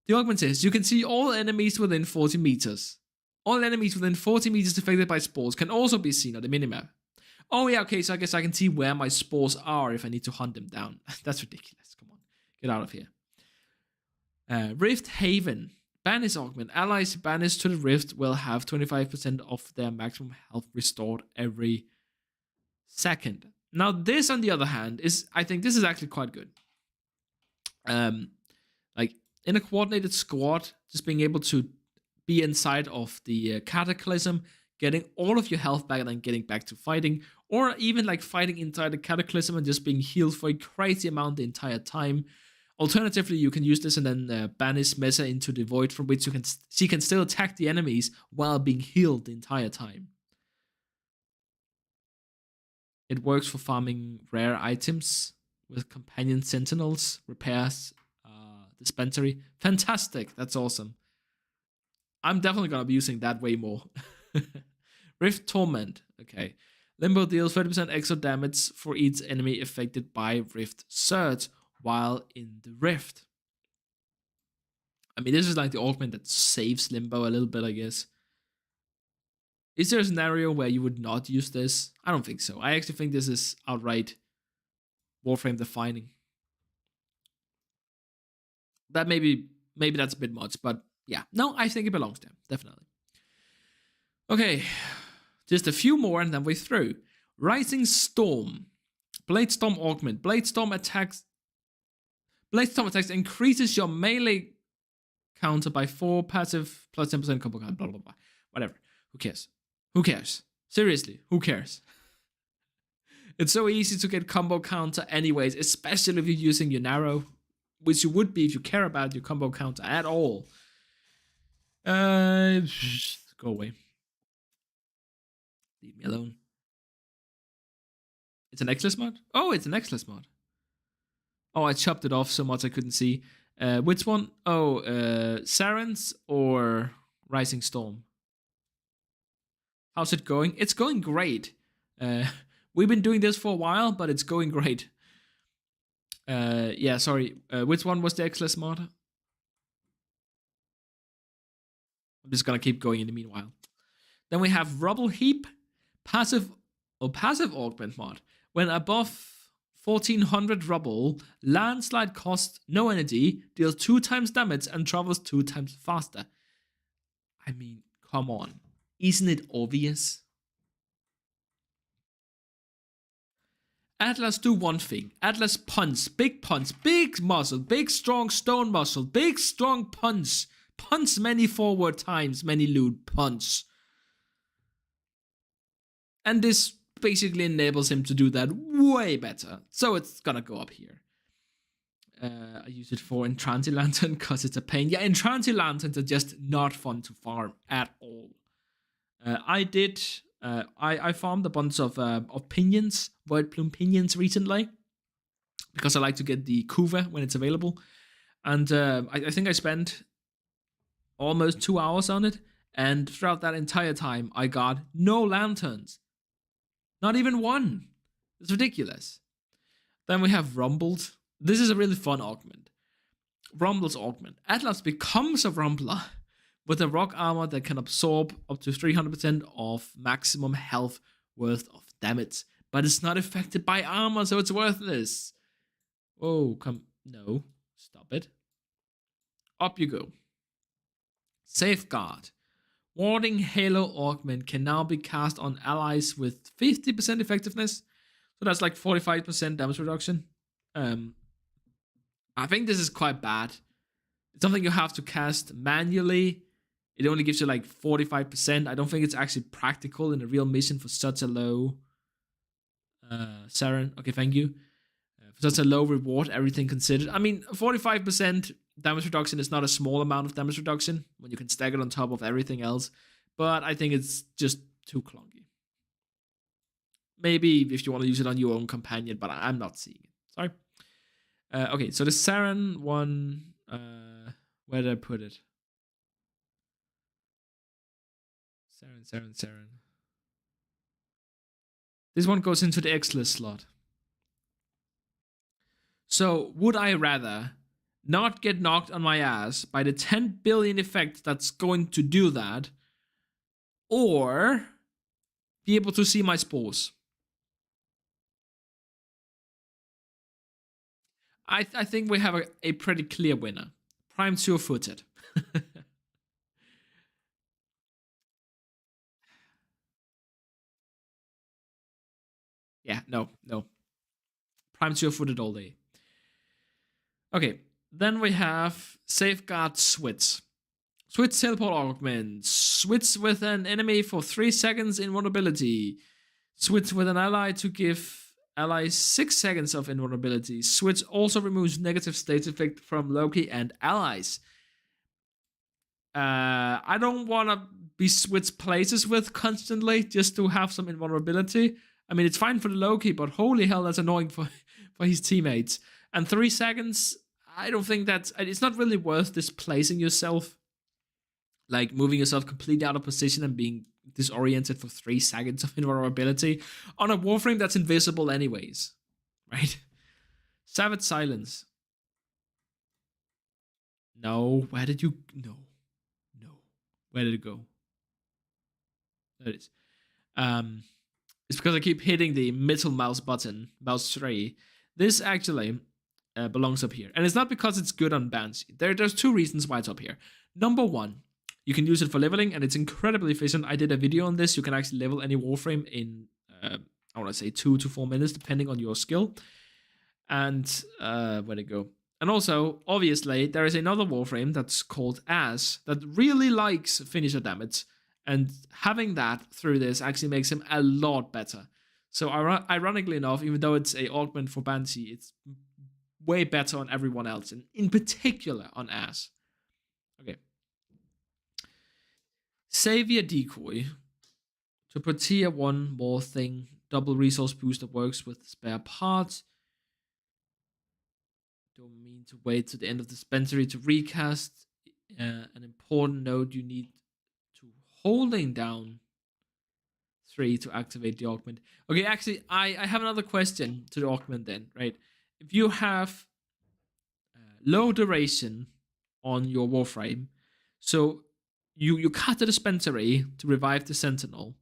the augment says you can see all enemies within 40 meters. All enemies within 40 meters affected by spores can also be seen on the minimap. Oh yeah, okay, so I guess I can see where my spores are if I need to hunt them down. That's ridiculous, come on. Get out of here. Rift Haven. Banish Augment. Allies banished to the Rift will have 25% of their maximum health restored every second. Now this, on the other hand, I think this is actually quite good. Like in a coordinated squad, just being able to be inside of the Cataclysm, getting all of your health back and then getting back to fighting, or even like fighting inside the Cataclysm and just being healed for a crazy amount the entire time. Alternatively, you can use this and then banish Mesa into the void, from which she can still attack the enemies while being healed the entire time. It works for farming rare items with companion sentinels, repairs, dispensary. Fantastic, that's awesome. I'm definitely gonna be using that way more. Rift Torment, okay. Limbo deals 30% extra damage for each enemy affected by Rift Surge while in the Rift. I mean, this is like the augment that saves Limbo a little bit, I guess. Is there a scenario where you would not use this? I don't think so. I actually think this is outright Warframe defining. That maybe that's a bit much, but yeah. No, I think it belongs there, definitely. Okay, just a few more and then we're through. Rising Storm. Bladestorm Augment. Bladestorm attacks increases your melee counter by 4, passive plus 10% combo count, blah, blah, blah. Whatever. Who cares? Who cares? Seriously, who cares? It's so easy to get combo counter anyways, especially if you're using your narrow, which you would be if you care about your combo counter at all. Go away. Leave me alone. It's an Xless mod? Oh, it's an Xless mod. Oh, I chopped it off so much I couldn't see. Which one? Oh, Sarens or Rising Storm? How's it going? It's going great. We've been doing this for a while, but it's going great. Yeah, sorry. Which one was the Xless mod? I'm just gonna keep going in the meanwhile. Then we have Rubble Heap, passive augment mod. When above 1400 rubble, landslide costs no energy, deals 2 times damage, and travels 2 times faster. I mean, come on. Isn't it obvious? Atlas do one thing. Atlas punch, big muscle, big strong stone muscle, big strong punch. Punch many forward times, many loot, punch. And this basically enables him to do that way better. So it's gonna go up here. I use it for Entranti Lantern because it's a pain. Yeah, Entranti Lanterns are just not fun to farm at all. I farmed a bunch of pinions, Void Plume pinions recently, because I like to get the Kuva when it's available. And I think I spent almost 2 hours on it, and throughout that entire time, I got no lanterns. Not even one. It's ridiculous. Then we have Rumbled. This is a really fun augment. Rumble's augment. Atlas becomes a Rumbler with a rock armor that can absorb up to 300% of maximum health worth of damage, but it's not affected by armor, so it's worthless. Oh, no, stop it. Up you go. Safeguard. Warding Halo augment can now be cast on allies with 50% effectiveness, so that's like 45% damage reduction. I think this is quite bad. It's something you have to cast manually. It only gives you like 45%. I don't think it's actually practical in a real mission for such a low Saren. Okay, thank you. For such a low reward, everything considered. I mean, 45% damage reduction is not a small amount of damage reduction when you can stack it on top of everything else. But I think it's just too clunky. Maybe if you want to use it on your own companion, but I'm not seeing it. Sorry. Okay, so the Saren one, where did I put it? Saren. This one goes into the X-list slot. So would I rather not get knocked on my ass by the 10 billion effect that's going to do that, or be able to see my spores? I think we have a pretty clear winner. Prime Sure-Footed. Yeah, no. Prime Sure-Footed all day. Okay, then we have Safeguard Switch. Switch teleport augment. Switch with an enemy for 3 seconds invulnerability. Switch with an ally to give allies 6 seconds of invulnerability. Switch also removes negative state effect from Loki and allies. I don't want to be switched places with constantly just to have some invulnerability. I mean, it's fine for the Loki, but holy hell, that's annoying for his teammates. And 3 seconds, I don't think it's not really worth displacing yourself. Like moving yourself completely out of position and being disoriented for 3 seconds of invulnerability on a Warframe that's invisible anyways, right? Savage Silence. No, where did you... No. Where did it go? There it is. It's because I keep hitting the middle mouse button, mouse 3. This actually belongs up here. And it's not because it's good on Banshee. There's 2 reasons why it's up here. Number 1, you can use it for leveling, and it's incredibly efficient. I did a video on this. You can actually level any Warframe in, I want to say 2 to 4 minutes, depending on your skill. And where'd it go? And also, obviously, there is another Warframe that's called As that really likes finisher damage. And having that through this actually makes him a lot better. So ironically enough, even though it's a augment for Banshee, it's way better on everyone else, and in particular on As. Okay. Savior Decoy. To put tier 1 more thing, double resource booster works with spare parts. Don't mean to wait to the end of the dispensary to recast. An important note, you need to holding down 3 to activate the augment. Okay, actually, I have another question to the augment then, right? If you have low duration on your Warframe, so you cut the dispensary to revive the Sentinel,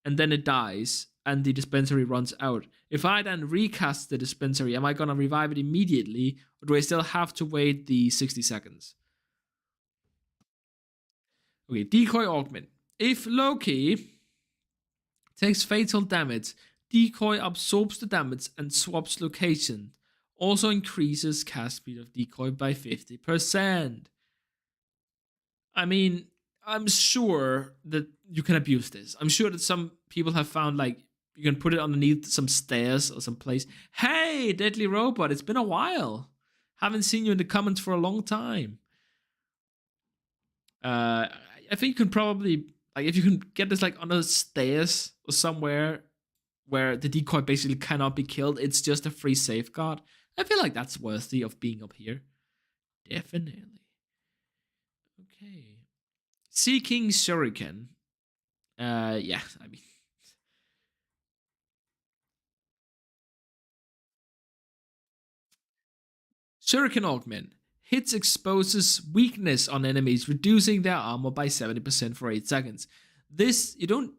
and then it dies, and the dispensary runs out. If I then recast the dispensary, am I going to revive it immediately, or do I still have to wait the 60 seconds? Okay, Decoy Augment. If Loki takes fatal damage, Decoy absorbs the damage and swaps location. Also increases cast speed of Decoy by 50%. I mean, I'm sure that you can abuse this. I'm sure that some people have found, like, you can put it underneath some stairs or some place. Hey, Deadly Robot, it's been a while. Haven't seen you in the comments for a long time. I think you can probably, like, if you can get this, like, under stairs or somewhere where the decoy basically cannot be killed, it's just a free safeguard. I feel like that's worthy of being up here. Definitely. Okay. Seeking Shuriken. Yeah, I mean, Shuriken Augment. Hits exposes weakness on enemies, reducing their armor by 70% for 8 seconds. This, you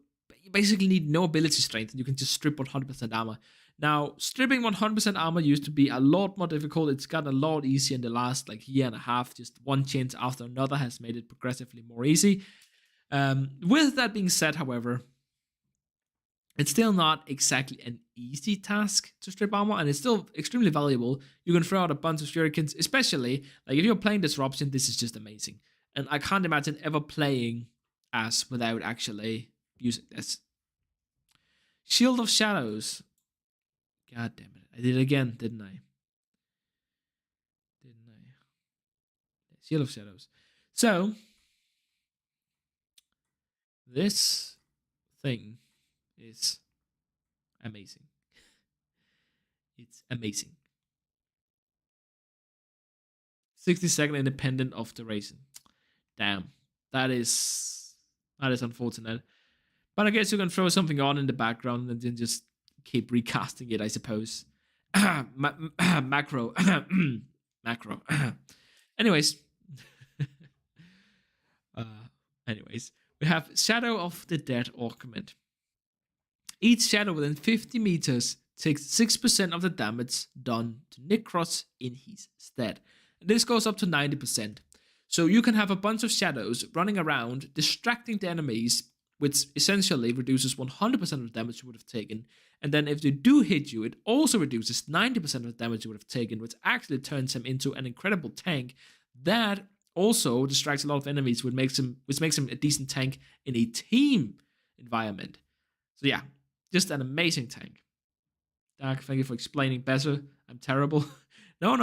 basically need no ability strength, and you can just strip 100% armor. Now, stripping 100% armor used to be a lot more difficult. It's gotten a lot easier in the last year and a half. Just one change after another has made it progressively more easy. With that being said, however, it's still not exactly an easy task to strip armor, and it's still extremely valuable. You can throw out a bunch of shurikens, especially if you're playing Disruption. This is just amazing, and I can't imagine ever playing as without actually using this. Shield of Shadows. God damn it! I did it again, didn't I? Shield of Shadows. So this thing is amazing. It's amazing. 60-second independent of duration. Damn. That is unfortunate. But I guess you can throw something on in the background and then just keep recasting it, I suppose. Macro. Macro. Anyways. We have Shadow of the Dead Augment. Each shadow within 50 meters takes 6% of the damage done to Necros in his stead. And this goes up to 90%. So you can have a bunch of shadows running around, distracting the enemies, which essentially reduces 100% of the damage you would have taken. And then if they do hit you, it also reduces 90% of the damage you would have taken, which actually turns him into an incredible tank that also distracts a lot of enemies, which makes him a decent tank in a team environment. So yeah, just an amazing tank. Dark, thank you for explaining better. I'm terrible. No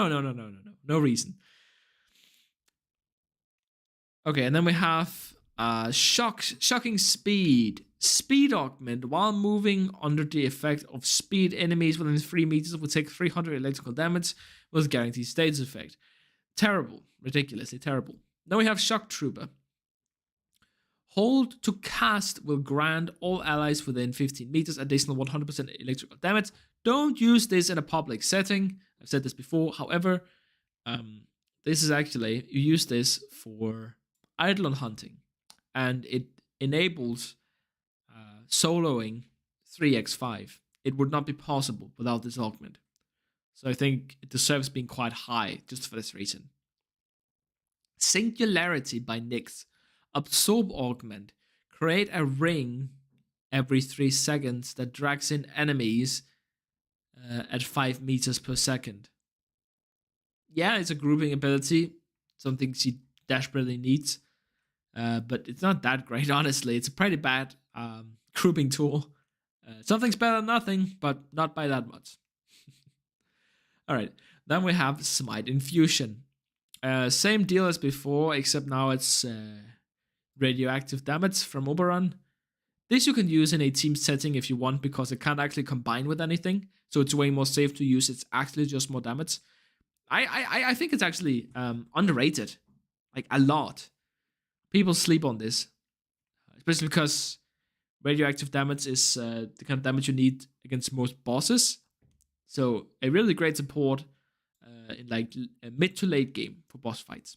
reason. Okay, and then we have shocking speed. Speed augment. While moving under the effect of speed, enemies within 3 meters will take 300 electrical damage with guaranteed status effect. Terrible. Ridiculously terrible. Then we have Shock Trooper. Hold to cast will grant all allies within 15 meters additional 100% electrical damage. Don't use this in a public setting. I've said this before. However, this is actually, you use this for Eidolon hunting, and it enables soloing 3x5. It would not be possible without this augment. So I think it deserves being quite high just for this reason. Singularity by Nyx. Absorb augment. Create a ring every 3 seconds that drags in enemies at 5 meters per second. Yeah, it's a grouping ability. Something she desperately needs. But it's not that great, honestly. It's a pretty bad grouping tool. Something's better than nothing, but not by that much. Alright, then we have Smite Infusion. Same deal as before, except now it's radioactive damage from Oberon. This you can use in a team setting if you want, because it can't actually combine with anything, so it's way more safe to use. It's actually just more damage. I think it's actually underrated, like a lot. People sleep on this, especially because radioactive damage is the kind of damage you need against most bosses. So a really great support in mid to late game for boss fights.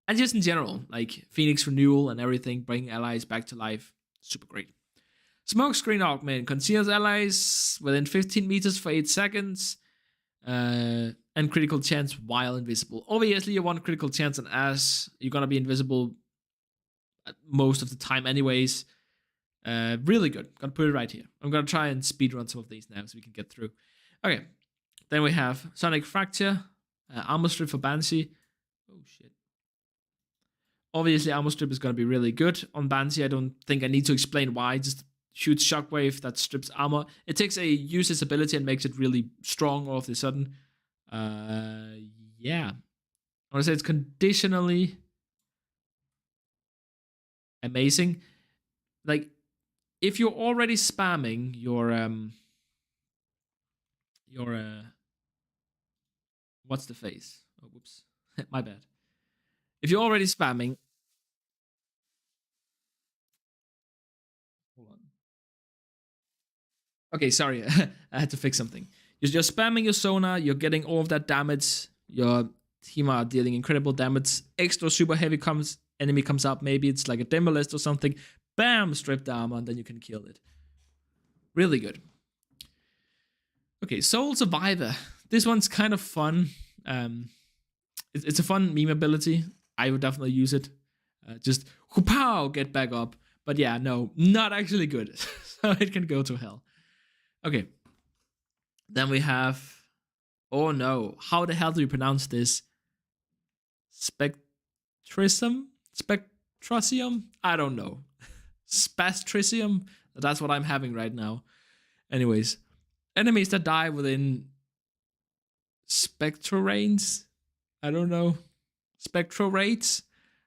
And just in general, like Phoenix Renewal and everything, bringing allies back to life, super great. Smokescreen Augment conceals allies within 15 meters for 8 seconds, and critical chance while invisible. Obviously, you want critical chance, and as you're gonna be invisible most of the time, anyways. Really good. Gonna put it right here. I'm gonna try and speedrun some of these now so we can get through. Okay, then we have Sonic Fracture, Armor Strip for Banshee. Oh shit. Obviously, Armor Strip is going to be really good on Banshee. I don't think I need to explain why. Just huge shockwave that strips armor. It takes a user's ability and makes it really strong all of a sudden. Yeah. I want to say it's conditionally amazing. Like, if you're already spamming your what's the face? Oh, whoops. My bad. If you're already spamming, hold on. Okay, sorry. I had to fix something. You're spamming your sonar, you're getting all of that damage, your team are dealing incredible damage, extra super heavy enemy comes up, maybe it's like a Demolist or something, bam, stripped armor, and then you can kill it. Really good. Okay, Soul Survivor. This one's kind of fun. It's a fun meme ability. I would definitely use it. Just pow, get back up. But yeah, no, not actually good. So it can go to hell. Okay. Then we have, oh no, how the hell do you pronounce this? Spectricium? I don't know. Spastricium? That's what I'm having right now. Anyways, enemies that die within spectral range, I don't know, spectral rates,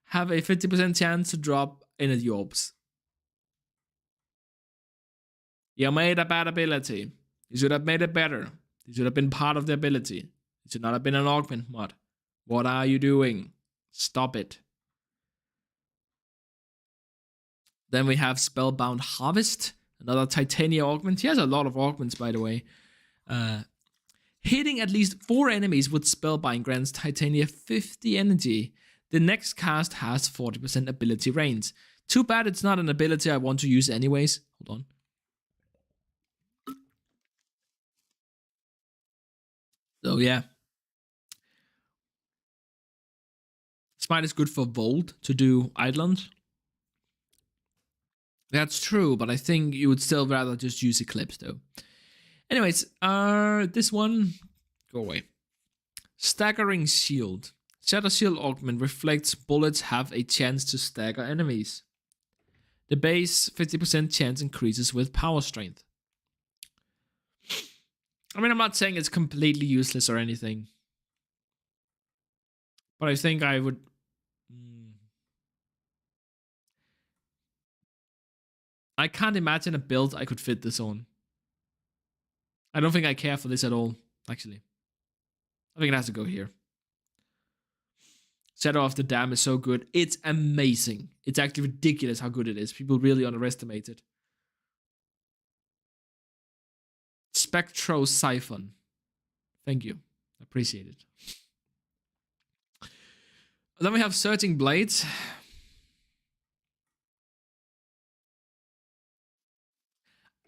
have a 50% chance to drop energy orbs. You made a bad ability. You should have made it better. You should have been part of the ability. It should not have been an augment mod. What are you doing? Stop it. Then we have Spellbound Harvest, another Titania augment. He has a lot of augments, by the way. Hitting at least 4 enemies with Spellbind grants Titania 50 energy. The next cast has 40% ability range. Too bad it's not an ability I want to use anyways. Hold on. So yeah. Smite is good for Volt to do Eidolons. That's true, but I think you would still rather just use Eclipse though. Anyways, this one, go away. Staggering Shield. Shatter Shield augment reflects bullets have a chance to stagger enemies. The base 50% chance increases with power strength. I mean, I'm not saying it's completely useless or anything, but I think I would. I can't imagine a build I could fit this on. I don't think I care for this at all, actually. I think it has to go here. Shadow of the Dam is so good. It's amazing. It's actually ridiculous how good it is. People really underestimate it. Spectro Siphon. Thank you. Appreciate it. Then we have Searching Blades.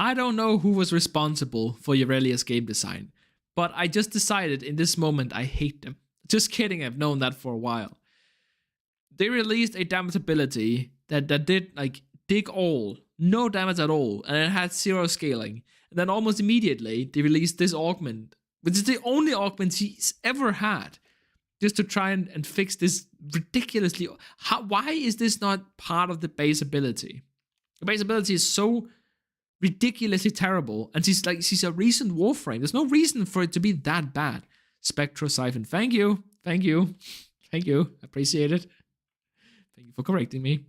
I don't know who was responsible for Eurelia's game design, but I just decided in this moment I hate them. Just kidding, I've known that for a while. They released a damage ability that did like dig all, no damage at all, and it had 0 scaling. And then almost immediately they released this augment, which is the only augment he's ever had, just to try and fix this ridiculously. Why is this not part of the base ability? The base ability is so ridiculously terrible, and she's a recent Warframe. There's no reason for it to be that bad. Spectro Siphon, thank you. Appreciate it. Thank you for correcting me.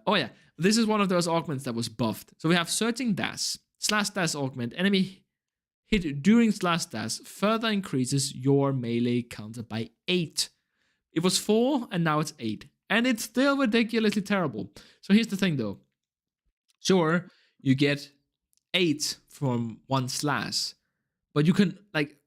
Oh yeah, this is one of those augments that was buffed. So we have Searching Dash, /dash augment. Enemy hit during /dash further increases your melee counter by 8. It was 4 and now it's 8, and it's still ridiculously terrible. So here's the thing though. Sure, you get 8 from 1 slash, but you can, like,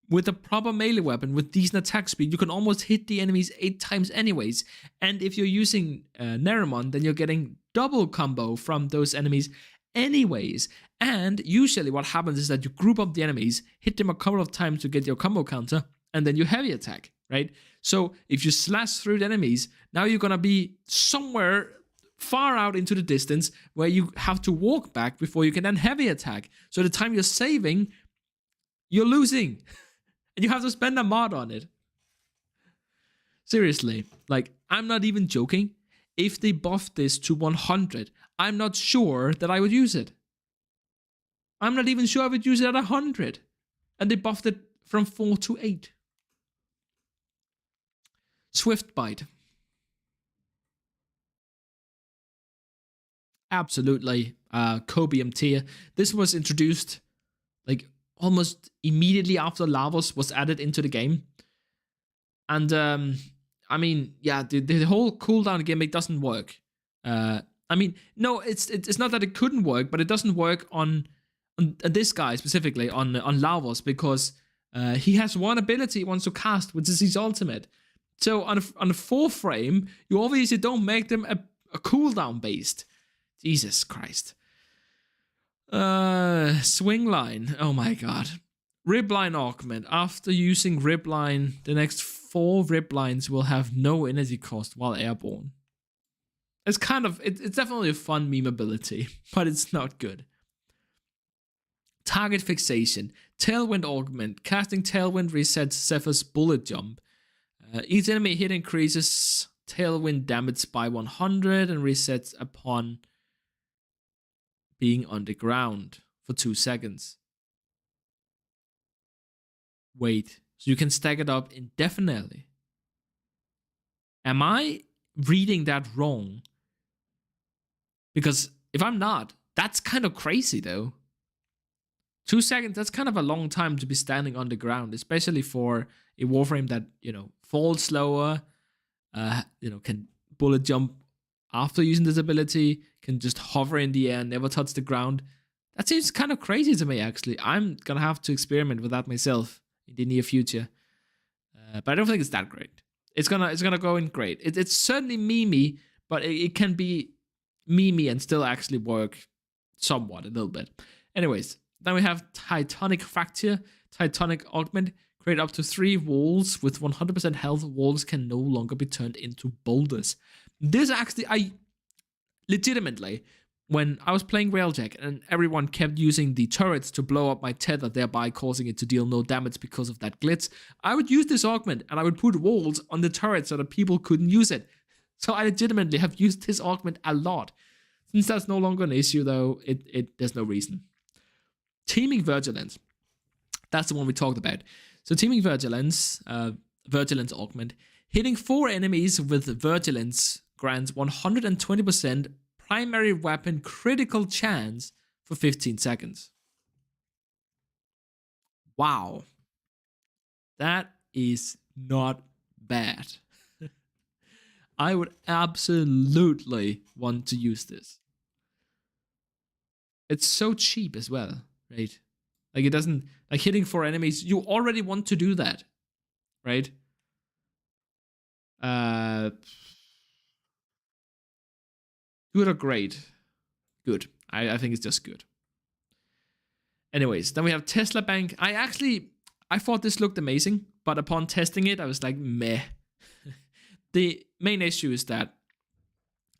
with a proper melee weapon with decent attack speed, you can almost hit the enemies 8 times anyways. And if you're using Nerimon, then you're getting double combo from those enemies anyways. And usually what happens is that you group up the enemies, hit them a couple of times to get your combo counter, and then you heavy attack, right? So if you slash through the enemies, now you're gonna be somewhere far out into the distance where you have to walk back before you can then heavy attack. So the time you're saving, you're losing. And you have to spend a mod on it. Seriously, like, I'm not even joking. If they buffed this to 100, I'm not sure that I would use it. I'm not even sure I would use it at 100. And they buffed it from 4 to 8. Swift Bite. Absolutely. Cobium tier. This was introduced like almost immediately after Lavos was added into the game. And I mean, yeah, the whole cooldown gimmick doesn't work. I mean, no, it's not that it couldn't work, but it doesn't work on this guy specifically on Lavos, because he has one ability he wants to cast, which is his ultimate. So on a 4-frame, you obviously don't make them a cooldown based. Jesus Christ. Swing line. Oh my god. Ribline augment. After using ribline, the next 4 riblines will have no energy cost while airborne. It's kind of, it's definitely a fun meme ability, but it's not good. Target fixation. Tailwind augment. Casting tailwind resets Zephyr's bullet jump. Each enemy hit increases tailwind damage by 100 and resets upon being on the ground for 2 seconds. Wait, so you can stack it up indefinitely. Am I reading that wrong? Because if I'm not, that's kind of crazy though. 2 seconds, that's kind of a long time to be standing on the ground, especially for a Warframe that, falls slower, can bullet jump after using this ability, can just hover in the air and never touch the ground. That seems kind of crazy to me, actually. I'm gonna have to experiment with that myself in the near future. But I don't think it's that great. It's gonna go in great. It's certainly memey, but it can be memey and still actually work somewhat, a little bit. Anyways, then we have Titanic Fracture, Titanic Augment. Create up to 3 walls with 100% health. Walls can no longer be turned into boulders. This actually, I legitimately, when I was playing Railjack and everyone kept using the turrets to blow up my tether, thereby causing it to deal no damage because of that glitch, I would use this augment and I would put walls on the turret so that people couldn't use it. So I legitimately have used this augment a lot. Since that's no longer an issue though, there's no reason. Teaming Vigilance. That's the one we talked about. So Teaming Vigilance, Vigilance augment. Hitting 4 enemies with Vigilance grants 120% primary weapon critical chance for 15 seconds. Wow. That is not bad. I would absolutely want to use this. It's so cheap as well, right? Like it doesn't, like hitting 4 enemies, you already want to do that, right? Good or great? Good. I think it's just good. Anyways, then we have Tesla Bank. I thought this looked amazing, but upon testing it, I was like, meh. The main issue is that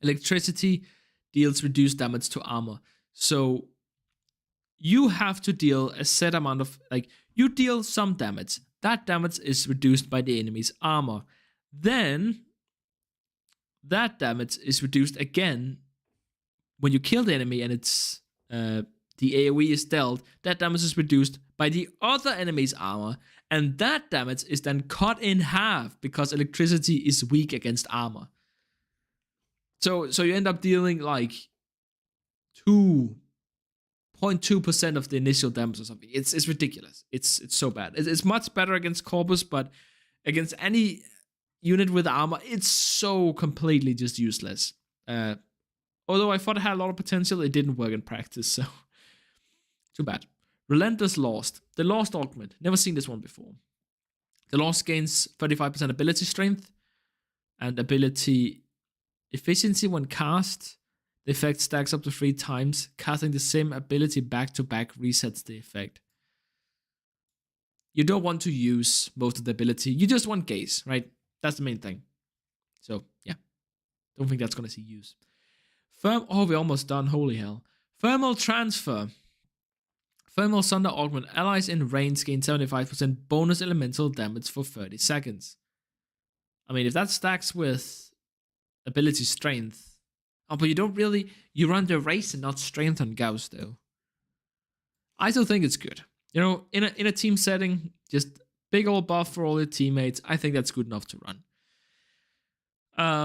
electricity deals reduced damage to armor. So you have to deal a set amount of, you deal some damage. That damage is reduced by the enemy's armor. Then that damage is reduced again when you kill the enemy and it's the AoE is dealt. That damage is reduced by the other enemy's armor, and that damage is then cut in half because electricity is weak against armor. So you end up dealing 2.2% of the initial damage or something. It's ridiculous. It's so bad. It's much better against Corpus, but against any unit with armor, it's so completely just useless. Although I thought it had a lot of potential, it didn't work in practice, so too bad. Relentless Lost. The Lost augment. Never seen this one before. The Lost gains 35% ability strength and ability efficiency when cast. The effect stacks up to 3 times. Casting the same ability back to back resets the effect. You don't want to use most of the ability. You just want gaze, right? That's the main thing. So, yeah. Don't think that's going to see use. We're almost done. Holy hell. Thermal Transfer. Thermal Sunder augment. Allies in range gain 75% bonus elemental damage for 30 seconds. I mean, if that stacks with ability strength. Oh, but you don't really... You run the race and not strength on Gauss, though. I still think it's good. In a team setting, just big old buff for all your teammates. I think that's good enough to run.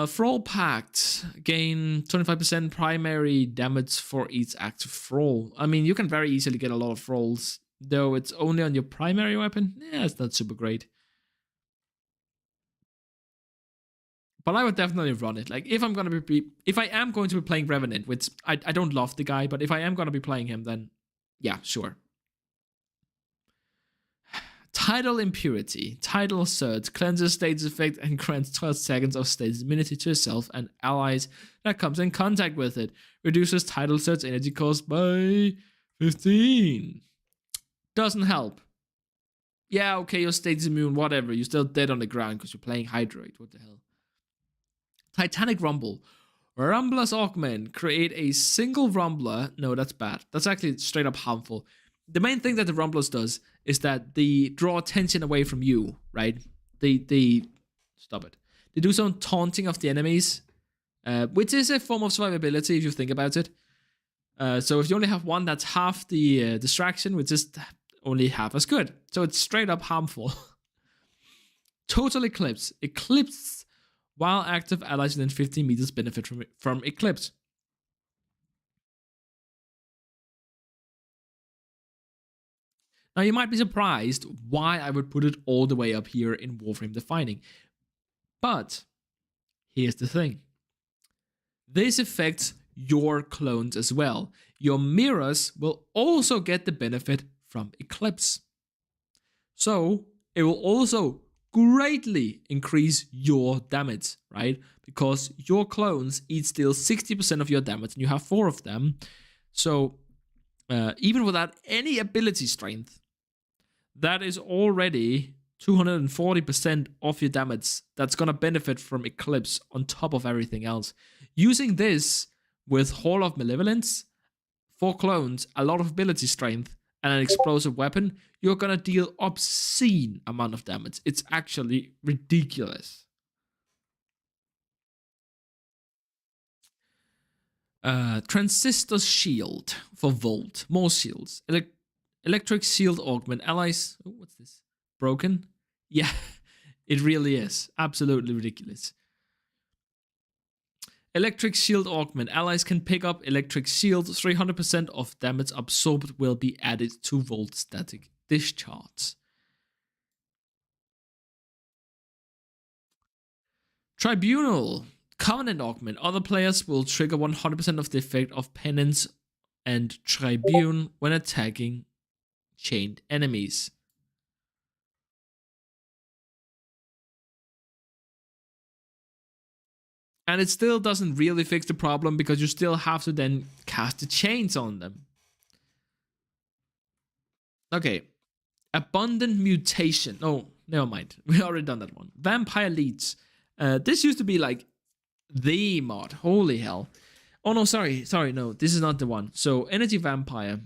Thrall Pact. Gain 25% primary damage for each active thrall. I mean, you can very easily get a lot of thralls, though it's only on your primary weapon. Yeah, it's not super great. But I would definitely run it. If I am going to be playing Revenant, which I don't love the guy, but if I am going to be playing him, then Yeah, sure. Tidal Impurity. Tidal Surge cleanses status effect and grants 12 seconds of status immunity to yourself and allies that comes in contact with it. Reduces Tidal Surge energy cost by 15. Doesn't help. Yeah, okay, your status immune, whatever. You're still dead on the ground because you're playing Hydrate. What the hell? Titanic Rumble. Rumbler's Augment. Create a single Rumbler. No, that's bad. That's actually straight up harmful. The main thing that the Rumblers does is that they draw attention away from you, right? They stop it. They do some taunting of the enemies, which is a form of survivability if you think about it. So if you only have one, that's half the distraction, which is only half as good. So it's straight up harmful. Total Eclipse. Eclipse while active allies within 15 meters benefit from Eclipse. Now you might be surprised why I would put it all the way up here in Warframe Defining. But here's the thing. This affects your clones as well. Your mirrors will also get the benefit from Eclipse. So it will also greatly increase your damage, right? Because your clones each steal 60% of your damage and you have 4 of them. So even without any ability strength, that is already 240% of your damage that's going to benefit from Eclipse on top of everything else. Using this with Hall of Malevolence, 4 clones, a lot of ability strength, and an explosive weapon, you're going to deal obscene amount of damage. It's actually ridiculous. Transistor Shield for Volt. More shields. Electric Shield Augment. Allies... Oh, what's this? Broken? Yeah, it really is. Absolutely ridiculous. Electric Shield Augment. Allies can pick up Electric Shield. 300% of damage absorbed will be added to Volt Static Discharge. Tribunal. Covenant Augment. Other players will trigger 100% of the effect of Penance and Tribune when attacking chained enemies. And it still doesn't really fix the problem because you still have to then cast the chains on them. Okay. Abundant Mutation. Oh, never mind. We already done that one. Vampire Leads. This used to be like the mod. Holy hell. Oh no, sorry, no, this is not the one. So Energy Vampire.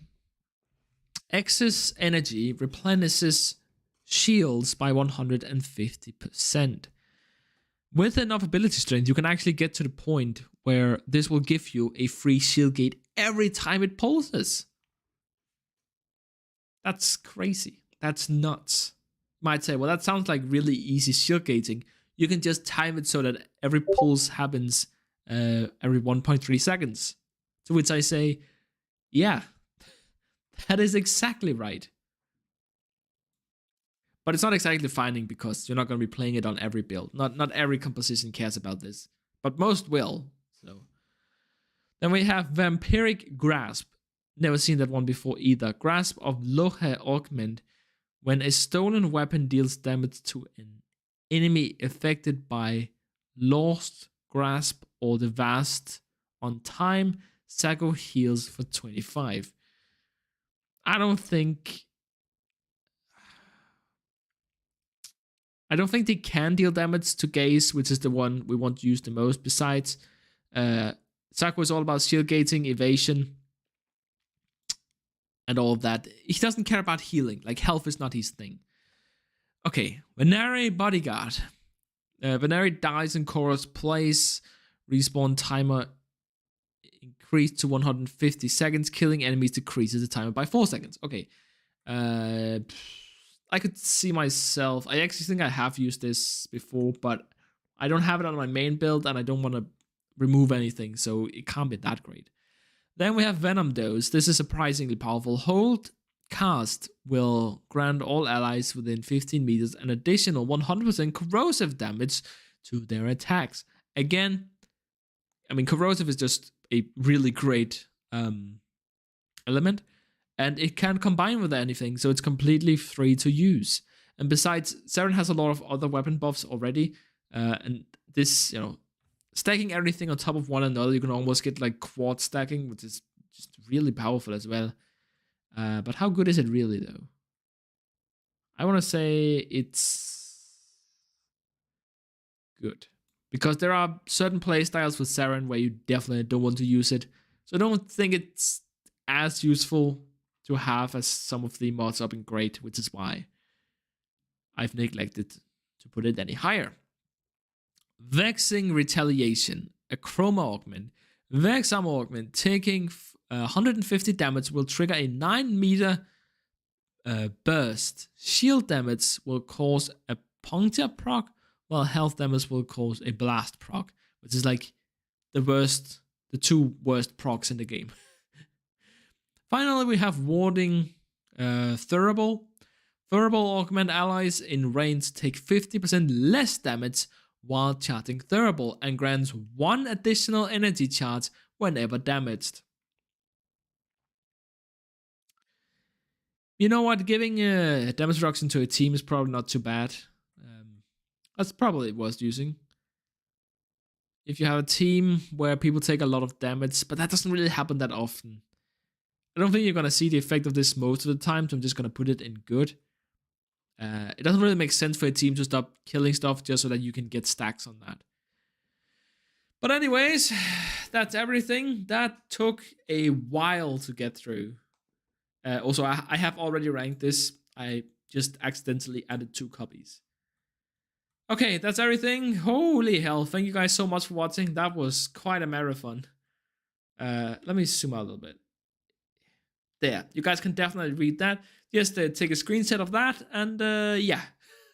Excess energy replenishes shields by 150%. With enough ability strength, you can actually get to the point where this will give you a free shield gate every time it pulses. That's crazy. That's nuts. You might say, well, that sounds like really easy shield gating. You can just time it so that every pulse happens every 1.3 seconds. To which I say, yeah, that is exactly right. But it's not exactly defining because you're not going to be playing it on every build. Not every composition cares about this, but most will. So then we have Vampiric Grasp. Never seen that one before either. Grasp of Lohe Augment. When a stolen weapon deals damage to an enemy affected by Lost Grasp or the Vast on time, Sago heals for 25. I don't think they can deal damage to Gaze, which is the one we want to use the most. Besides, Sago is all about shield gating, evasion, and all of that. He doesn't care about healing. Like, health is not his thing. Okay, Venari Bodyguard. Venari dies in Korra's place. Respawn timer increased to 150 seconds. Killing enemies decreases the timer by 4 seconds. Okay. I could see myself... I actually think I have used this before, but I don't have it on my main build, and I don't want to remove anything, so it can't be that great. Then we have Venom Dose. This is surprisingly powerful. Hold cast will grant all allies within 15 meters an additional 100% corrosive damage to their attacks. Again, I mean, corrosive is just a really great element. and it can combine with anything, so it's completely free to use. And besides, Saren has a lot of other weapon buffs already, and this, stacking everything on top of one another, you can almost get like quad stacking, which is just really powerful as well. But how good is it really, though? I want to say it's good. Because there are certain playstyles with Saren where you definitely don't want to use it. So I don't think it's as useful to have as some of the mods up in Great, which is why I've neglected to put it any higher. Vexing Retaliation, a Chroma augment. Vex armor augment, taking 150 damage will trigger a 9 meter burst. Shield damage will cause a puncture proc, while health damage will cause a blast proc, which is like the two worst procs in the game. Finally, we have Warding Thurible. Thurible augment allies in range take 50% less damage while charging Thurible, and grants 1 additional energy charge whenever damaged. You know what? Giving a damage reduction to a team is probably not too bad. That's probably worth using. If you have a team where people take a lot of damage, but that doesn't really happen that often. I don't think you're going to see the effect of this most of the time, so I'm just going to put it in good. It doesn't really make sense for a team to stop killing stuff just so that you can get stacks on that. But anyways, that's everything. That took a while to get through. Also, I have already ranked this. I just accidentally added 2 copies. Okay, that's everything. Holy hell, thank you guys so much for watching. That was quite a marathon. Let me zoom out a little bit. There, you guys can definitely read that. Just take a screenshot of that, and yeah.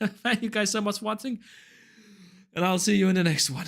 Thank you guys so much for watching, and I'll see you in the next one.